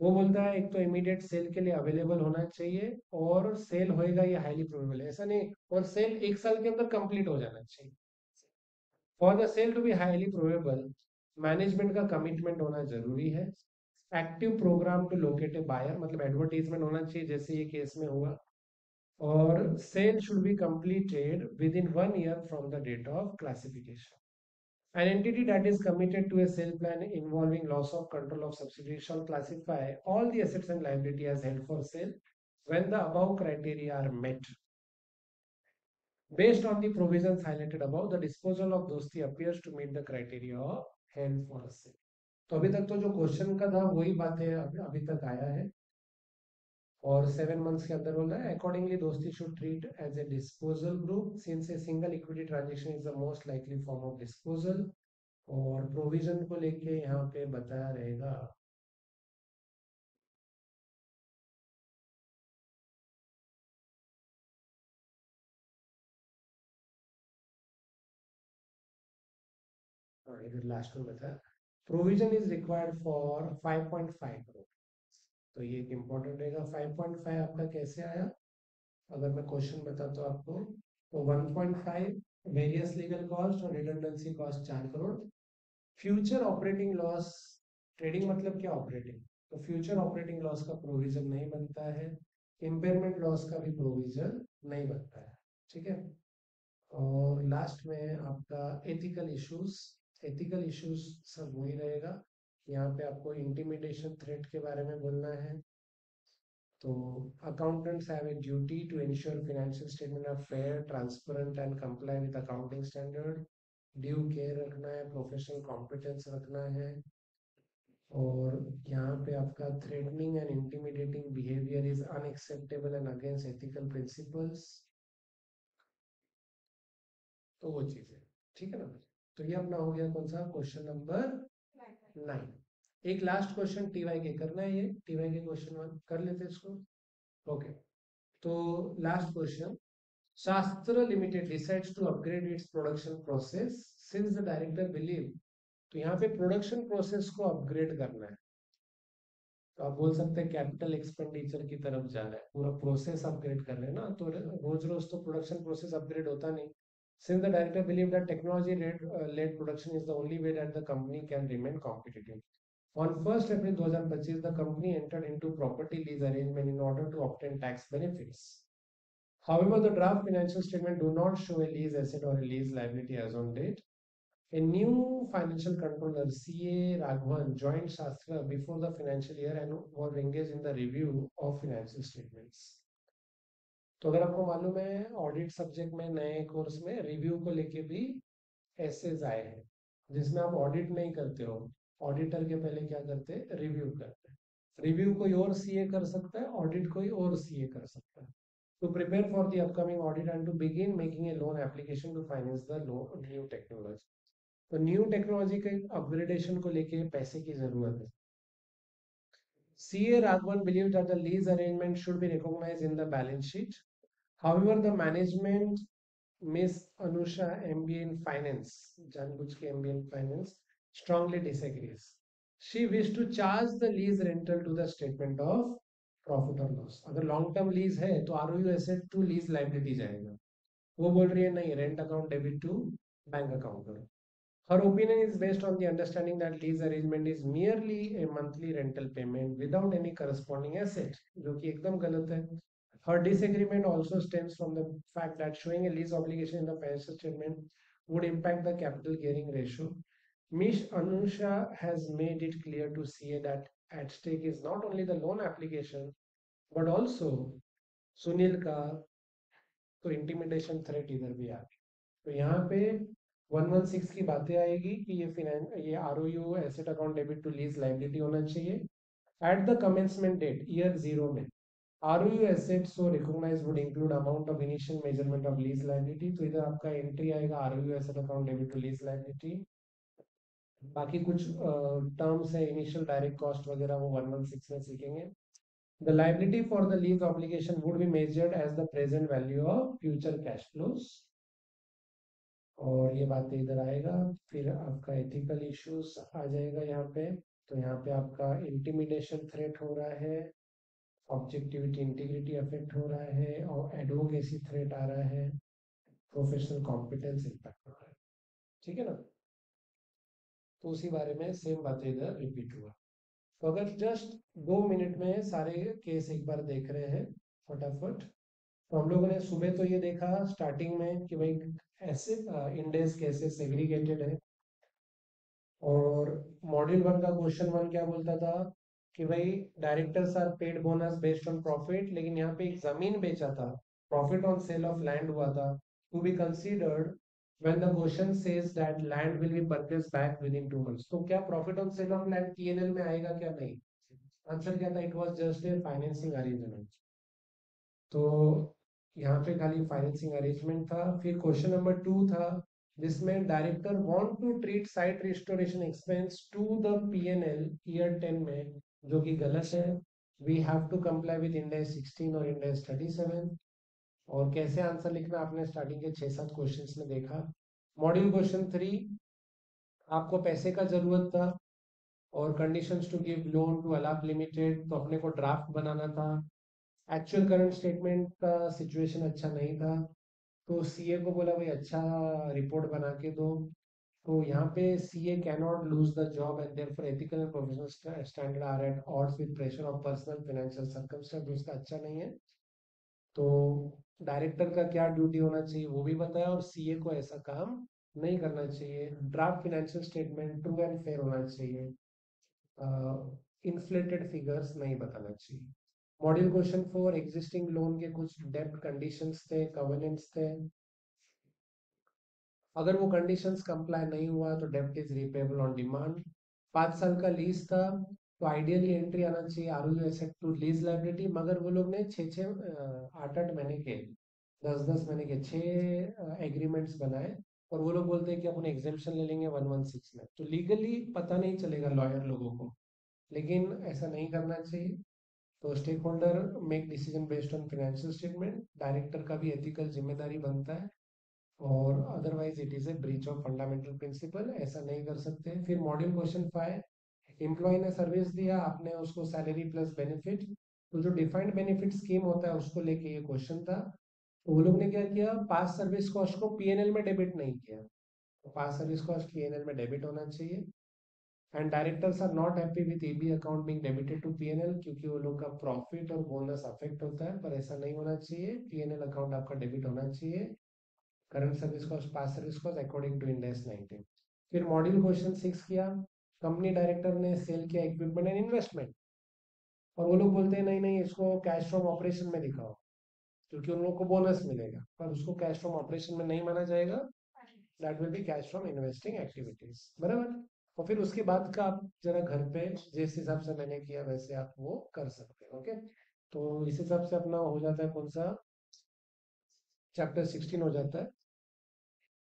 वो बोलता है एक तो इमीडिएट सेल के लिए अवेलेबल होना चाहिए, और सेल होएगा ये हाईली प्रोबेबल है, ऐसा नहीं, और सेल 1 साल के अंदर कंप्लीट हो जाना चाहिए। For the sale to be highly probable, management का कमिटमेंट होना जरूरी है। Active program to locate a buyer, मतलब एडवर्टीजमेंट होना चाहिए जैसे ये केस में हुआ। और sale should be completed within 1 year from the date of classification. An entity that is committed to a sale plan involving loss of control of subsidiary shall classify all the assets and liability as held for sale when the above criteria are met. Based on the provisions highlighted above, the disposal of Dosti appears to meet the criteria of held for sale. तो अभी तक तो जो क्वेश्चन का था वही बातें अभी तक आया है। और 7 मंथ्स के अंदर बोल रहा है अकॉर्डिंगली दोस्ती should treat as a disposal group since a single equity transaction is the most likely form of disposal. और प्रोविजन को लेके यहाँ पे बताया रहेगा। इधर लास्ट में बताया provision is required for 5.5 crore. तो ये एक इंपॉर्टेंट रहेगा। 5.5 आपका कैसे आया, अगर मैं क्वेश्चन बताता हूँ आपको, तो 1.5 वेरियस लीगल कॉस्ट और redundancy cost 4 crore. Future operating loss, trading मतलब क्या ऑपरेटिंग, तो फ्यूचर ऑपरेटिंग लॉस का प्रोविजन नहीं बनता है। इम्पेयरमेंट लॉस का भी प्रोविजन नहीं बनता है, ठीक है। और लास्ट में आपका एथिकल इश्यूज, एथिकल इश्यूज सब वही रहेगा। यहाँ पे आपको इंटिमिडेशन थ्रेट के बारे में बोलना है। तो accountants have a duty to ensure financial statement are fair, transparent and comply with accounting standard. Due care रखना है, प्रोफेशनल कॉम्पिटेंस रखना है, और यहाँ पे आपका threatening and intimidating behaviour is unacceptable and against ethical principles, तो वो चीजें, ठीक है ना। तो ये अपना हो गया कौन सा क्वेश्चन नंबर 9। एक लास्ट क्वेश्चन टीवाई के करना है, ये टीवाई के क्वेश्चन 1 कर लेते हैं इसको। ओके, तो last question, Shastra limited decides to upgrade its production process since the director believe, तो यहाँ पे प्रोडक्शन प्रोसेस को अपग्रेड करना है, तो आप बोल सकते हैं कैपिटल एक्सपेंडिचर की तरफ जा रहा है, पूरा प्रोसेस अपग्रेड कर रहे हैं ना, तो रोज रोज तो प्रोडक्शन प्रोसेस अपग्रेड होता नहीं। Since the director believed that technology-led production is the only way that the company can remain competitive. On 1st April 2025, the company entered into property lease arrangement in order to obtain tax benefits. However, the draft financial statement do not show a lease asset or a lease liability as on date. A new financial controller, CA Raghavan, joined Shastra before the financial year and was engaged in the review of financial statements. तो अगर आपको मालूम है ऑडिट सब्जेक्ट में नए कोर्स में रिव्यू को लेके भी एसेज आए हैं, जिसमें आप ऑडिट नहीं करते हो, ऑडिटर के पहले क्या करते हैं, रिव्यू करते हैं। रिव्यू कोई और सीए कर सकता है, ऑडिट कोई और सीए कर सकता है। To prepare for the upcoming audit and to begin making a loan application to finance the loan new technology, तो न्यू टेक्नोलॉजी के अपग्रेडेशन को लेके पैसे की जरूरत है। CA Raghavan believes that the lease arrangement should be recognized in the balance sheet. However, the management, Miss Anusha, MBA in Finance, जानबूझ के MBA in Finance, strongly disagrees. She wished to charge the lease rental to the statement of profit और लॉस। अगर लॉन्ग टर्म लीज है तो ROU asset to lease liability जाएगा, वो बोल रही है नहीं, rent account debit to bank account करो। Her opinion is based on the understanding that lease arrangement is merely a monthly rental payment without any corresponding asset, जो कि एकदम गलत है। Her disagreement also stems from the fact that showing a lease obligation in the financial statement would impact the capital gearing ratio. Miss Anusha has made it clear to CA that at stake is not only the loan application but also Sunil का तो इंटिमिडेशन थ्रेट इधर भी आ गया। तो यहाँ पे 116 की बातें आएगी कि ये ROU asset account debit to lease liability होना चाहिए at the commencement date year 0 में। ROU asset so recognise would include amount of initial measurement of lease liability, तो इधर आपका एंट्री आएगा ROU asset account debit to lease liability. बाकी कुछ टर्म्स है, इनिशियल डायरेक्ट कॉस्ट वगैरह, वो 116 में सीखेंगे। The liability for the lease obligation would be measured as the present value of future cash flows, और ये बातें इधर आएगा। फिर आपका एथिकल इश्यूज आ जाएगा यहाँ पे, तो यहाँ पे आपका इंटिमिडेशन थ्रेट हो रहा है, ऑब्जेक्टिविटी इंटीग्रिटी अफेक्ट हो रहा है, और एडवोकेसी थ्रेट आ रहा है, प्रोफेशनल कॉम्पिटेंस इम्पैक्ट हो रहा है, ठीक है ना। तो उसी बारे में सेम बातें इधर रिपीट हुआ। तो अगर जस्ट 2 मिनट में सारे केस एक बार देख रहे हैं फटाफट, तो हम लोगों ने सुबह तो ये देखा स्टार्टिंग में कि भाई ऐसे इंडेक्स कैसे सेग्रीगेटेड है, और मॉड्यूल 1 का क्वेश्चन 1 क्या बोलता था कि भाई directors are paid bonus based on profit, लेकिन यहाँ पे एक जमीन बेचा था, profit on sale of land हुआ था, to be considered when the question says that land will be purchase back within 2 months, तो क्या profit on sale of land PnL में आएगा क्या, नहीं। आंसर क्या था, it was just a financing arrangement. तो यहाँ पे खाली फाइनेंसिंग अरेंजमेंट था। फिर क्वेश्चन नंबर 2 था, जिसमें director want to treat site restoration expense to the PnL year 10 में, जो कि गलत है। We have to comply with Ind AS 16 और इंडेक्स 37। और कैसे आंसर लिखना आपने स्टार्टिंग के 6-7 क्वेश्चंस में देखा। मॉड्यूल क्वेश्चन 3, आपको पैसे का जरूरत था और conditions to give loan to Alap limited, तो अपने को ड्राफ्ट बनाना था। एक्चुअल करंट स्टेटमेंट का सिचुएशन अच्छा नहीं था, तो सीए को बोला भाई अच्छा रिपोर्ट बना के दो। तो यहाँ पे CA can not lose the job and therefore ethical and professional standard are at odds with pressure of personal financial circumstance, उसका अच्छा नहीं है। तो डायरेक्टर का क्या ड्यूटी होना चाहिए वो भी बताया, और सीए को ऐसा काम नहीं करना चाहिए। Draft financial statement true and fair होना चाहिए, इन्फ्लेटेड फिगर्स नहीं बताना चाहिए। मॉड्यूल क्वेश्चन 4, एग्जिस्टिंग लोन के कुछ डेप्ट कंडीशंस थे, कवेनेंट्स थे, अगर वो कंडीशंस कंप्लाई नहीं हुआ तो डेप्ट इज रीपेबल ऑन डिमांड। 5 साल का लीज था, तो आइडियली एंट्री आना चाहिए ROU asset to lease liability, मगर वो लोग ने 8 8 महीने के 10 10 महीने के 6 एग्रीमेंट्स बनाए, और वो लोग बोलते हैं कि अपन एग्जेम्पशन ले लेंगे 116 में, तो लीगली पता नहीं चलेगा लॉयर लोगों को, लेकिन ऐसा नहीं करना चाहिए। तो stakeholder make decision based on financial statement, director का भी एथिकल जिम्मेदारी बनता है, और otherwise it is a breach of fundamental principle, ऐसा नहीं कर सकते। फिर मॉड्यूल क्वेश्चन 5, एम्प्लॉय ने सर्विस दिया, आपने उसको सैलरी प्लस बेनिफिट, तो जो डिफाइंड बेनिफिट स्कीम होता है उसको लेके ये क्वेश्चन था। तो वो लोग ने क्या किया, पास सर्विस कॉस्ट को पीएनएल में डेबिट नहीं किया, तो पास सर्विस कॉस्ट पीएनएल में डेबिट होना चाहिए। And directors are not happy with EB account being debited to PnL, क्योंकि वो लोग का प्रॉफिट और बोनस अफेक्ट होता है, पर ऐसा नहीं होना चाहिए, पीएनएल अकाउंट आपका डेबिट होना चाहिए। Current service cost, past service cost according to Ind AS 19। फिर मॉड्यूल क्वेश्चन 6 किया, कंपनी डायरेक्टर ने सेल किया इक्विपमेंट एंड इन्वेस्टमेंट, और वो लोग बोलते हैं नहीं नहीं इसको कैश फ्रॉम ऑपरेशन में दिखाओ, क्योंकि उन लोगों को बोनस मिलेगा, पर उसको कैश फ्रॉम ऑपरेशन में नहीं माना जाएगा, that will be cash from investing activities, बराबर। और फिर उसके बाद का आप जरा घर पे जिस हिसाब से मैंने किया वैसे आप वो कर सकते हैं, ओके। तो इस हिसाब से अपना हो जाता है कौन सा, चैप्टर 16 हो जाता है।